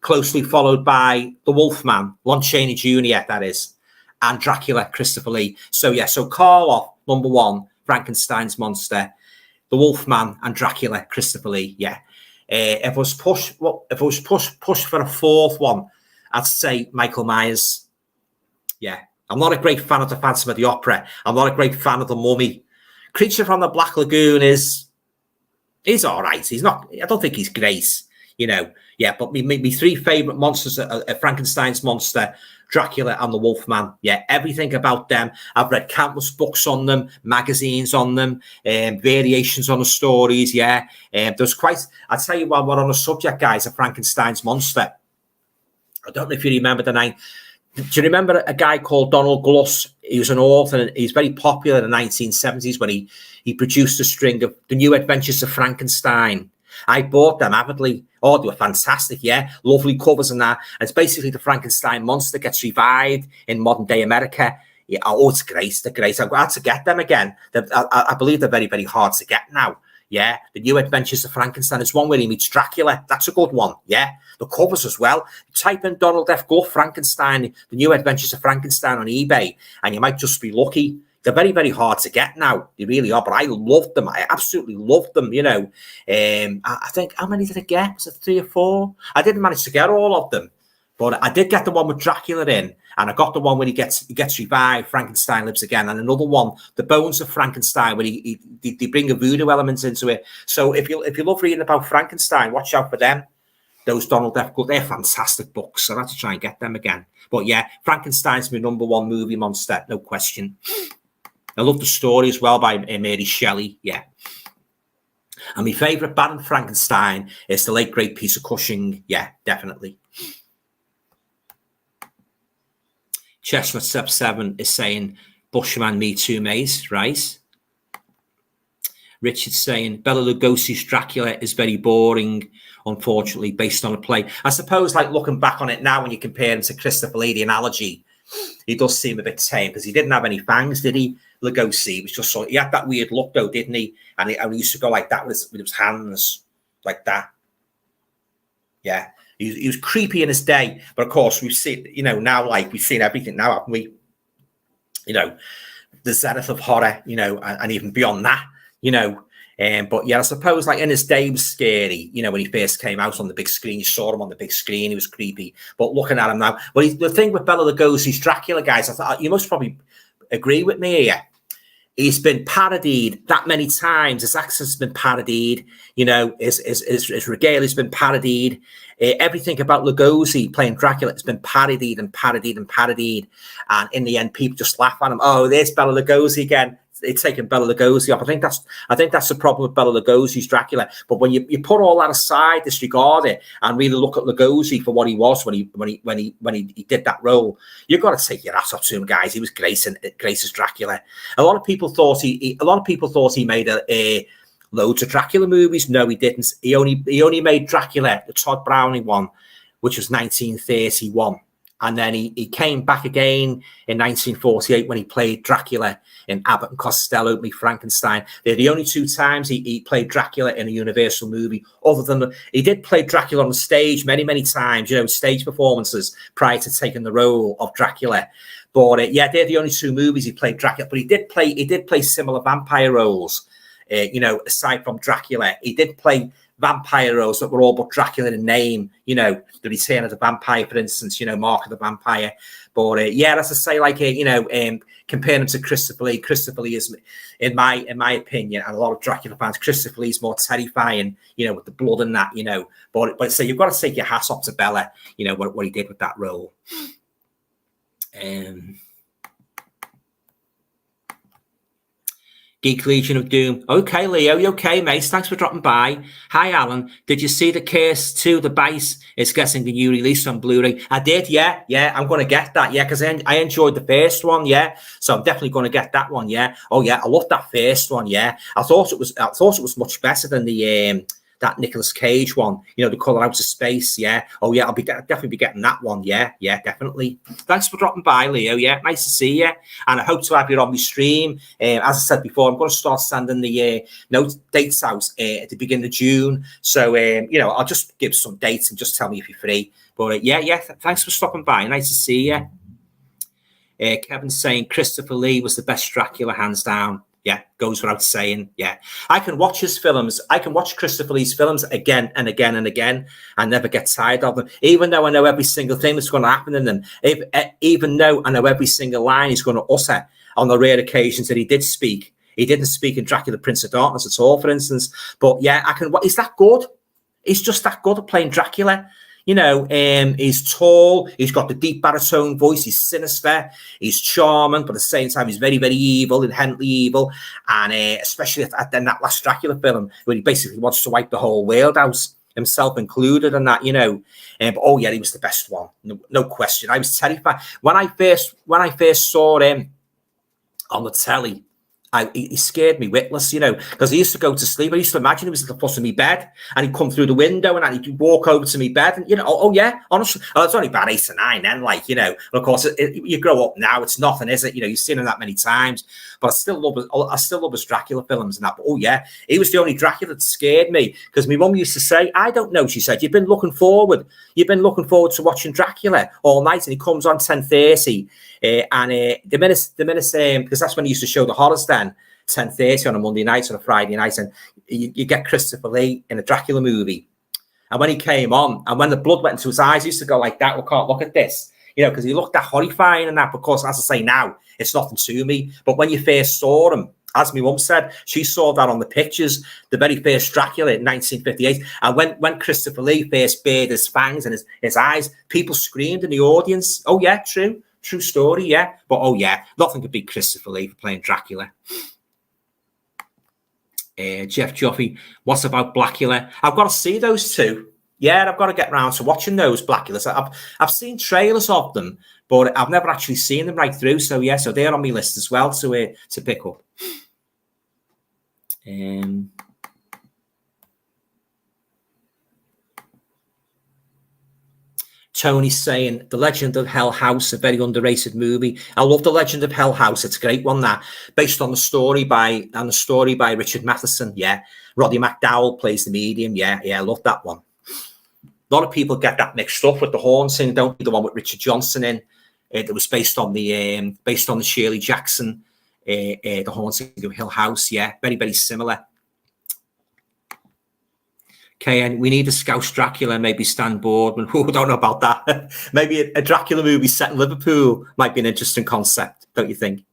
closely followed by the Wolfman, Lon Chaney Jr., that is, and Dracula, Christopher Lee. So Karloff, number one, Frankenstein's monster, the Wolfman, and Dracula, Christopher Lee. If I was pushed for a fourth one, I'd say Michael Myers. I'm not a great fan of the Phantom of the Opera. I'm not a great fan of the Mummy. Creature from the Black Lagoon is all right. He's not. I don't think he's great. But my three favourite monsters are Frankenstein's monster, Dracula, and the Wolfman. Everything about them. I've read countless books on them, magazines on them, variations on the stories. There's quite. I'll tell you while we're on the subject, guys, of Frankenstein's monster. I don't know if you remember the name. Do you remember a guy called Donald Gluss? He was an author, and he's very popular in the 1970s when he produced a string of The New Adventures of Frankenstein. I bought them avidly. Oh, they were fantastic, lovely covers and that. And it's basically the Frankenstein monster gets revived in modern day America. It's great. They're great. I'm glad to get them again. I believe they're very, very hard to get now. The New Adventures of Frankenstein. It's one where he meets Dracula. That's a good one. The covers as well. Type in Donald F. Gluff Frankenstein, The New Adventures of Frankenstein on eBay, and you might just be lucky. They're very, very hard to get now. They really are, but I loved them. I absolutely loved them, I think, how many did I get? Was it 3 or 4? I didn't manage to get all of them, but I did get the one with Dracula in, and I got the one where he gets revived, Frankenstein lives again, and another one, The Bones of Frankenstein, where they bring a voodoo element into it. So if you love reading about Frankenstein, watch out for them. Those Donald F. Gluck, they're fantastic books. So I have to try and get them again. But Frankenstein's my number one movie monster, no question. I love the story as well by Mary Shelley. And my favourite Baron Frankenstein is the late great Peter Cushing. Definitely. Chestnut Step 7 is saying Bushman, me too, mate. Right. Richard's saying Bela Lugosi's Dracula is very boring, unfortunately, based on a play. I suppose, like, looking back on it now, when you compare him to Christopher Lee, the analogy, he does seem a bit tame because he didn't have any fangs, did he? Lugosi, he was just he had that weird look though, didn't he? And he used to go like that with his hands, like that. He was creepy in his day, but of course we've seen, now, like, we've seen everything now, haven't we? The zenith of horror, and even beyond that, but I suppose, like, in his day, he was scary. When he first came out on the big screen, you saw him on the big screen, he was creepy. But looking at him now, well, the thing with Bela Lugosi's Dracula, guys, I thought you must probably agree with me here. He's been parodied that many times. His accent's been parodied. His regalia's been parodied. Everything about Lugosi playing Dracula has been parodied and parodied and parodied. And in the end, people just laugh at him. Oh, there's Bela Lugosi again. It's taking Bela Lugosi off. I think that's the problem with Bela Lugosi's Dracula. But when you put all that aside, disregard it, and really look at Lugosi for what he was when he did that role, you've got to take your hat off to him, guys. He was great as Dracula. A lot of people thought he made loads of Dracula movies. No, he didn't. He only made Dracula, the Todd Browning one, which was 1931. And then he came back again in 1948 when he played Dracula in Abbott and Costello, Me Frankenstein. They're the only two times he played Dracula in a Universal movie. Other than he did play Dracula on the stage many, many times, stage performances prior to taking the role of Dracula. But they're the only two movies he played Dracula. But he did play similar vampire roles. Aside from Dracula, he did play vampire roles that were all but Dracula in name, The Return of the Vampire, for instance, Mark of the Vampire. But as I say, like, comparing him to Christopher Lee is, in my opinion, and a lot of Dracula fans, Christopher Lee's more terrifying, with the blood and that, But so you've got to take your hat off to Bela, what he did with that role. Geek Legion of Doom. Okay, Leo, you okay, mate? Thanks for dropping by. Hi, Alan. Did you see the Curse 2, The Bite is getting the new release on Blu-ray? I did, yeah. I'm going to get that, yeah, because I enjoyed the first one, yeah. So I'm definitely going to get that one, yeah. Oh, yeah, I loved that first one, yeah. I thought it was much better than the that Nicolas Cage one, the Colour Out of Space, yeah. Oh, yeah, I'll definitely be getting that one, yeah, definitely. Thanks for dropping by, Leo, yeah, nice to see you. And I hope to have you on my stream. As I said before, I'm going to start sending the dates out at the beginning of June. So, I'll just give some dates and just tell me if you're free. But, thanks for stopping by, nice to see you. Kevin's saying Christopher Lee was the best Dracula, hands down. Yeah, goes without saying. Yeah, I can watch his films. I can watch Christopher Lee's films again and again and again and never get tired of them, even though I know every single thing that's going to happen in them. Even though I know every single line he's going to utter on the rare occasions that he did speak. He didn't speak in Dracula, Prince of Darkness at all, for instance. But yeah, I can. Is that good? He's just that good at playing Dracula. He's tall, he's got the deep baritone voice, he's sinister, he's charming, but at the same time, he's very, very evil, inherently evil. And especially at that last Dracula film, where he basically wants to wipe the whole world out, himself included, and that, But oh yeah, he was the best one, no question. I was terrified when I first saw him on the telly. He scared me witless, because he used to go to sleep. I used to imagine he was at the foot of my bed and he'd come through the window and he'd walk over to my bed. And, honestly, it's only about 8 or 9 then, and of course, you grow up now, it's nothing, is it? You've seen him that many times, but I still love his Dracula films and that. But oh, yeah, he was the only Dracula that scared me, because my mum used to say, I don't know, she said, you've been looking forward to watching Dracula all night, and he comes on 10:30. The minute, because that's when he used to show the horrors then, 10:30 on a Monday night or a Friday night, and you get Christopher Lee in a Dracula movie. And when he came on, and when the blood went into his eyes, he used to go like that, we can't look at this, because he looked that horrifying and that. Because as I say now, it's nothing to me. But when you first saw him, as my mum said, she saw that on the pictures, the very first Dracula in 1958. And when Christopher Lee first bared his fangs and his eyes, people screamed in the audience. Oh, yeah, true story, yeah. But, oh, yeah, nothing could beat Christopher Lee for playing Dracula. Jeff Joffrey, what about Blackula? I've got to see those two. Yeah, I've got to get around to watching those Blackulas. I've seen trailers of them, but I've never actually seen them right through. So, yeah, so they're on my list as well to pick up. Tony's saying The Legend of Hell House, a very underrated movie. I love The Legend of Hell House. It's a great one, that, based on the story by Richard Matheson. Yeah, Roddy McDowall plays the medium. Yeah, I love that one. A lot of people get that mixed up with The Haunting, don't they? The one with Richard Johnson in. That was based on the Shirley Jackson, The Haunting of Hill House. Yeah, very, very similar. Okay, and we need a Scouse Dracula, maybe Stan Boardman. Oh, don't know about that. Maybe a Dracula movie set in Liverpool might be an interesting concept, don't you think?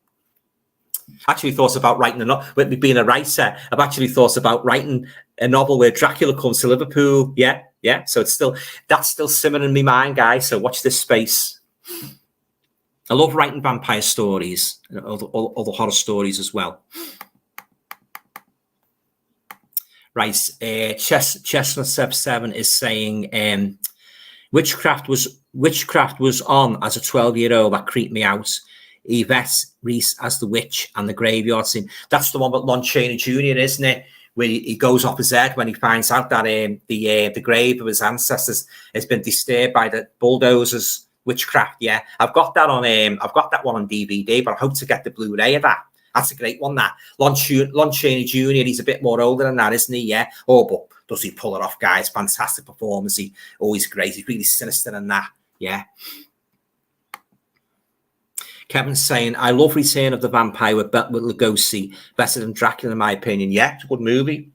Actually thought about writing with me being a writer, I've actually thought about writing a novel where Dracula comes to Liverpool. Yeah. So that's still simmering in my mind, guys. So watch this space. I love writing vampire stories and other horror stories as well. Right, Chestnut 7 is saying witchcraft was on as a 12-year-old that creeped me out. Yvette Reese as the witch and the graveyard scene. That's the one with Lon Chaney Jr., isn't it? Where he goes off his head when he finds out that the grave of his ancestors has been disturbed by the bulldozers. Witchcraft, yeah. I've got that one on DVD, but I hope to get the Blu-ray of that. That's a great one, that. Lon Chaney Jr., he's a bit more older than that, isn't he? Yeah. Oh, but does he pull it off, guys? Fantastic performance. He's great. He's really sinister in that. Yeah. Kevin's saying, I love Return of the Vampire with Lugosi, better than Dracula, in my opinion. Yeah, it's a good movie.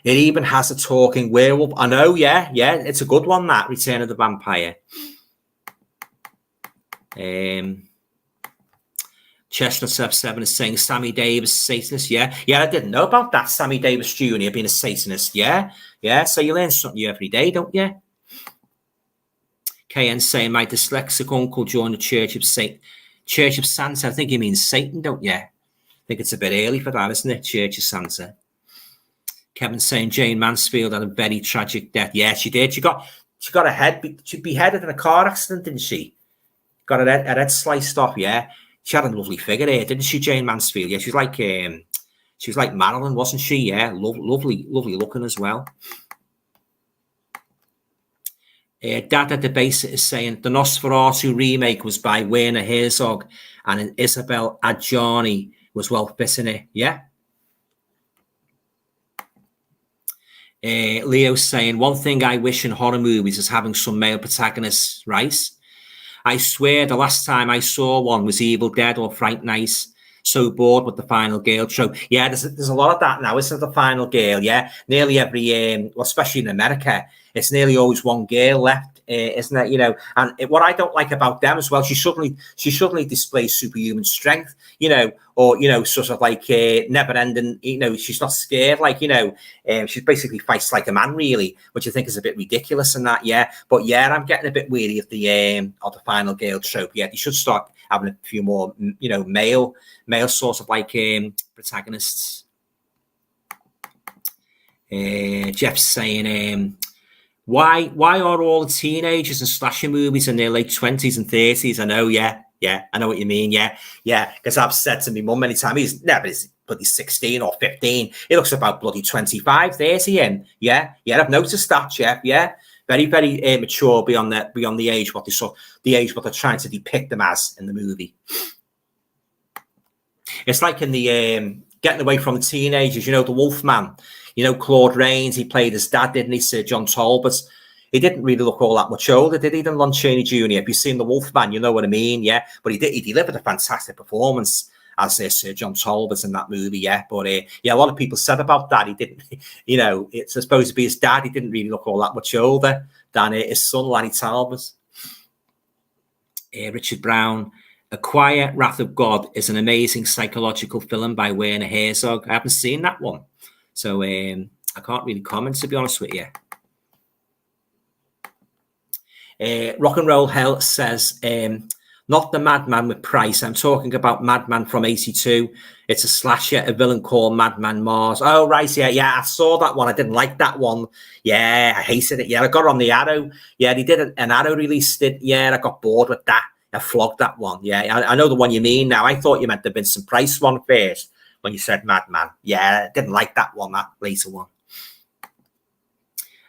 It even has a talking werewolf. I know, yeah. It's a good one, that, Return of the Vampire. Chestnut 7 is saying Sammy Davis, Satanist. Yeah, I didn't know about that. Sammy Davis Jr. being a Satanist. Yeah. So you learn something new every day, don't you? KN saying my dyslexic uncle joined the Church of Santa. I think he means Satan, don't you? I think it's a bit early for that, isn't it? Church of Santa. Kevin saying Jane Mansfield had a very tragic death. Yeah, she did. She got her head. She beheaded in a car accident, didn't she? Got her head sliced off. Yeah, she had a lovely figure here, didn't she, Jane Mansfield? Yeah, she was like Marilyn, wasn't she? Yeah, lovely looking as well. Dad at the base is saying the Nosferatu remake was by Werner Herzog, and Isabel Adjani was well fitting it. Yeah. Leo's saying, one thing I wish in horror movies is having some male protagonists, right? I swear the last time I saw one was Evil Dead or Fright Night. So bored with the final girl trope. Yeah, there's a lot of that now, isn't it? The final girl, yeah. Nearly every, well, especially in America, it's nearly always one girl left, isn't it? You know, and what I don't like about them as well, she suddenly displays superhuman strength, you know, or, you know, sort of like never ending, you know, she's not scared, like, you know, she basically fights like a man, really, which I think is a bit ridiculous and that, yeah. But yeah, I'm getting a bit weary of the final girl trope. Yeah, they should start having a few more, you know, male sort of like protagonists. Jeff's saying, why are all the teenagers in slasher movies in their late 20s and 30s? I know, yeah, I know what you mean, yeah, because I've said to my mum many times, he's never bloody 16 or 15. He looks about bloody 25, 30 in, yeah, I've noticed that, Jeff, yeah. Very, very mature beyond the age what they're trying to depict them as in the movie. It's like in the Getting Away from the Teenagers, you know, the Wolfman, you know, Claude Rains, he played his dad, didn't he, Sir John Talbot? He didn't really look all that much older, did he, than Lon Chaney Jr.? If you've seen the Wolfman, you know what I mean, yeah. But he delivered a fantastic performance as Sir John Talbot in that movie, yeah. But yeah, a lot of people said about that. He didn't, you know, it's supposed to be his dad. He didn't really look all that much older than his son, Larry Talbot. Richard Brown, A Quiet Wrath of God is an amazing psychological film by Werner Herzog. I haven't seen that one, so I can't really comment, to be honest with you. Rock and Roll Hell says, not the Madman with Price. I'm talking about Madman from 82. It's a slasher, a villain called Madman Mars. Oh, right, yeah, I saw that one. I didn't like that one. Yeah, I hated it. Yeah, I got it on the Arrow. Yeah, they did an Arrow released it. Yeah, I got bored with that. I flogged that one. Yeah, I know the one you mean now. I thought you meant the Vincent Price one first when you said Madman. Yeah, I didn't like that one, that later one.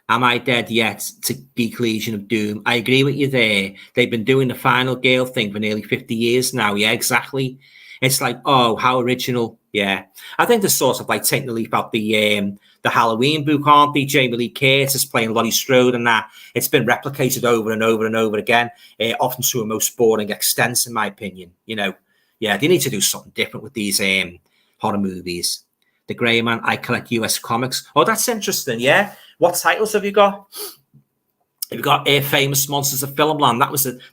Am I Dead Yet? To Geek Legion of Doom. I agree with you there. They've been doing the final girl thing for nearly 50 years now. Yeah, exactly. It's like, oh, how original. Yeah. I think they're sort of like taking the leaf out the Halloween book, aren't they? Jamie Lee Curtis playing Laurie Strode and that. It's been replicated over and over and over again, often to a most boring extent, in my opinion. You know, yeah, they need to do something different with these horror movies. The Grey Man, I collect US comics. Oh, that's interesting, yeah. What titles have you got? Have you got Famous Monsters of Filmland?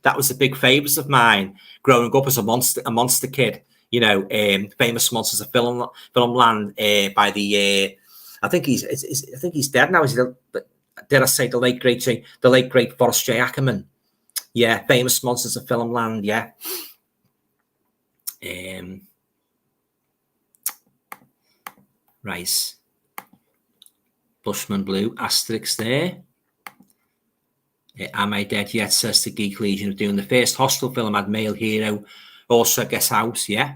That was a big favourite of mine growing up as a monster kid. You know, Famous Monsters of Filmland by the I think he's dead now. Did I say the late great Forrest J. Ackerman? Yeah, Famous Monsters of Filmland. Yeah. Right. Bushman Blue, asterisk there. Am I Dead Yet? Says the Geek Legion of Doom. The first Hostel film had male hero. Also, Guess House, yeah.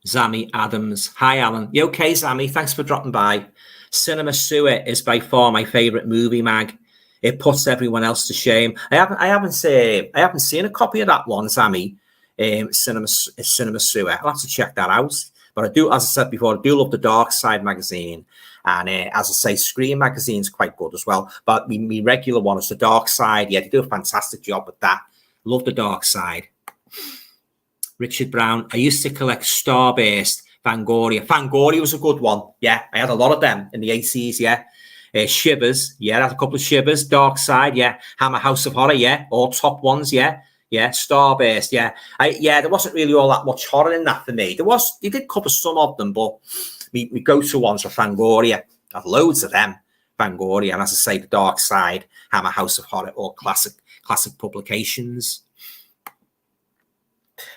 Zammy Adams. Hi, Alan. You okay, Zammy? Thanks for dropping by. Cinema Sewer is by far my favourite movie mag. It puts everyone else to shame. I haven't seen a copy of that one, Zammy. Cinema Sewer. I'll have to check that out. But I do, as I said before, I do love the Dark Side magazine. And as I say, Scream magazine's quite good as well. But my regular one is the Dark Side. Yeah, they do a fantastic job with that. Love the Dark Side. Richard Brown. I used to collect Starburst, Fangoria. Fangoria was a good one. Yeah, I had a lot of them in the 80s, yeah. Shivers. Yeah, I had a couple of Shivers. Dark Side, yeah. Hammer House of Horror, yeah. All top ones, yeah. Yeah, Starburst, yeah. There wasn't really all that much horror in that for me. They did cover some of them, but we go-to ones were Fangoria. I have loads of them, Fangoria, and as I say, the Dark Side, Hammer House of Horror, all classic publications.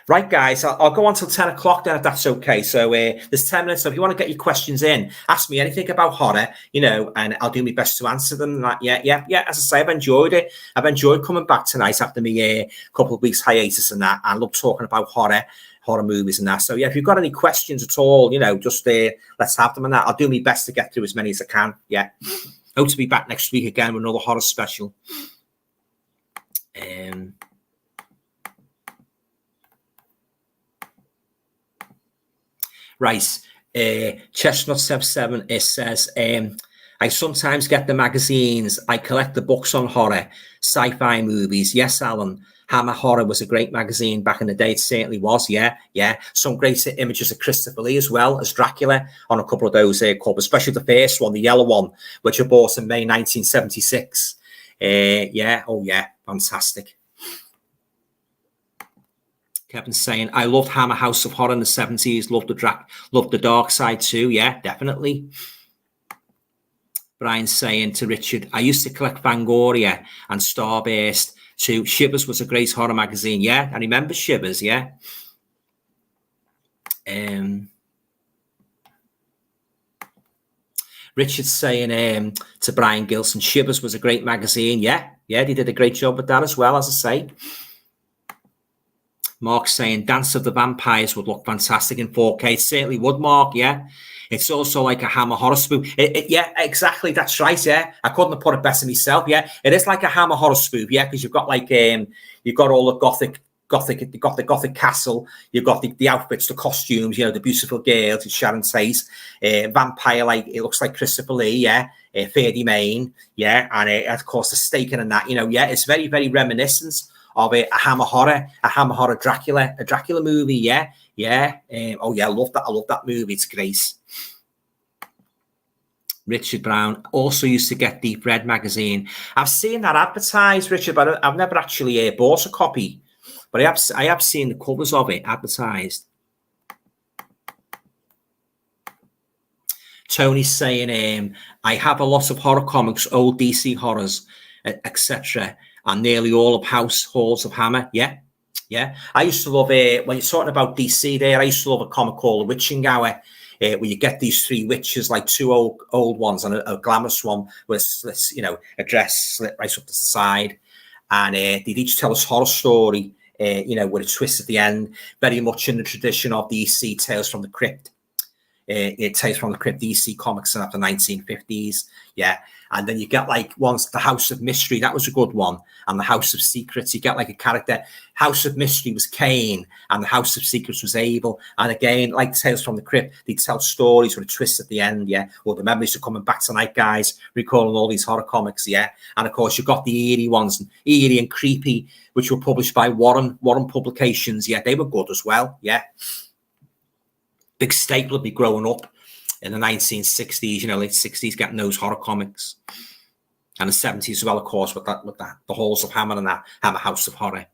Right, guys, I'll go on till 10 o'clock then, if that's okay. So there's 10 minutes. So if you want to get your questions in, ask me anything about horror, and I'll do my best to answer them. Yeah. As I say, I've enjoyed it. I've enjoyed coming back tonight after me couple of weeks hiatus and that. I love talking about horror movies and that. So yeah, if you've got any questions at all, just let's have them and that. I'll do my best to get through as many as I can. Yeah. Hope to be back next week again with another horror special. Right, Chestnut77, it says, I sometimes get the magazines. I collect the books on horror, sci-fi movies. Yes, Alan, Hammer Horror was a great magazine back in the day. It certainly was, yeah. Some great images of Christopher Lee as well as Dracula on a couple of those covers, especially the first one, the yellow one, which I bought in May 1976. Fantastic. Kevin's saying, I loved Hammer House of Horror in the 70s. Loved the Dark Side too. Yeah, definitely. Brian's saying to Richard, I used to collect Fangoria and Starburst too. Shivers was a great horror magazine. Yeah, I remember Shivers. Yeah. Richard's saying to Brian Gilson, Shivers was a great magazine. Yeah, they did a great job with that as well, as I say. Mark's saying Dance of the Vampires would look fantastic in 4K. It certainly would, Mark, yeah. It's also like a Hammer Horror spoof. Yeah, exactly. That's right, yeah. I couldn't have put it better myself, yeah. It is like a Hammer Horror spoof, yeah, because you've got like, you've got all the gothic, you've got the gothic castle, you've got the outfits, the costumes, the beautiful girls, it's Sharon Tate, vampire, like, it looks like Christopher Lee, yeah, Ferdy Main, yeah, and of course the staking and that, yeah, it's very, very reminiscent of a Hammer Horror Dracula, a Dracula movie, yeah. I love that movie. It's great. Richard Brown also used to get Deep Red magazine. I've seen that advertised, Richard, but I've never actually bought a copy. But I have seen the covers of it advertised. Tony's saying, I have a lot of horror comics, old DC horrors, etc., and nearly all of House Halls of Hammer. Yeah. I used to love it when you're talking about DC there. I used to love a comic called The Witching Hour, where you get these three witches, like two old ones and a glamorous one with, a dress slit right up to the side. And they'd each tell us horror story, with a twist at the end, very much in the tradition of DC Tales from the Crypt. Tales from the Crypt DC comics after the 1950s. Yeah. And then you get like once the House of Mystery, that was a good one. And the House of Secrets, you get like a character. House of Mystery was Cain and the House of Secrets was Abel. And again, like Tales from the Crypt, they tell stories with a twist at the end. Yeah. Well, the memories are coming back tonight, guys, recalling all these horror comics. Yeah. And of course, you've got the eerie ones, eerie and creepy, which were published by Warren Publications. Yeah. They were good as well. Yeah. Big staple of me growing up in the 1960s, late 60s, getting those horror comics, and the 70s as well, of course, with that, the Halls of Hammer and that Hammer House of Horror.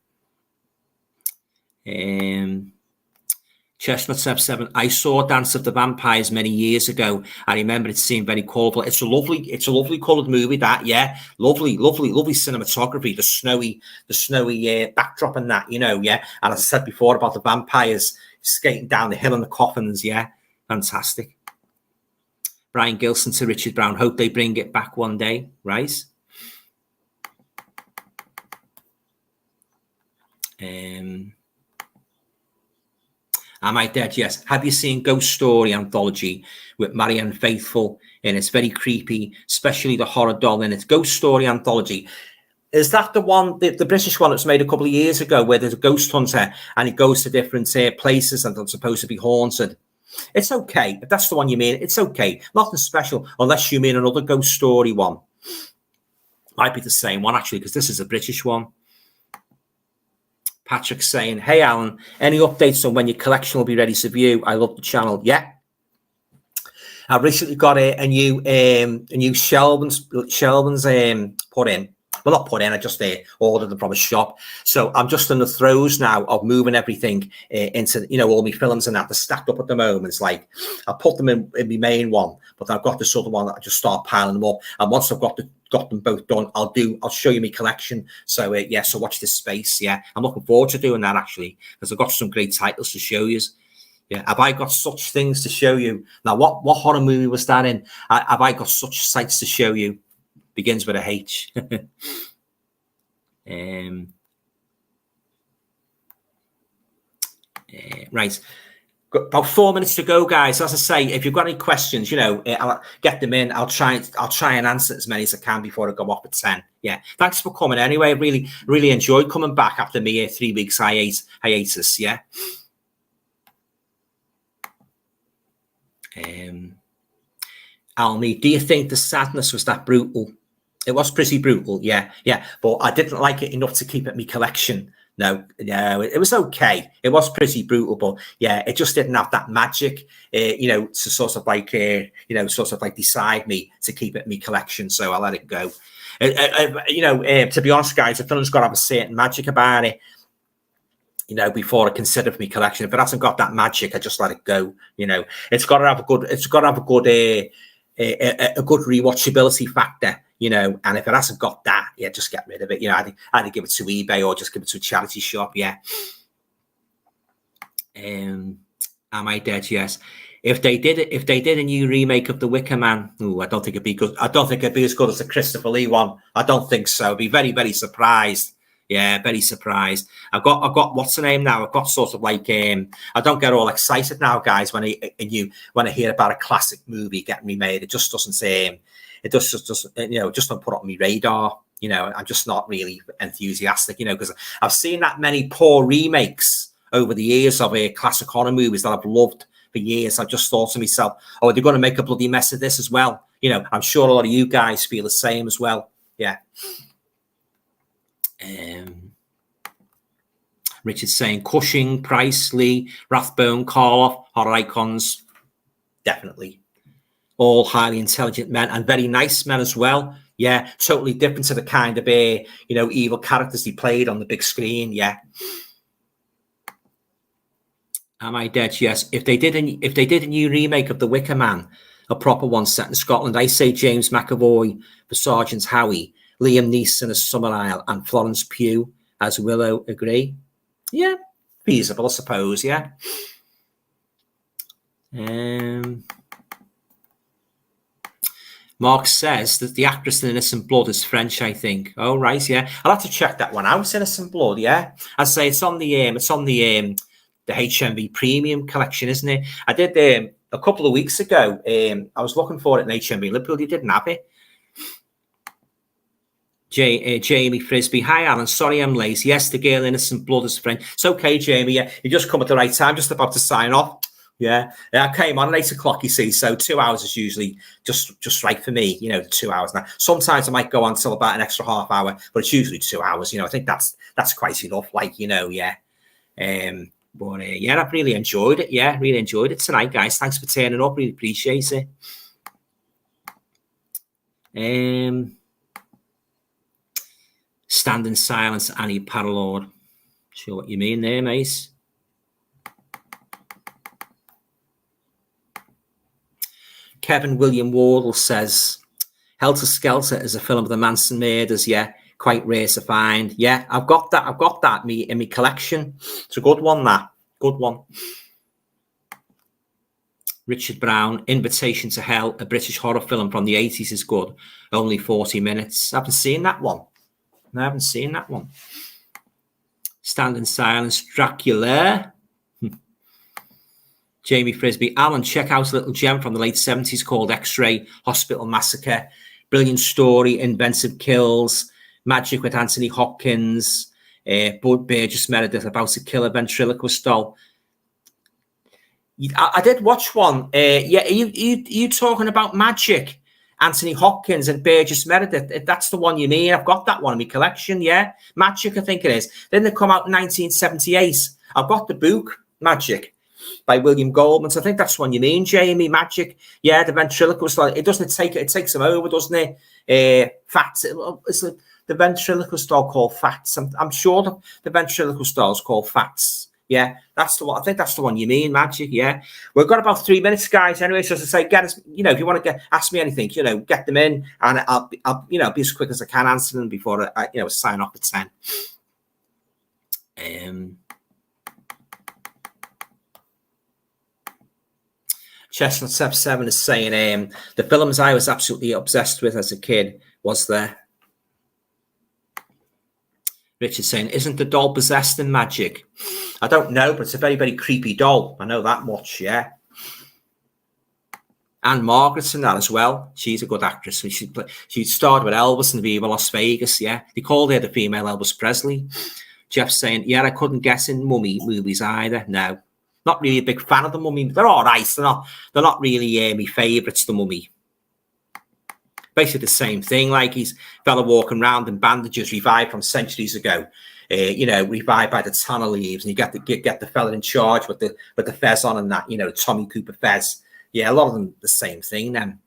Chestnut 77. I saw Dance of the Vampires many years ago. I remember it seemed very colourful. It's a lovely coloured movie. That, yeah, lovely cinematography. The snowy backdrop and that, yeah. And as I said before about the vampires skating down the hill in the coffins, yeah, fantastic. Brian Gilson to Richard Brown. Hope they bring it back one day, right? Am I Dead? Yes. Have you seen Ghost Story Anthology with Marianne Faithfull? And it's very creepy, especially the horror doll in it. Ghost Story Anthology. Is that the one, the British one that was made a couple of years ago, where there's a ghost hunter and he goes to different places and they're supposed to be haunted? It's okay. If that's the one you mean, it's okay. Nothing special, unless you mean another Ghost Story one. Might be the same one, actually, because this is a British one. Patrick saying, hey, Alan, any updates on when your collection will be ready to view? I love the channel. Yeah. I've recently got a new shelvings put in. Well, not put in, I just ordered them from a shop. So I'm just in the throes now of moving everything into, all my films and that. They're stacked up at the moment. It's like I put them in my main one, but I've got this other one that I just start piling them up. And once I've got the got them both done, I'll show you my collection. So yeah, so watch this space. Yeah, I'm looking forward to doing that actually, because I've got some great titles to show you. Yeah, have I got such things to show you? Now, what horror movie was that in? Have I got such sights to show you? Begins with a H. Right. Got about 4 minutes to go, guys. As I say, if you've got any questions, I'll get them in. I'll try and answer as many as I can before I go off at 10. Yeah. Thanks for coming anyway. Really enjoyed coming back after me 3 weeks hiatus. Yeah. Almy, do you think the sadness was that brutal? It was pretty brutal. Yeah. But I didn't like it enough to keep it in my collection. No, it was okay. It was pretty brutal, but yeah, it just didn't have that magic, to sort of like decide me to keep it in my collection. So I let it go. To be honest, guys, the film's got to have a certain magic about it, before I consider for my collection. If it hasn't got that magic, I just let it go. It's got to have a good rewatchability factor. And if it hasn't got that, yeah, just get rid of it. I'd give it to eBay or just give it to a charity shop. Yeah. Am I dead? Yes. If they did a new remake of The Wicker Man, I don't think it'd be good. I don't think it'd be as good as the Christopher Lee one. I don't think so. I'd be very, very surprised. Yeah, very surprised. I've got what's the name now? I've got sort of like I don't get all excited now, guys, when I hear about a classic movie getting remade. It just doesn't it just don't put it on my radar. I'm just not really enthusiastic, because I've seen that many poor remakes over the years of classic horror movies that I've loved for years. I've just thought to myself, oh, they're going to make a bloody mess of this as well. I'm sure a lot of you guys feel the same as well. Yeah. Richard's saying Cushing, Price, Lee, Rathbone, Karloff, horror icons. Definitely. All highly intelligent men and very nice men as well. Yeah, totally different to the kind of evil characters he played on the big screen. Yeah. Am I dead? Yes. If they did a new remake of The Wicker Man, a proper one set in Scotland, I say James McAvoy for Sergeant Howie, Liam Neeson as Summerisle, and Florence Pugh as Willow. Agree? Yeah, feasible, I suppose. Yeah. Mark says that the actress in Innocent Blood is French, I think. Oh, right, yeah. I'll have to check that one out. Innocent Blood, yeah. I'd say it's on the HMV Premium collection, isn't it? I did a couple of weeks ago. I was looking for it in HMV Liverpool. They didn't have it. Jamie Frisbee. Hi, Alan. Sorry I'm late. Yes, the girl Innocent Blood is French. It's okay, Jamie. Yeah, you just come at the right time. Just about to sign off. Yeah, I came on at 8 o'clock, you see, so 2 hours is usually just right for me, 2 hours now. Sometimes I might go on till about an extra half hour, but it's usually 2 hours, I think that's quite enough, yeah. But yeah, I've really enjoyed it. Yeah, really enjoyed it tonight, guys. Thanks for turning up, really appreciate it. Stand in Silence, Annie Paralord. Sure what you mean there, mate. Kevin William Wardle says, Helter Skelter is a film of the Manson murders. Yeah, quite rare to find. Yeah, I've got that in my collection. It's a good one, that. Good one. Richard Brown, Invitation to Hell, a British horror film from the 80s is good. Only 40 minutes. I haven't seen that one. No, I haven't seen that one. Stand in Silence, Dracula. Jamie Frisbee. Alan, check out a little gem from the late 70s called X-Ray Hospital Massacre. Brilliant story, inventive kills, magic with Anthony Hopkins, Bud Burgess Meredith about to kill a ventriloquist doll. I did watch one. Yeah, are you talking about magic? Anthony Hopkins and Burgess Meredith. That's the one you mean. I've got that one in my collection, yeah. Magic, I think it is. Then they come out in 1978. I've got the book, Magic, by William Goldman. So I think that's one you mean, Jamie. Magic. Yeah, the ventriloquist. It takes them over, doesn't it? Fats. It's the ventriloquist doll called Fats. I'm sure the ventriloquist doll is called Fats. Yeah, that's the one. I think that's the one you mean, Magic. Yeah, we've got about 3 minutes, guys. Anyway, so as I say, get us. You know, if you want to ask me anything, you know, get them in, and I'll you know, be as quick as I can answer them before I you know, sign off at 10. Chestnut 7 is saying the films I was absolutely obsessed with as a kid was the. Richard saying, isn't the doll possessed in Magic? I don't know, but it's a very, very creepy doll. I know that much, yeah. And Margaret's in that as well. She's a good actress. She starred with Elvis in Viva Las Vegas, yeah. They called her the female Elvis Presley. Jeff's saying, yeah, I couldn't guess in Mummy movies either. No. Not really a big fan of the Mummy. They're all right. They're not really my favourites, the Mummy. Basically the same thing, like he's fella walking around in bandages, revived from centuries ago. You know, revived by the tanner leaves, and you get the fella in charge with the fez on and that, you know, Tommy Cooper fez. Yeah, a lot of them the same thing. Then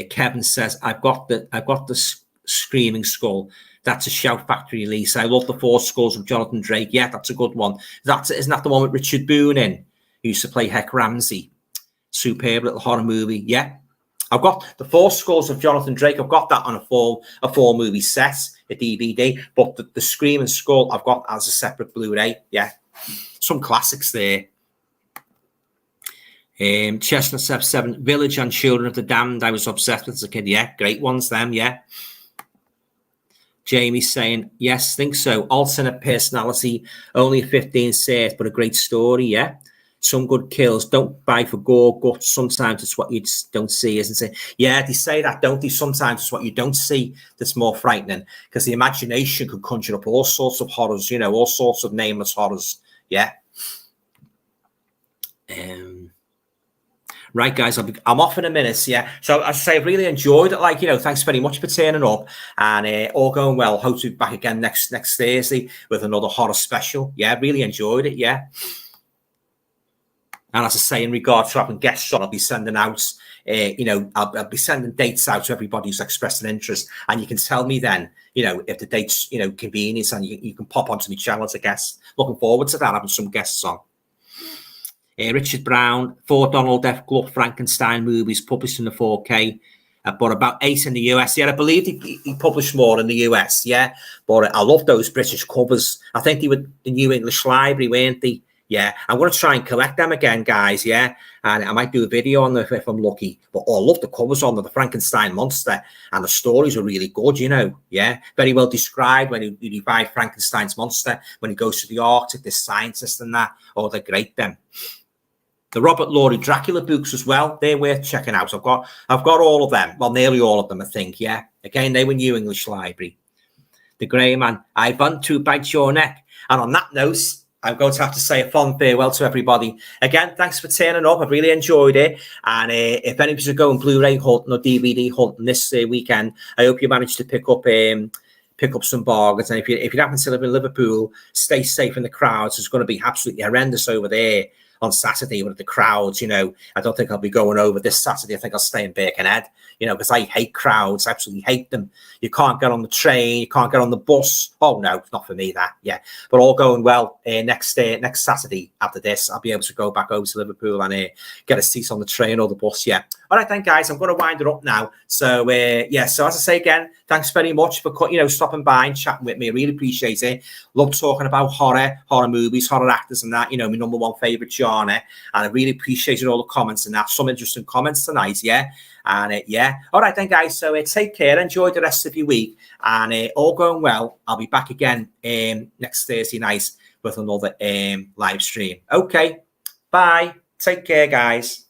Kevin says, I've got the Screaming Skull. That's a Shout Factory release. I love the Four Skulls of Jonathan Drake. Yeah, that's a good one. Isn't that the one with Richard Boone in? Who used to play Heck Ramsey. Superb little horror movie. Yeah. I've got the Four Skulls of Jonathan Drake. I've got that on a four movie set, a DVD. But the Screaming Skull I've got as a separate Blu-ray. Yeah, some classics there. Chestnut 7, Village and Children of the Damned. I was obsessed with as a kid. Yeah, great ones. Them. Yeah. Jamie's saying yes, think so. Alternate personality, only 15 sets, but a great story. Yeah. Some good kills. Don't buy for gore, guts. Sometimes it's what you just don't see, isn't it? Yeah, they say that, don't they? Sometimes it's what you don't see that's more frightening, because the imagination could conjure up all sorts of horrors, you know, all sorts of nameless horrors. Yeah. Right, guys, I'm off in a minute. Yeah. So as I say, I've really enjoyed it. Like, you know, thanks very much for turning up, and all going well. Hope to be back again next Thursday with another horror special. Yeah, really enjoyed it. Yeah. And as I say, in regards to having guests on, I'll be sending out, you know, I'll be sending dates out to everybody who's expressed an interest. And you can tell me then, you know, if the date's, you know, convenient, and you can pop onto my channel as a guest. Looking forward to that, having some guests on. Richard Brown, 4 Donald F. Gluck Frankenstein movies published in the 4K, but about 8 in the US. Yeah, I believe he published more in the US, yeah. But I love those British covers. I think they were the New English Library, weren't they? Yeah, I'm going to try and collect them again, guys, yeah? And I might do a video on them if I'm lucky. But I love the covers on them, the Frankenstein monster, and the stories are really good, you know, yeah? Very well described when he revived Frankenstein's monster, when he goes to the Arctic, the scientist and that. Oh, they're great, them. The Robert Laurie Dracula books as well, they're worth checking out. I've got all of them, well, nearly all of them, I think, yeah? Again, they were New English Library. The Grey Man, I want to bite your neck. And on that note, I'm going to have to say a fond farewell to everybody. Again, thanks for turning up. I've really enjoyed it. And if anybody's going Blu-ray hunting or DVD hunting this weekend, I hope you manage to pick up some bargains. And if you happen to live in Liverpool, stay safe in the crowds. It's going to be absolutely horrendous over there on Saturday with the crowds. You know, I don't think I'll be going over this Saturday. I think I'll stay in Birkenhead, you know, because I hate crowds. I absolutely hate them. You can't get on the train. You can't get on the bus. Oh, no, it's not for me, that. Yeah. But all going well. Next Saturday after this, I'll be able to go back over to Liverpool and get a seat on the train or the bus. Yeah. All right, then, guys, I'm going to wind it up now. So, yeah, so as I say again, thanks very much for, you know, stopping by and chatting with me. I really appreciate it. Love talking about horror movies, horror actors and that, you know, my number one favourite genre. And I really appreciated all the comments and that. Some interesting comments tonight, yeah. And, yeah. All right, then, guys, so take care. Enjoy the rest of your week. And all going well, I'll be back again next Thursday night with another live stream. Okay, bye. Take care, guys.